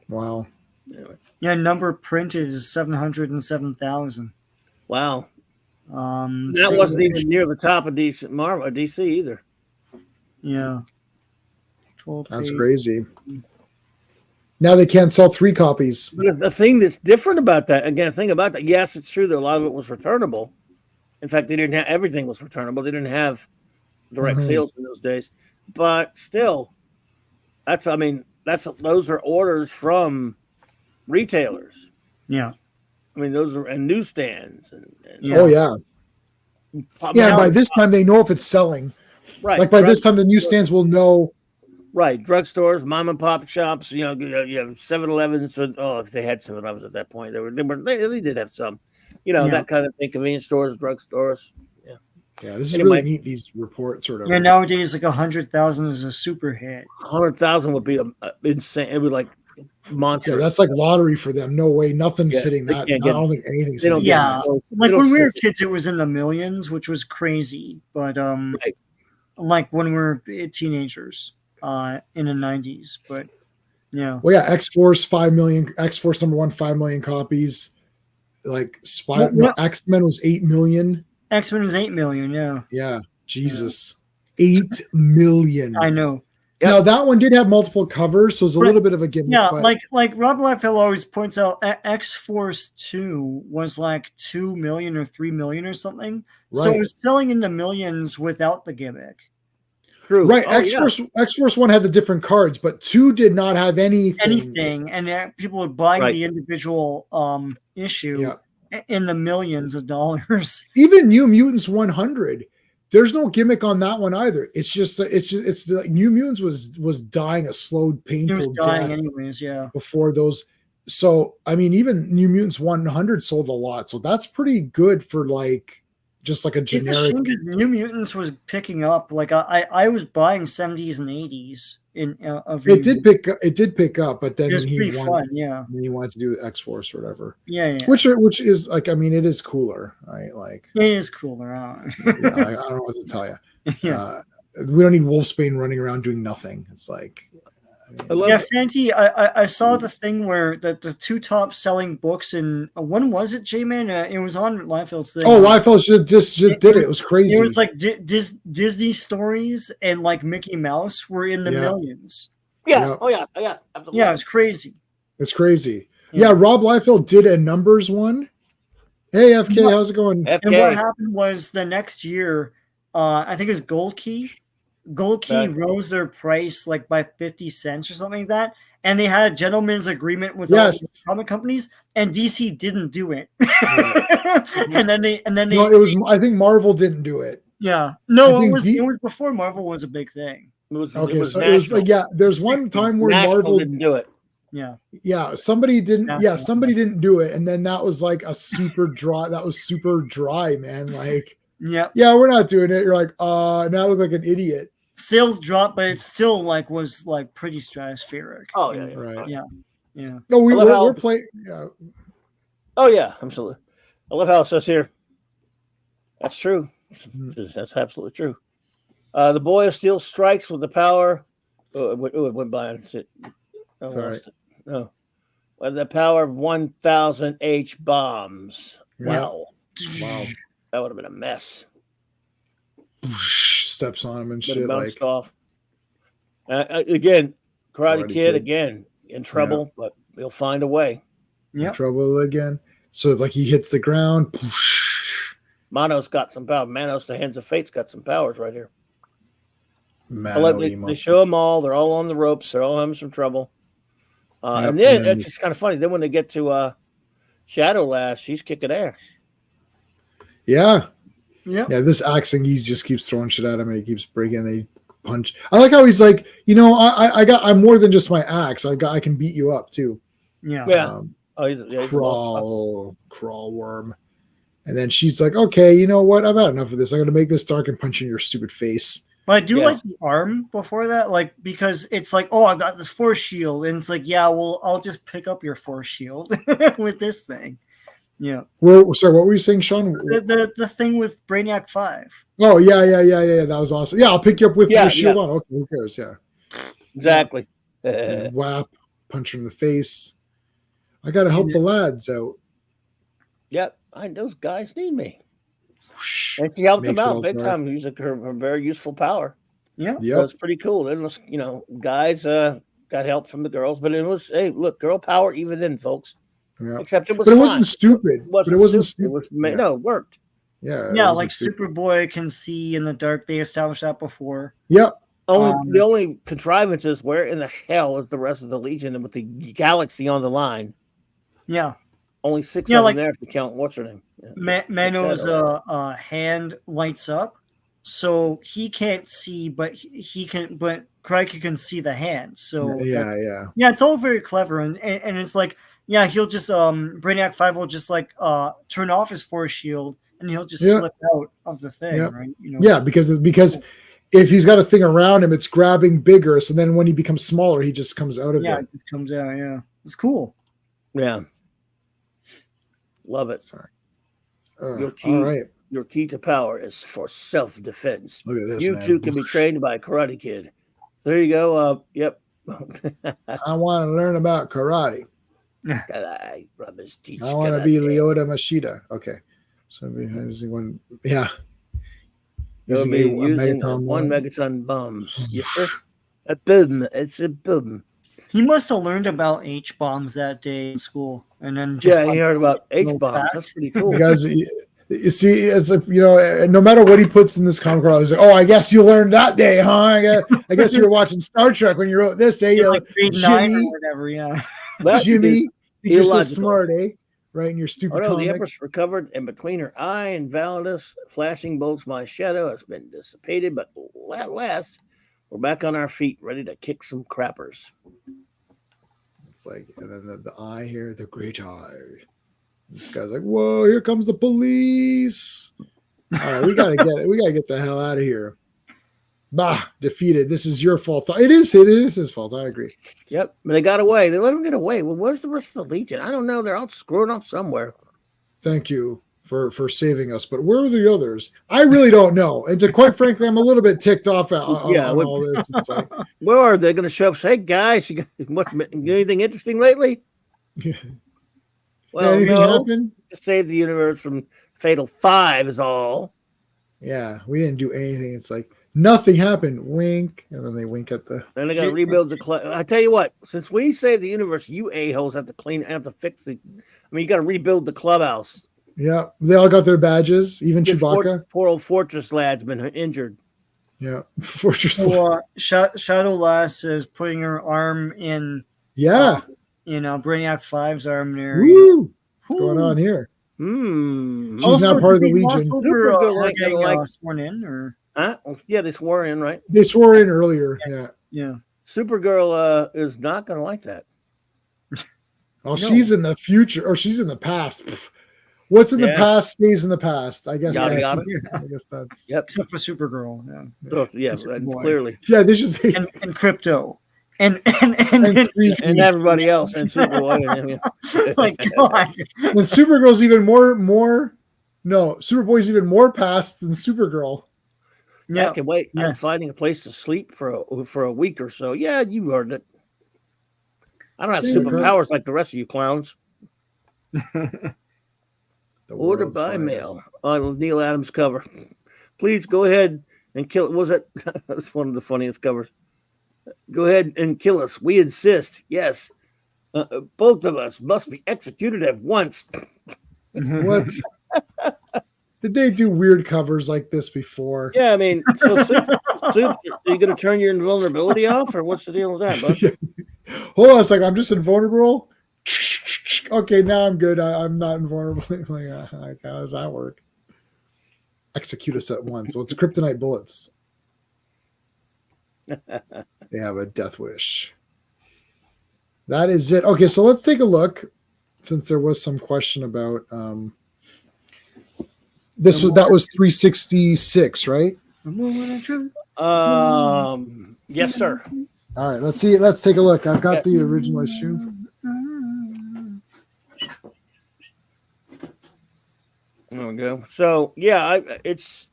A: Wow.
E: Anyway.
B: Yeah, number printed is 707,000.
E: Wow. That
B: Single
E: wasn't even
B: issue-
E: near the top of DC either.
B: Yeah. 12
A: That's
B: page.
A: crazy. Now they can't sell 3 copies.
E: But the thing that's different about that, again, the thing about that, yes, it's true that a lot of it was returnable. In fact, they didn't have everything was returnable. They didn't have direct sales in those days. But still, those are orders from retailers.
B: Yeah.
E: I mean, those are and newsstands.
B: Yeah.
A: Oh yeah. Yeah, and by this time they know if it's selling.
E: right.
A: Like by this time the newsstands will know.
E: Right, drugstores, mom and pop shops, you have 7-Elevens. If they had 7-Elevens at that point, they did have some, that kind of thing. Convenience stores, drugstores.
A: Yeah, this is really neat. These reports or whatever.
B: Yeah, nowadays like 100,000 is a super hit.
E: 100,000 would be insane. It would like monstrous.
A: Yeah, that's like lottery for them. No way, nothing's hitting that. I don't think anything's hitting that.
B: Yeah, like when we were kids, it was in the millions, which was crazy. But like when we were teenagers. In the 90s, but yeah.
A: Well, yeah, X-Force 5 million. X-Force number 1, 5 million copies. Like X-Men was 8 million.
B: X-Men was 8 million. Yeah.
A: Yeah. Jesus, 8 million.
B: I know.
A: Yep. Now that one did have multiple covers, so it's a little bit of a gimmick.
B: Yeah,
A: but...
B: like Rob Liefeld always points out, X-Force 2 was like 2 million or 3 million or something. Right. So it was selling in the millions without the gimmick.
E: True.
A: Right, X-Force 1 had the different cards, but 2 did not have anything,
B: and people would buy the individual issue in the millions of dollars.
A: Even New Mutants 100, there's no gimmick on that one either. It's the New Mutants was dying a slow, painful death
B: anyways,
A: before those. So I mean, even New Mutants 100 sold a lot, so that's pretty good for like. Just like a generic.
B: New Mutants was picking up. Like I was buying 70s and 80s
A: It did pick up, but then he wanted to do X-Force or whatever.
B: Yeah.
A: Which is like, I mean, it is cooler, right? Like
B: it is cooler.
A: I don't know what to tell you. Yeah. We don't need Wolfsbane running around doing nothing. It's like.
B: Fanti, I saw the thing where the 2 top selling books in when was it, J-Man? It was on Liefeld's thing.
A: Oh, Liefeld just did it. It was crazy.
B: It was like Disney stories and like Mickey Mouse were in the millions.
E: Yeah. Oh yeah. Absolutely.
B: Yeah, it's crazy.
A: It's crazy. Yeah, Rob Liefeld did a numbers one. Hey, FK, how's it going?
B: FK. And what happened was the next year, I think it was Gold Key rose their price like by 50 cents or something like that, and they had a gentleman's agreement with all the comic companies, and DC didn't do it. and then they
A: no, it was. I think Marvel didn't do it.
B: Yeah, no, it was before Marvel was a big thing.
A: It was like there's one time where Marvel
E: didn't do it.
A: Somebody didn't. Somebody didn't do it, and then that was like a super dry. That was super dry, man. Like we're not doing it. You're like, now I look like an idiot.
B: Sales dropped, but it still was pretty stratospheric.
E: Oh yeah,
A: right.
B: Yeah.
A: No, we're playing. Yeah.
E: Oh yeah, absolutely. I love how it says here. That's true. That's absolutely true. The Boy of Steel strikes with the power. It went by and sit.
A: Sorry.
E: No. With the power of 1,000 H bombs. Wow. That would have been a mess.
A: Steps on him and shit.
E: Bounced off. Again, Karate Kid again in trouble, but he'll find a way.
A: Yeah, trouble again. So like he hits the ground.
E: Manos got some power. Manos, the Hands of Fate's got some powers right here. They show them all. They're all on the ropes. They're all having some trouble. And then it's kind of funny. Then when they get to Shadow Lass, she's kicking ass.
A: Yeah.
B: Yeah.
A: This axing, he just keeps throwing shit at him and he keeps breaking. They punch. I like how he's like, I'm more than just my axe. I can beat you up too.
B: Yeah.
E: He's
A: crawl worm. And then she's like, okay, you know what? I've had enough of this. I'm going to make this dark and punch in your stupid face.
B: But I do like the arm before that, like, because it's like, oh, I got this force shield. And it's like, yeah, well, I'll just pick up your force shield with this thing. Yeah.
A: Well, sorry, what were you saying, Sean?
B: The thing with Brainiac 5.
A: Oh, yeah. That was awesome. Yeah, I'll pick you up with your shield on. Okay, who cares? Yeah.
E: Exactly.
A: Whap, punch her in the face. I got to help the lads out.
E: Yep, those guys need me. And she helped him out big time. Using her very useful power.
B: Yeah,
A: yep.
E: That's pretty cool. It was, guys got help from the girls, but it was, hey, look, girl power even then, folks.
A: Yep.
E: Except it was,
A: but it wasn't stupid. But it wasn't stupid.
E: No, it worked.
A: Yeah,
B: like Superboy can see in the dark. They established that before.
A: Yep.
E: The only contrivance is where in the hell is the rest of the Legion with the galaxy on the line?
B: Yeah.
E: Only 6 of them there if you count what's her name.
B: Yeah. Mano's hand lights up, so he can't see, but he can. But Crikey can see the hand. So
A: yeah,
B: it's all very clever, and it's like he'll just Brainiac 5 will just like turn off his force shield, and he'll just slip out of the thing, right?
A: Yeah, because if he's got a thing around him, it's grabbing bigger. So then when he becomes smaller, he just comes out of it.
B: Yeah, it just comes out. Yeah, it's cool.
E: Yeah. Love it.
A: Sorry.
E: Your key to power is for self-defense.
A: Look at this.
E: You too can be trained by Karate Kid. There you go. Yep.
A: I want to learn about karate.
E: I
A: want to be Leota Machida. Okay. So using one. Yeah.
E: Using one megaton bomb. Yes, sir. A boom. It's a boom.
B: He must have learned about H bombs that day in school, and then
E: he heard about H bombs. That's pretty cool.
A: Because you see, it's like, no matter what he puts in this comic, he's like, "Oh, I guess you learned that day, huh? I guess you were watching Star Trek when you wrote this, eh?
B: Like grade 9 or whatever, yeah.
A: Jimmy, you're so smart, eh? Right in your stupid comics.
E: The Empress recovered, and between her eye and Validus, flashing bolts, my shadow has been dissipated. But at last, we're back on our feet, ready to kick some crappers.
A: It's like, and then the eye here, the great eye. This guy's like, "Whoa, here comes the police!" All right, we gotta get it. We gotta get the hell out of here. Bah, defeated. This is your fault. It is his fault. I agree.
E: Yep, but they got away. They let him get away. Well, where's the rest of the Legion? I don't know. They're all screwed up somewhere.
A: Thank you for saving us. But where are the others? I really don't know. And to quite frankly, I'm a little bit ticked off on all this. It's like,
E: where are they going to show up? Hey guys, you got anything interesting lately?
A: Yeah.
E: Well,
A: anything happen?
E: To save the universe from Fatal 5 is all.
A: Yeah, we didn't do anything. It's like nothing happened. Wink, and then they wink at the.
E: Then they got to rebuild the club. I tell you what, since we saved the universe, you a-holes have to fix the. I mean, you got to rebuild the clubhouse.
A: Yeah, they all got their badges. Even Chewbacca.
E: Poor old Fortress lad's been injured.
A: Yeah, Fortress.
B: So, Shadow Lass is putting her arm in.
A: Yeah.
B: Brainiac 5's arm there.
A: Woo! What's going on here?
E: She's
A: also, not part of the Legion.
B: Sworn in, or?
E: Yeah, they swore in, right?
A: They swore in earlier.
B: Yeah.
E: Supergirl is not going to like that.
A: Oh, no. She's in the future, or she's in the past. Pfft. What's in the past stays in the past. I guess.
E: I
A: guess that's.
B: Yep. Except for Supergirl.
E: Yeah. Clearly.
A: Yeah, they just say
B: and Crypto. And
E: everybody else and Superboy.
B: My God.
A: And Supergirl's even more. No, Superboy's even more past than Supergirl.
E: Yeah, I can wait. Yes. I'm finding a place to sleep for a week or so. Yeah, you heard it. I don't have superpowers like the rest of you clowns. Order by mail on Neil Adams cover. Please go ahead and kill. Was it? That was one of the funniest covers. Go ahead and kill us. We insist. Yes. Both of us must be executed at once.
A: What? Did they do weird covers like this before?
E: Yeah, I mean, so are you going to turn your invulnerability off, or what's the deal with that, bud?
A: Yeah. Hold on a second. I'm just invulnerable. Okay, now I'm good. I'm not invulnerable. Like, how does that work? Execute us at once. Well, it's kryptonite bullets. They have a death wish. That is it. Okay, so let's take a look. Since there was some question about that was 366, right?
E: Yes, sir.
A: All right, let's see. Let's take a look. I've got the original issue.
E: There we go. So yeah, it's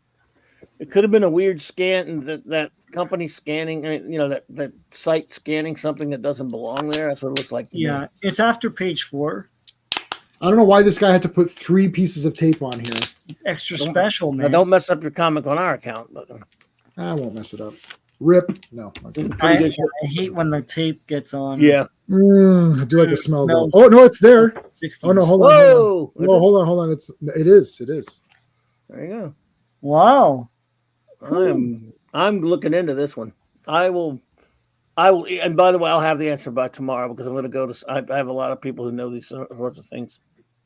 E: It could have been a weird scan that company scanning, that site scanning something that doesn't belong there. That's what it looks like to me.
B: It's after page 4.
A: I don't know why this guy had to put 3 pieces of tape on here.
B: It's extra special, man.
E: Now, don't mess up your comic on our account. But
A: I won't mess it up. Rip. No. Okay.
B: I hate when the tape gets on.
E: Yeah.
A: I do like the smell though. Oh no, it's there.
B: 60s.
A: Oh no, hold on.
E: Whoa!
A: Hold on. It is.
E: There you go.
B: Wow.
E: I'm looking into this one. I will. And by the way, I'll have the answer by tomorrow because I'm going to go to. I have a lot of people who know these sorts of things.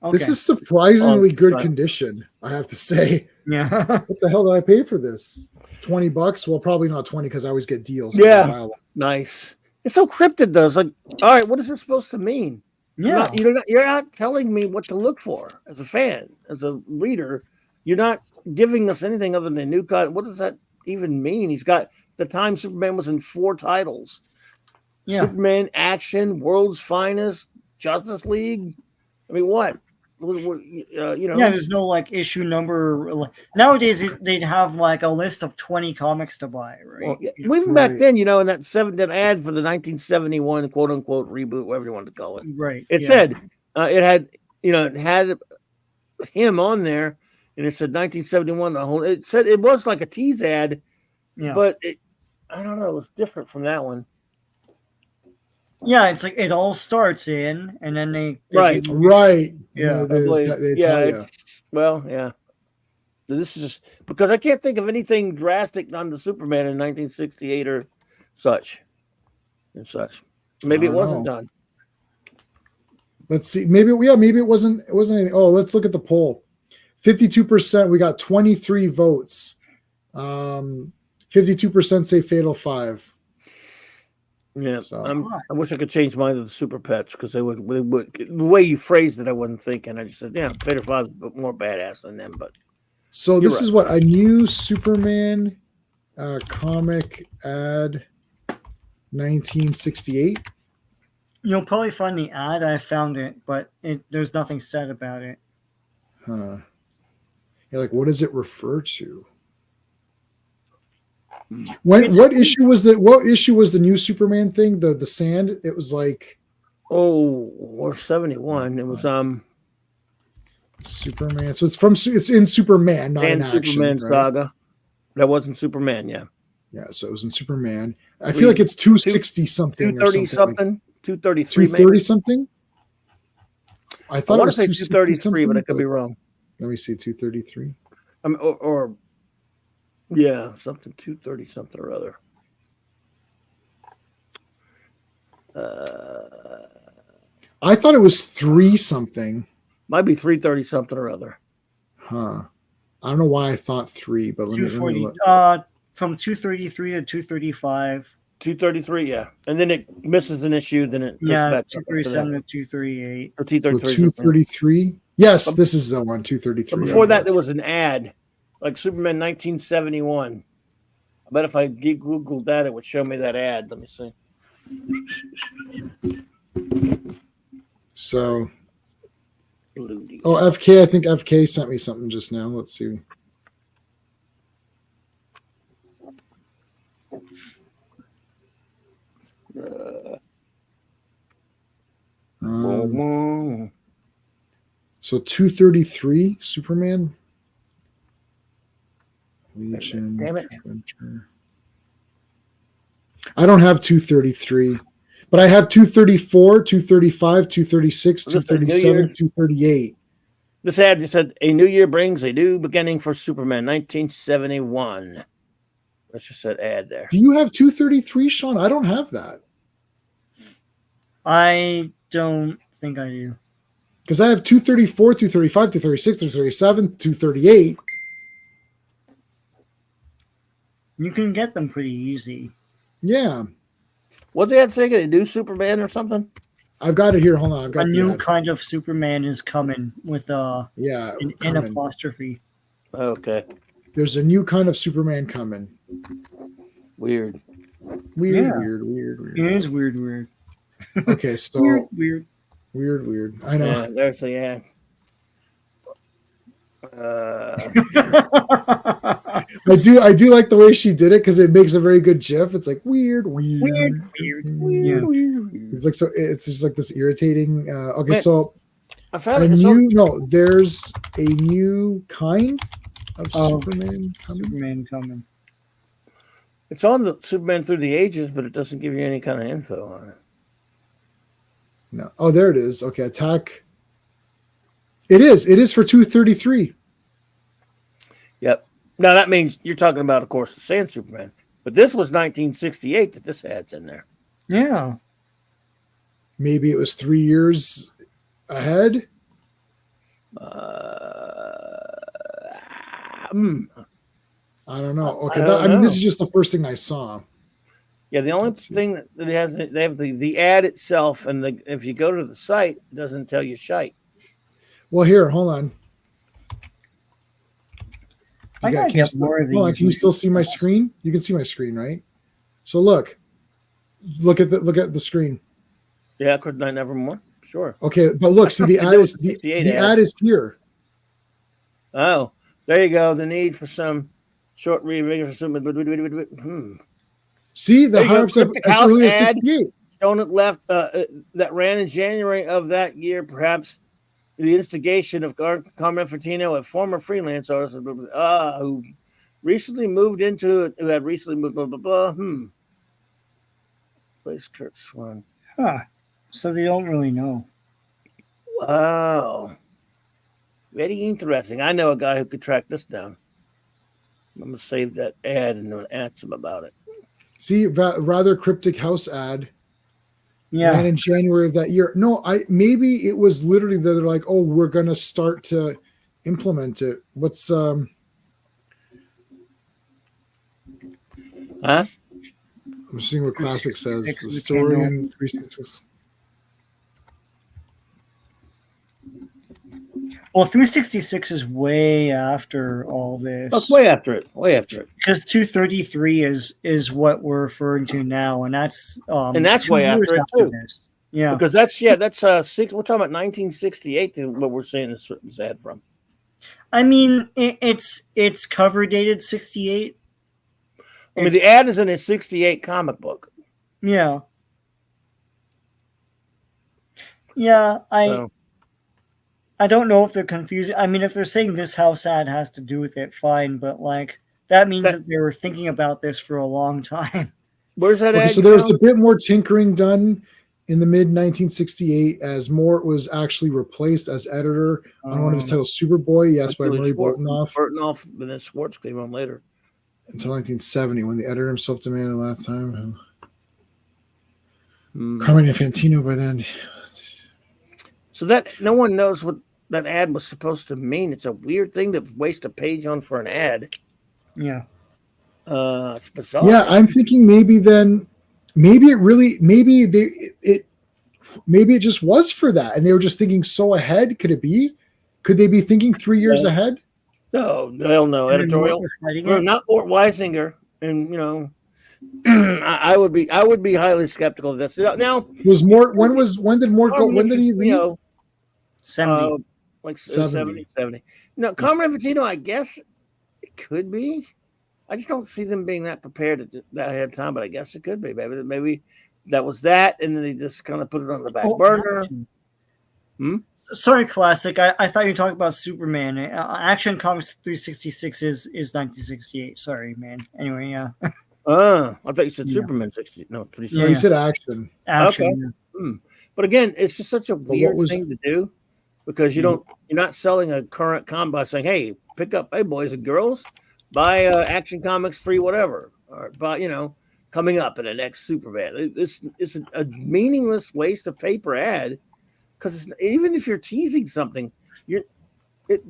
B: Okay.
A: This is surprisingly good condition, I have to say.
B: Yeah.
A: What the hell did I pay for this? $20? Well, probably not 20 because I always get deals.
E: Yeah. Nice. It's so cryptid though. It's like, all right, what is this supposed to mean?
B: Yeah.
E: You're not telling me what to look for as a fan, as a reader. You're not giving us anything other than new content. What does that even mean? He's got the time Superman was in 4 titles. Yeah. Superman Action, World's Finest, Justice League. I mean, what?
B: Yeah, there's no like issue number. Nowadays, they'd have like a list of 20 comics to buy, right?
E: Well, even back then, in that ad for the 1971 quote unquote reboot, whatever you want to call it,
B: right?
E: It said it had him on there, and it said 1971. The whole it said it was like a tease ad, but I don't know, it was different from that one.
B: Yeah, it's like it all starts in, and then they
A: right.
B: Yeah,
E: This is just because I can't think of anything drastic on the Superman in 1968 or such. Maybe it wasn't done.
A: Let's see. Maybe it wasn't anything. Oh, let's look at the poll. 52%. We got 23 votes. 52% say Fatal 5.
E: Yeah, so. I wish I could change mine to the Super Pets because they would. The way you phrased it, I wasn't thinking. I just said, yeah, Fatal 5 is more badass than them. But
A: so this is what a new Superman comic ad, 1968.
B: You'll probably find the ad. I found it, but there's nothing said about it.
A: Huh? You're like, what does it refer to? What issue was the new Superman thing? The sand? It was like
E: or 71. It was
A: Superman. So it's in Superman, not in action.
E: Superman Saga. That wasn't Superman, yeah.
A: Yeah, so it was in Superman. I feel like it's 260 something or something.
E: 233
A: 230 something? I thought it was
E: 233, but I could be wrong.
A: Let me see, 233.
E: Yeah, something 230 something or other.
A: I thought it was 3 something.
E: Might be 330 something or other.
A: Huh. I don't know why I thought 3, but let me look.
B: From 233 to 235.
E: 233, yeah. And then it misses an issue, then it
B: back 237 to 238.
E: Or 233.
A: 233? Yes, this is the one, 233.
E: Before that, there was an ad. Like Superman 1971. I bet if I Googled that, it would show me that ad. Let me see.
A: So, FK, I think FK sent me something just now. Let's see. So 233 Superman. Legion.
E: Damn it.
A: Winter. I don't have 233, but I have 234, 235, 236, 237, 238.
E: This ad just said a new year brings a new beginning for Superman 1971. That's just that ad there.
A: Do you have 233, Sean? I don't have that.
B: I don't think I do.
A: Because I have 234, 235, 236, 237, 238.
B: You can get them pretty easy.
A: Yeah.
E: What's the ad saying? A new Superman or something?
A: I've got it here. Hold on. I've got
B: a new kind of Superman is coming with an apostrophe.
E: Okay.
A: There's a new kind of Superman coming.
E: Weird.
B: It is weird.
A: Okay, so
B: weird.
A: I know.
E: Yeah, there's the ad.
A: I do like the way she did it because it makes a very good GIF. It's like weird. It's like so. It's just like this irritating. Okay,
E: Man,
A: so there's a new kind of Superman coming.
E: It's on the Superman Through the Ages, but it doesn't give you any kind of info on it.
A: No. Oh, there it is. Okay, attack. It is for 233.
E: Yep. Now that means you're talking about, of course, the Sand Superman. But this was 1968 that this ad's in there.
B: Yeah.
A: Maybe it was 3 years ahead. I don't know. Okay, I mean, this is just the first thing I saw.
E: Yeah, the only thing that they have the ad itself, and if you go to the site, it doesn't tell you shite.
A: Well, here, hold on.
B: Can you
A: still see my screen? You can see my screen, right? So look at the screen.
E: Yeah, could I never more? Sure.
A: Okay, but look, see the ad is the ad is here.
E: Oh, there you go. The need for some short reading for some.
A: See the higher-ups as early as 68.
E: Shown it left that ran in January of that year, perhaps the instigation of Carmen Infantino, a former freelance artist who recently moved into it, who had recently moved, blah, blah, blah. Place Kurt Swan.
B: Huh. So they don't really know.
E: Wow. Very interesting. I know a guy who could track this down. I'm going to save that ad and ask him about it.
A: See, rather cryptic house ad.
B: Yeah.
A: And in January of that year. No, maybe it was literally that they're like, oh, we're going to start to implement it. What's
E: Huh?
A: I'm seeing what Classic says. The story in 366.
B: Well, 366 is way after all this.
E: Oh, way after it.
B: Because 233 is what we're referring to now, and that's
E: way after it too.
B: This. Yeah,
E: because that's six. We're talking about 1968. What we're seeing this ad from.
B: I mean, it's cover dated 68.
E: I mean, the ad is in a 68 comic book.
B: Yeah. I don't know if they're confusing. I mean, if they're saying this house ad has to do with it, fine. But like that means that they were thinking about this for a long time.
E: Where's that ad?
A: So there was a bit more tinkering done in the mid 1968 as Mort was actually replaced as editor on one of his titles, Superboy. Yes, by Murray Boltinoff.
E: Boltinoff, and then Schwartz came on later.
A: Until 1970, when the editor himself demanded last time. Carmine Infantino by then.
E: So that no one knows what that ad was supposed to mean. It's a weird thing to waste a page on for an ad.
B: Yeah.
E: It's bizarre.
A: Yeah, I'm thinking maybe it just was for that, and they were just thinking so ahead. Could it be? Could they be thinking 3 years ahead?
E: No, hell no. Editorial. Not Mort Weisinger, and I would be highly skeptical of this. Now,
A: was Mort? When did Mort go? When did he leave?
B: 70.
E: Like 70. No, Carmen Infantino, I guess it could be. I just don't see them being that prepared at that ahead of time, but I guess it could be. Maybe that was that, and then they just kind of put it on the back burner.
B: Sorry, Classic. I thought you were talking about Superman. Action Comics 366 is 1968. Sorry, man. Anyway, yeah.
E: I thought you said Superman 60. No, 366.
A: No, he said action.
B: Okay.
E: Yeah. But again, it's just such a weird thing to do because you're not selling a current comic by saying, hey, pick up, hey, boys and girls, buy Action Comics 3 whatever, or buy, coming up in the next Superman. It's a meaningless waste of paper ad because even if you're teasing something, it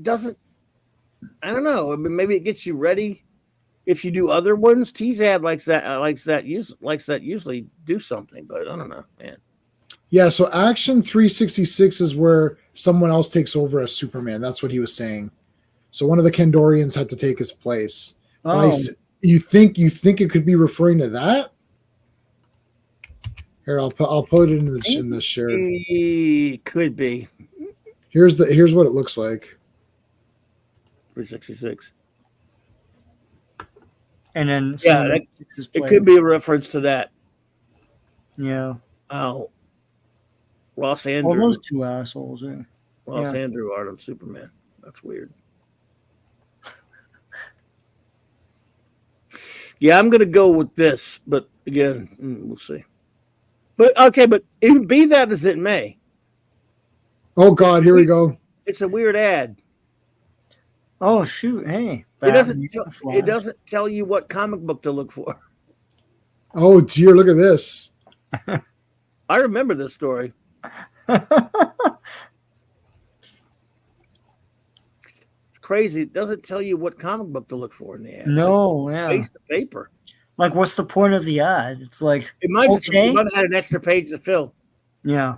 E: doesn't. I don't know. I mean, maybe it gets you ready. If you do other ones, tease ad likes that usually do something, but I don't know, man.
A: Yeah, so Action 366 is where someone else takes over as Superman. That's what he was saying. So one of the Kandorians had to take his place.
B: Oh.
A: You think it could be referring to that? Here, I'll put it in the shared.
E: It could be.
A: Here's what it looks like.
E: 366.
B: And then
E: It could be a reference to that.
B: Yeah.
E: Oh, Ross Andrew.
B: Well, those two assholes. Yeah.
E: Ross Andrew art of Superman. That's weird. Yeah, I'm gonna go with this, but again, we'll see. But okay, but even be that as it may.
A: Oh God, here we go.
E: It's a weird ad.
B: Oh shoot! Hey,
E: it doesn't tell you what comic book to look for.
A: Oh dear, look at this.
E: I remember this story. It's crazy. It doesn't tell you what comic book to look for in the ad.
B: No, yeah.
E: Face the paper.
B: Like, what's the point of the ad? It's like
E: it might have had an extra page to fill.
B: Yeah.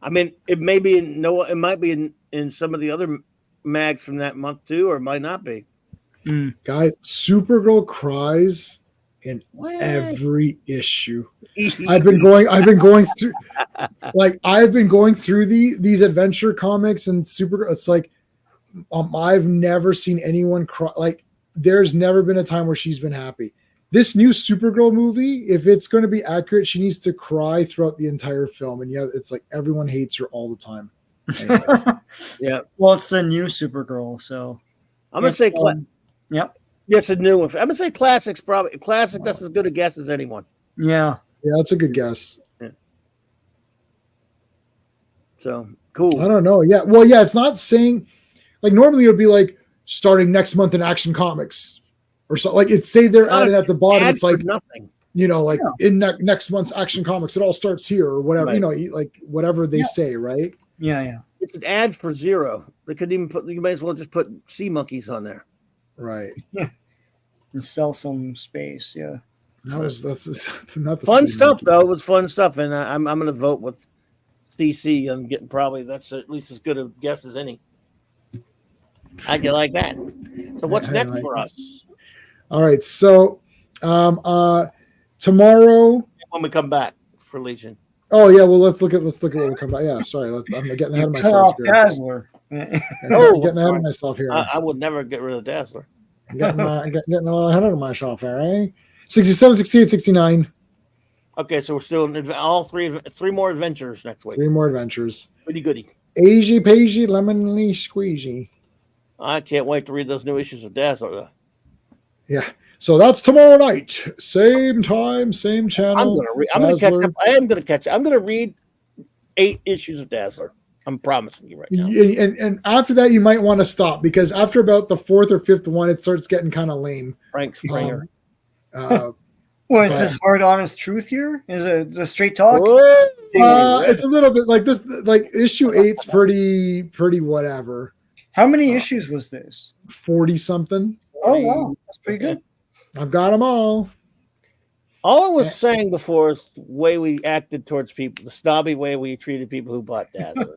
E: I mean, it may be it might be in some of the other mags from that month too, or it might not be.
A: Guys, Supergirl cries in every issue. I've been going through these adventure comics and Supergirl. It's like I've never seen anyone cry. Like, there's never been a time where she's been happy. This new Supergirl movie, if it's going to be accurate, she needs to cry throughout the entire film. And it's like everyone hates her all the time.
E: Yeah.
B: Well, it's the new Supergirl, so
E: I'm gonna say
B: yep.
E: Yeah, it's a new one. I'm gonna say classic's probably classic. That's as good a guess as anyone.
B: Yeah.
A: Yeah, that's a good guess.
E: Yeah. So cool.
A: I don't know. Yeah. Well, yeah, it's not saying like normally it would be like starting next month in Action Comics or so. Like it's say they're adding at the bottom. It's like
E: nothing.
A: In next month's Action Comics, it all starts here or whatever. Right. Like whatever they say, right?
B: Yeah, yeah.
E: It's an ad for zero. They couldn't even put. You might as well just put sea monkeys on there.
A: Right.
B: Yeah. And sell some space. Yeah.
A: That's not the
E: fun stuff monkey. Though. It was fun stuff, and I'm going to vote with CC. I'm getting probably that's at least as good a guess as any. How'd you like that? So what's next for us?
A: All right. So tomorrow
E: when we come back for Legion.
A: Oh yeah, well let's look at what we come back. Yeah, sorry, I'm getting ahead of myself here.
B: Dazzler.
A: Getting ahead of myself here.
E: I would never get rid of Dazzler.
A: Getting a little ahead of myself here, eh? 67, 68, 69.
E: Okay, so we're still in all three more adventures next week.
A: 3 more adventures.
E: Pretty goody.
A: Agey pagey, lemonly squeezy.
E: I can't wait to read those new issues of Dazzler though.
A: Yeah. So that's tomorrow night. Same time, same channel.
E: I'm going to catch up. I am going to catch up. I'm going to read 8 issues of Dazzler. I'm promising you right now.
A: And after that, you might want to stop because after about the 4th or 5th one, it starts getting kind of lame.
E: Frank Springer.
B: Well, is this hard, honest truth here? Is it the straight talk?
A: It's a little bit like this. Like issue 8's pretty whatever.
B: How many issues was this?
A: 40 something.
B: Oh wow, that's pretty good.
A: I've got them all.
E: All I was saying before is the way we acted towards people, the snobby way we treated people who bought Dazzler.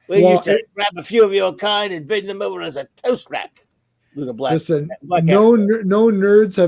E: We used to grab a few of your kind and bend them over as a toast rack.
A: Listen, no nerds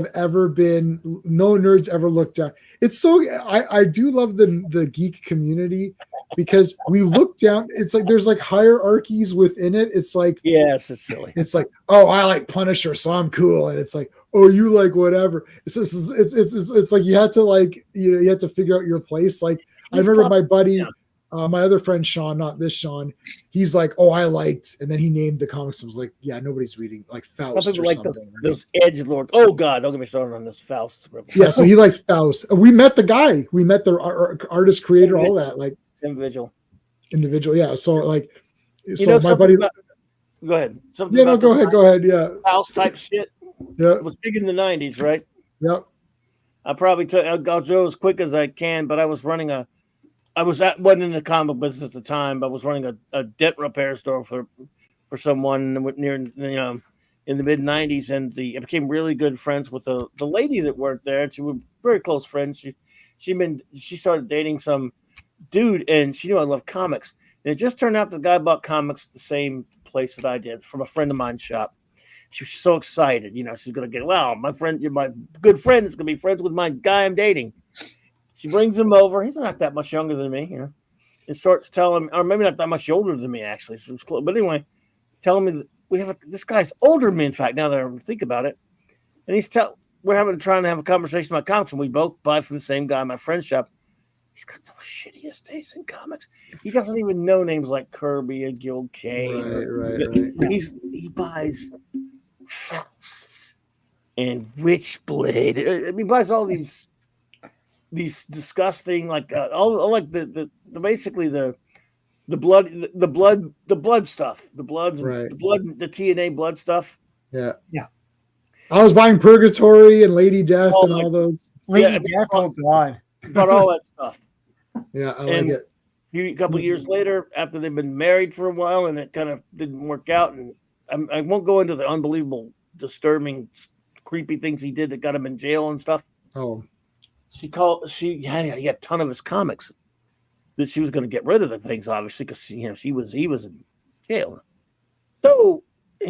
A: ever looked down. It's so I do love the geek community because we look down. It's like there's like hierarchies within it. It's like
E: yes, it's silly.
A: It's like, oh, I like Punisher, so I'm cool, and it's like, oh, you like whatever. It's just it's like you had to like you had to figure out your place. Like I remember my buddy. My other friend Sean, not this Sean, he's like, oh, I liked, and then he named the comics. I was like, yeah, nobody's reading like Faust or
E: like
A: something.
E: Those edgelord. Oh God, don't get me started on this Faust.
A: Yeah, so he likes Faust. We met the guy. We met the artist, creator, all that, like
E: individual.
A: Yeah. So like, so my buddy.
E: Go ahead.
A: Yeah, no, go ahead. Yeah.
E: Faust type shit.
A: Yeah.
E: It was big in the 90s, right?
A: Yep.
E: I'll go as quick as I can, but I wasn't in the comic business at the time, but I was running a dent repair store for someone near, in the mid 90s. And I became really good friends with the lady that worked there. She was very close friends. She started dating some dude and she knew I loved comics. And it just turned out the guy bought comics at the same place that I did from a friend of mine's shop. She was so excited, she's going to get, my good friend is going to be friends with my guy I'm dating. She brings him over. He's not that much younger than me, and starts telling, or maybe not that much older than me, actually. So it was close. But anyway, telling me this guy's older me, in fact, now that I think about it. And we're trying to have a conversation about comics, and we both buy from the same guy in my friend's shop. He's got the shittiest taste in comics. He doesn't even know names like Kirby and Gil Kane.
A: Right.
E: He buys Faust and Witchblade. He buys all these disgusting, like all like the basically the blood stuff, the TNA blood stuff.
A: Yeah. I was buying Purgatory and Lady Death and all those.
B: Lady Death, oh god.
E: But all that stuff.
A: Yeah, I like it.
E: A couple of years later, after they've been married for a while, and it kind of didn't work out, and I won't go into the unbelievable, disturbing, creepy things he did that got him in jail and stuff.
A: Oh,
E: he had a ton of his comics that she was going to get rid of the things, obviously, because he was in jail. So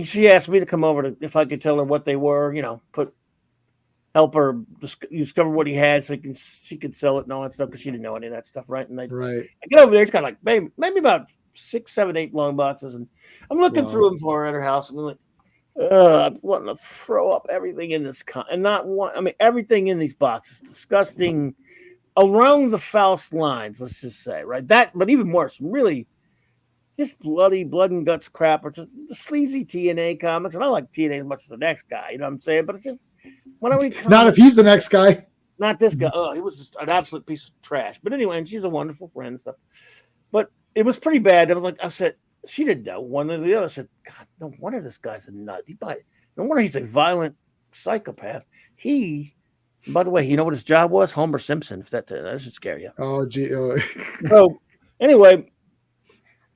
E: she asked me to come over if I could tell her what they were, help her discover what he had so she could sell it and all that stuff, because she didn't know any of that stuff, right? And I get over there, it's got like maybe about 6, 7, 8 long boxes, and I'm looking through them for her at her house, and I'm like, I'm wanting to throw up everything in this everything in these boxes, disgusting, around the Faust lines, let's just say, right? But even worse, really just bloody blood and guts crap, or just the sleazy TNA comics. And I like TNA as much as the next guy, you know what I'm saying? But it's just, when are we
A: not if he's the next guy.
E: Not this guy. Oh, he was just an absolute piece of trash. But anyway, and she's a wonderful friend and stuff. But it was pretty bad. I said, she didn't know. One or the other. I said, God, no wonder this guy's a nut. No wonder he's a violent psychopath. By the way, you know what his job was? Homer Simpson. If that should scare you.
A: Oh, gee. Oh.
E: So anyway,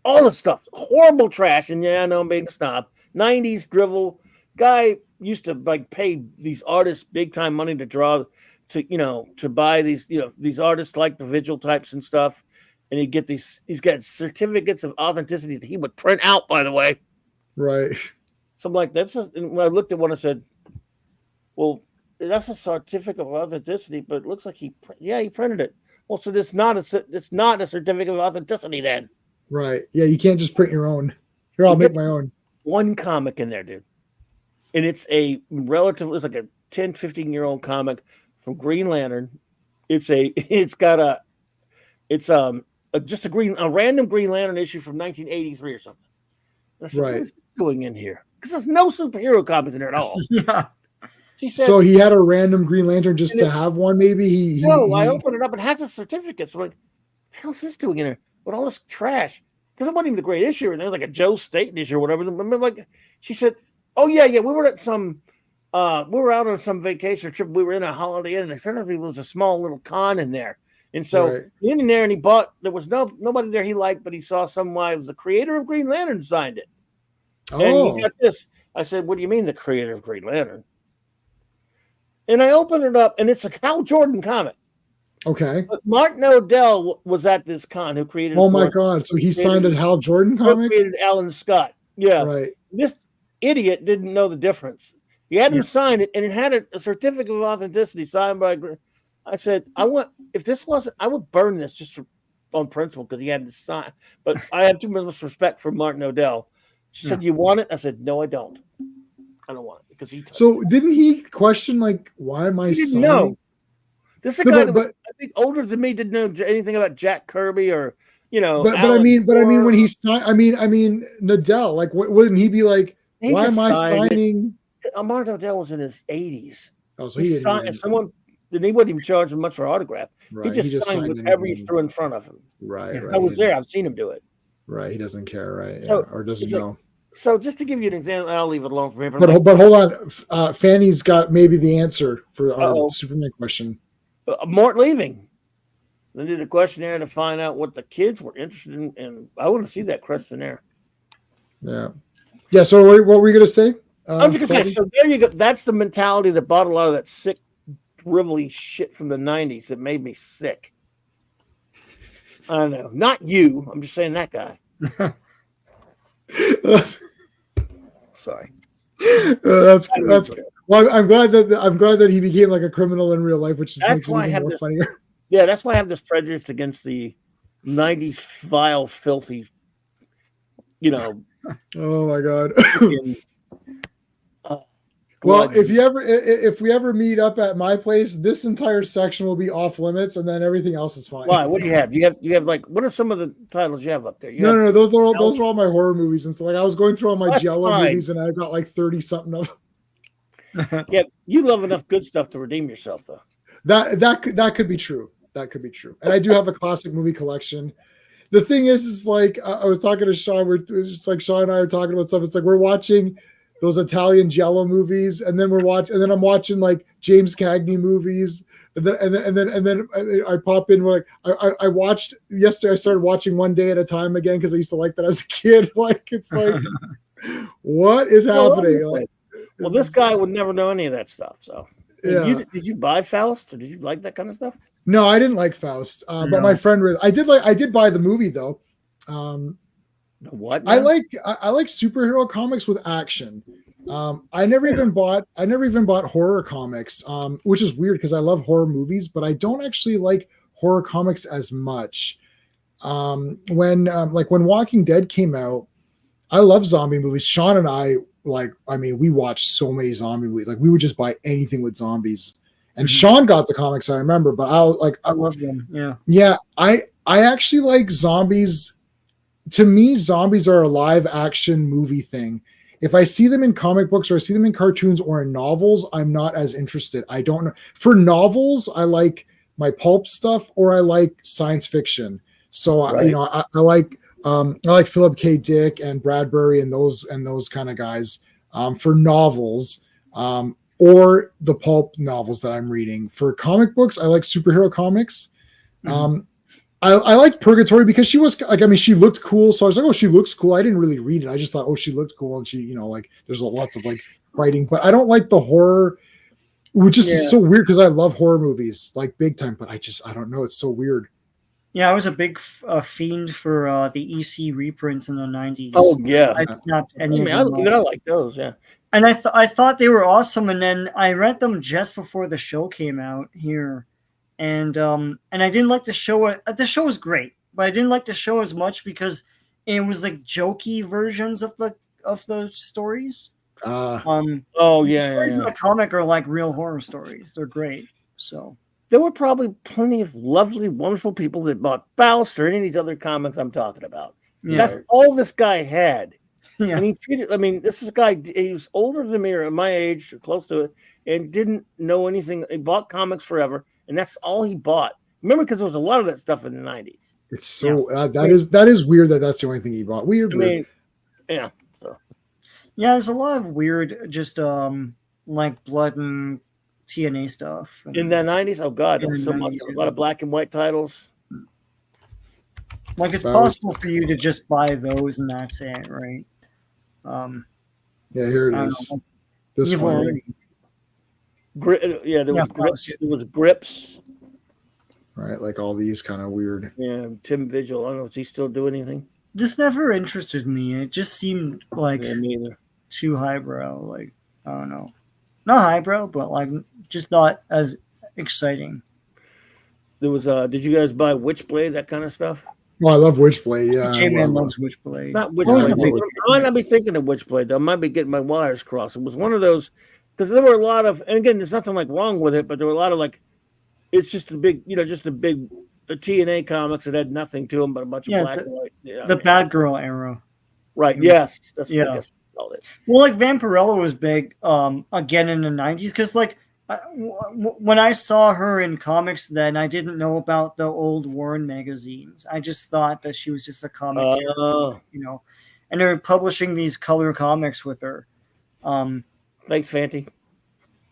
E: all the stuff, horrible trash. And yeah, I know I'm being a snob. 90s drivel. Guy used to pay these artists big time money to draw, to buy these, these artists like the Vigil types and stuff. And he's got certificates of authenticity that he would print out, by the way.
A: Right.
E: So I'm like, when I looked at one, I said, well, that's a certificate of authenticity, but it looks like he printed it. Well, so it's not a certificate of authenticity then.
A: Right. Yeah, you can't just print your own. Here, I'll make my own.
E: One comic in there, dude. And it's like a 10, 15-year-old comic from Green Lantern. It's just a random Green Lantern issue from 1983 or something. And I said, what is this doing in here? Because there's no superhero comics in there at all.
B: Yeah.
E: She said,
A: so he had a random Green Lantern just to have one, maybe?
E: I opened it up and it has a certificate. So I'm like, what the hell is this doing in there? With all this trash? Because it wasn't even the great issue. And there was like a Joe Staten issue or whatever. Remember, she said, oh, yeah, we were at we were out on some vacation trip. We were in a Holiday Inn, and there was a small little con in there. And so in there, and he bought, there was nobody there he liked, but he saw someone, it was the creator of Green Lantern signed it. Oh. And he got this. I said, what do you mean the creator of Green Lantern? And I opened it up, and it's a Hal Jordan comic.
A: Okay.
E: But Martin O'Dell was at this con who created.
A: Oh my God! So he signed a Hal Jordan comic.
E: Created Alan Scott. Yeah.
A: Right.
E: This idiot didn't know the difference. He had him sign it, and it had a certificate of authenticity signed by. I said, I would burn this just on principle because he had to sign. But I have too much respect for Martin O'Dell. She said, "You want it?" I said, "No, I don't. I don't want it because he."
A: So didn't he question why am I signing?
E: No. This is a guy that was, I think, older than me, didn't know anything about Jack Kirby or
A: But I mean, when he signed, I mean, Nadell, wouldn't he be like, why am I signing?
E: Martin O'Dell was in his 80s.
A: Oh, so he didn't
E: signed someone. Then he wouldn't even charge him much for autograph.
A: Right.
E: He just signed whatever he threw in front of him.
A: Right.
E: I was there. I've seen him do it.
A: Right. He doesn't care. Right.
E: So,
A: or doesn't know.
E: So just to give you an example, I'll leave it alone for me.
A: But hold on. Fanny's got maybe the answer for our Superman question.
E: Mort leaving. They did a questionnaire to find out what the kids were interested in, and I want to see that questionnaire.
A: Yeah. Yeah. So what were you going to say?
E: I was just going to say, so there you go. That's the mentality that bought a lot of that sick, drivelly shit from the 90s that made me sick. I don't know. Not you. I'm just saying that guy. Sorry.
A: That's good. Well, I'm glad that he became like a criminal in real life, which just makes it even more funnier.
E: Yeah, that's why I have this prejudice against the 90s vile, filthy,
A: Oh my god.
E: Uh,
A: Well, if we ever meet up at my place, this entire section will be off limits, and then everything else is fine.
E: why? What do you have? You have like what are some of the titles you have up there?
A: No, those are all my horror movies, and so like I was going through all my
E: That's
A: Giallo
E: fine.
A: movies, and I got like 30 something of them.
E: Yeah, you love enough good stuff to redeem yourself, though.
A: That could be true. That could be true. And I do have a classic movie collection. The thing is like I was talking to Sean. We're just like Sean and I are talking about stuff. It's like we're watching those Italian Giallo movies, and then I'm watching like James Cagney movies, and then I pop in like I watched yesterday. I started watching One Day at a Time again because I used to like that as a kid. Like it's like, what is happening? Like,
E: well, this guy would never know any of that stuff. So,
A: yeah.
E: Did you buy Faust, or did you like that kind of stuff?
A: No, I didn't like Faust, but my friend really. I did buy the movie though.
E: What?
A: I like superhero comics with action. I never even bought horror comics, which is weird because I love horror movies, but I don't actually like horror comics as much. When Walking Dead came out, I love zombie movies. Sean and I we watched so many zombie movies. Like we would just buy anything with zombies. And Sean got the comics, I remember, but I
B: love them. Yeah.
A: Yeah, I actually like zombies. To me, zombies are a live action movie thing. If I see them in comic books or I see them in cartoons or in novels, I'm not as interested. I don't know. For novels, I like my pulp stuff or I like science fiction. So
E: right.
A: I like Philip K. Dick and Bradbury and those kind of guys for novels. Or the pulp novels that I'm reading. For comic books, I like superhero comics. I liked Purgatory because she was she looked cool. So I was like, oh, she looks cool. I didn't really read it. I just thought, oh, she looked cool. And she, there's lots of fighting, but I don't like the horror, which is so weird because I love horror movies like big time, but I don't know. It's so weird.
B: Yeah, I was a big fiend for the EC reprints in the 90s.
E: Oh, yeah.
B: I snapped any of them.
E: I like those, yeah.
B: And I thought they were awesome, and then I read them just before the show came out here, and I didn't like the show. The show was great, but I didn't like the show as much because it was like jokey versions of the stories. The comic are like real horror stories. They're great. So
E: there were probably plenty of lovely, wonderful people that bought Faust or any of these other comics I'm talking about. Yeah. That's all this guy had. Yeah. And he treated, this is a guy, he was older than me or my age, or close to it, and didn't know anything. He bought comics forever, and that's all he bought. Remember, because there was a lot of that stuff in the 90s.
A: It's so, that is weird that's the only thing he bought. Weird.
E: Yeah. So.
B: Yeah, there's a lot of weird, just like blood and TNA stuff.
E: In the 90s? Oh, God, there was so much. A lot of black and white titles.
B: Like, it's possible for you to just buy those and that's it, right?
A: Here it is. This one.
E: There was grips.
A: Right, like all these kind of weird.
E: Yeah, Tim Vigil. I don't know. Does he still do anything?
B: This never interested me. It just seemed like
E: me either.
B: Too highbrow. Like, I don't know. Not highbrow, but like just not as exciting.
E: There was did you guys buy Witchblade, that kind of stuff?
A: Well, I love Witchblade, yeah.
B: J-Man loves Witchblade.
E: Not Witchblade. I might not be thinking of Witchblade, though. I might be getting my wires crossed. It was one of those, because there were a lot of, and again, there's nothing like wrong with it, but there were a lot of it's just a big, the TNA comics that had nothing to them but a bunch of black and white. Yeah,
B: the Bad Girl era.
E: Right, yes. That's what I guess we called it.
B: Well, like Vampirella was big again in the 90s, because when I saw her in comics then, I didn't know about the old Warren magazines. I just thought that she was just a comic character, and they're publishing these color comics with her.
E: Thanks, Fanty.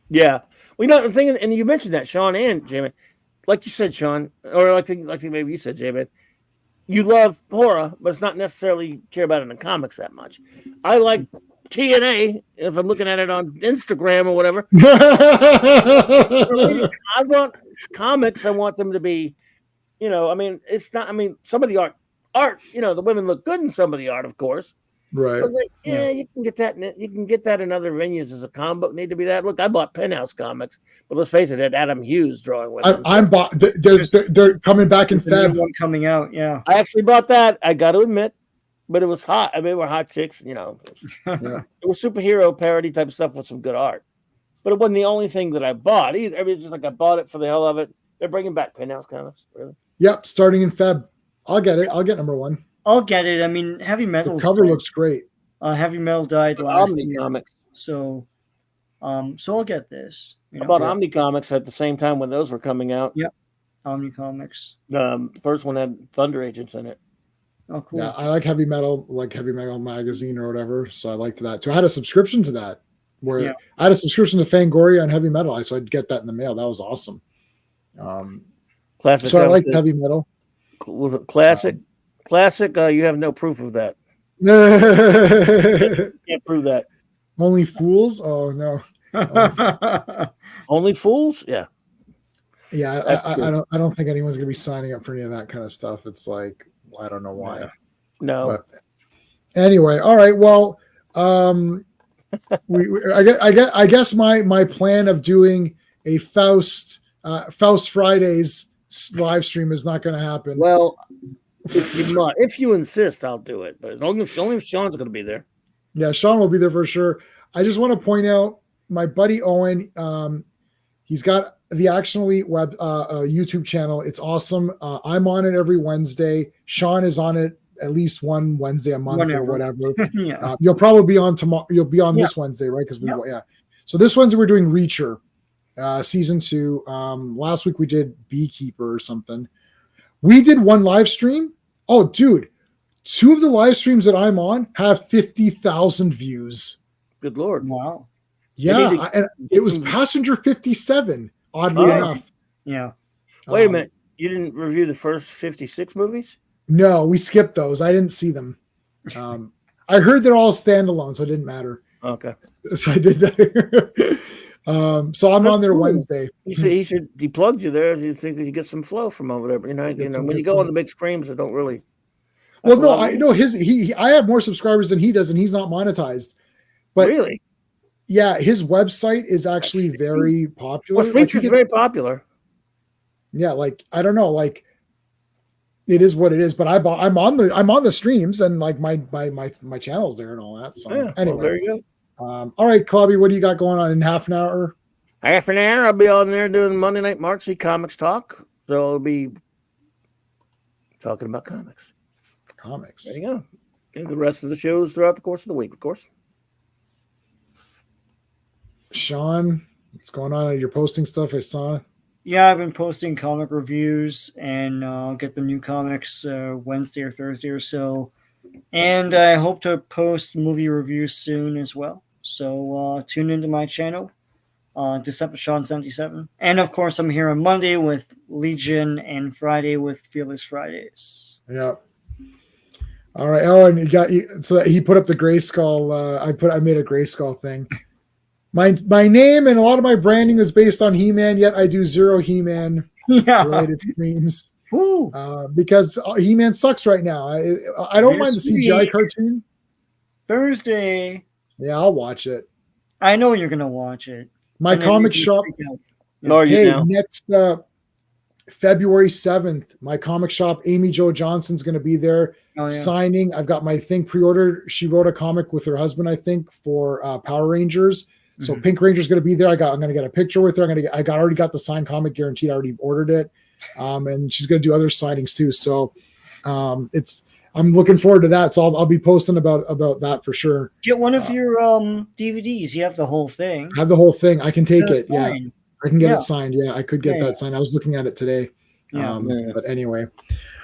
E: Yeah. Well, the thing, and you mentioned that, Sean and J-Man, like you said, Sean, or I think maybe you said, J-Man, you love horror, but it's not necessarily care about it in the comics that much. I like TNA, if I'm looking at it on Instagram or whatever. I want comics. I want them to be, it's not, some of the art, the women look good in some of the art, of course.
A: Right.
E: You can get that. You can get that in other venues. As a comic book need to be that. Look, I bought Penthouse comics, but let's face it, it had Adam Hughes drawing with them.
A: I'm bought. They're coming back in Feb.
B: One coming out. Yeah,
E: I actually bought that. I got to admit, but it was hot. I mean, they were hot chicks, you know.
A: Yeah.
E: It was superhero parody type stuff with some good art. But it wasn't the only thing that I bought either. I mean, it's just like I bought it for the hell of it. They're bringing back Penthouse comics, really.
A: Yep, starting in Feb. I'll get it. I'll get number 1.
B: I'll get it. I mean, Heavy Metal.
A: The cover looks great.
B: Heavy Metal died last
E: Omni
B: year,
E: Comics.
B: so I'll get this.
E: I bought Omni Comics at the same time when those were coming out.
B: Yep, Omni Comics.
E: The first one had Thunder Agents in it.
B: Oh, cool.
A: Yeah, I like Heavy Metal magazine or whatever, so I liked that too. I had a subscription to that, where I had a subscription to Fangoria and Heavy Metal, so I'd get that in the mail. That was awesome.
E: Classic.
A: So I liked Heavy Metal.
E: Classic. You have no proof of that. Can't prove that.
A: Only fools? Oh no.
E: Only fools? Yeah.
A: Yeah, I don't think anyone's gonna be signing up for any of that kind of stuff. It's like, I don't know why.
E: No.
A: But anyway, all right. Well, I guess my plan of doing a Faust Fridays live stream is not going to happen.
E: Well, if you insist, I'll do it. But only if Sean's going to be there.
A: Yeah, Sean will be there for sure. I just want to point out my buddy Owen. He's got the Action Elite web YouTube channel. It's awesome. I'm on it every Wednesday. Sean is on it at least one Wednesday a month or whatever.
B: Yeah.
A: You'll probably be on tomorrow. You'll be on this Wednesday, right? Because So this Wednesday we're doing Reacher, season 2. Last week we did Beekeeper or something. We did one live stream. Oh, dude, 2 of the live streams that I'm on have 50,000 views.
E: Good Lord!
B: Wow.
A: Yeah, and it was Passenger 57. Oddly enough.
B: Yeah.
E: Wait a minute. You didn't review the first 56 movies?
A: No, we skipped those. I didn't see them. I heard they're all standalone, so it didn't matter.
E: Okay.
A: So I did that. So I'm on there Wednesday.
E: He plugged you there. You think you get some flow from over there, but when you go on the big screens, it don't really.
A: Well, no, I know I have more subscribers than he does, and he's not monetized. But
E: really,
A: yeah, his website is actually very popular.
E: Well, Reacher's very popular.
A: Yeah, like I don't know, like it is what it is. But I'm on the streams and like my channel's there and all that. So anyway,
E: well, there you go.
A: All right, Clobby, what do you got going on in half an hour?
E: Half an hour, I'll be on there doing Monday Night Marksy Comics Talk. So I'll be talking about comics. There you go. And the rest of the shows throughout the course of the week, of course.
A: Sean, what's going on? You're posting stuff I saw.
B: Yeah, I've been posting comic reviews, and I'll get the new comics Wednesday or Thursday or so. And I hope to post movie reviews soon as well. So tune into my channel, Decepticon77. And of course, I'm here on Monday with Legion and Friday with Fearless Fridays.
A: Yeah. All right. Oh, and so he put up the Grayskull. I made a Grayskull thing. My name and a lot of my branding is based on He-Man, yet I do 0 He-Man related streams. Because He-Man sucks right now. I don't mind the CGI cartoon.
B: Thursday.
A: Yeah, I'll watch it.
B: I know you're gonna watch it.
A: My comic shop. Next February 7th, my comic shop, Amy Jo Johnson's going to be there signing. I've got my thing pre-ordered. She wrote a comic with her husband, I think, for Power Rangers. So Pink Ranger's going to be there. I'm going to get a picture with her. I already got the signed comic guaranteed. I already ordered it. And she's going to do other signings too. So I'm looking forward to that. So I'll be posting about that for sure.
B: Get one of your DVDs. You have the whole thing.
A: I have the whole thing. I can take it.
B: Fine.
A: Yeah. I can get it signed. Yeah, I could get that signed. I was looking at it today. But anyway.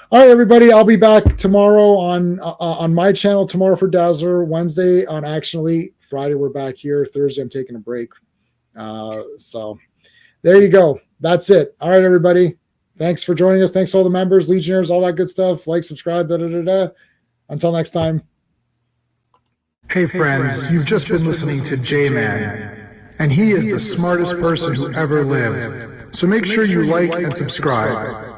A: All right, everybody. I'll be back tomorrow on my channel tomorrow for Dazzler, Wednesday on Action Elite, Friday we're back here, Thursday I'm taking a break. So there you go. That's it. All right, everybody. Thanks for joining us. Thanks to all the members, Legionnaires, all that good stuff. Like, subscribe, Until next time.
F: Hey friends, you've just been listening to J-Man. And he is the smartest person who ever lived. So make sure you like and subscribe.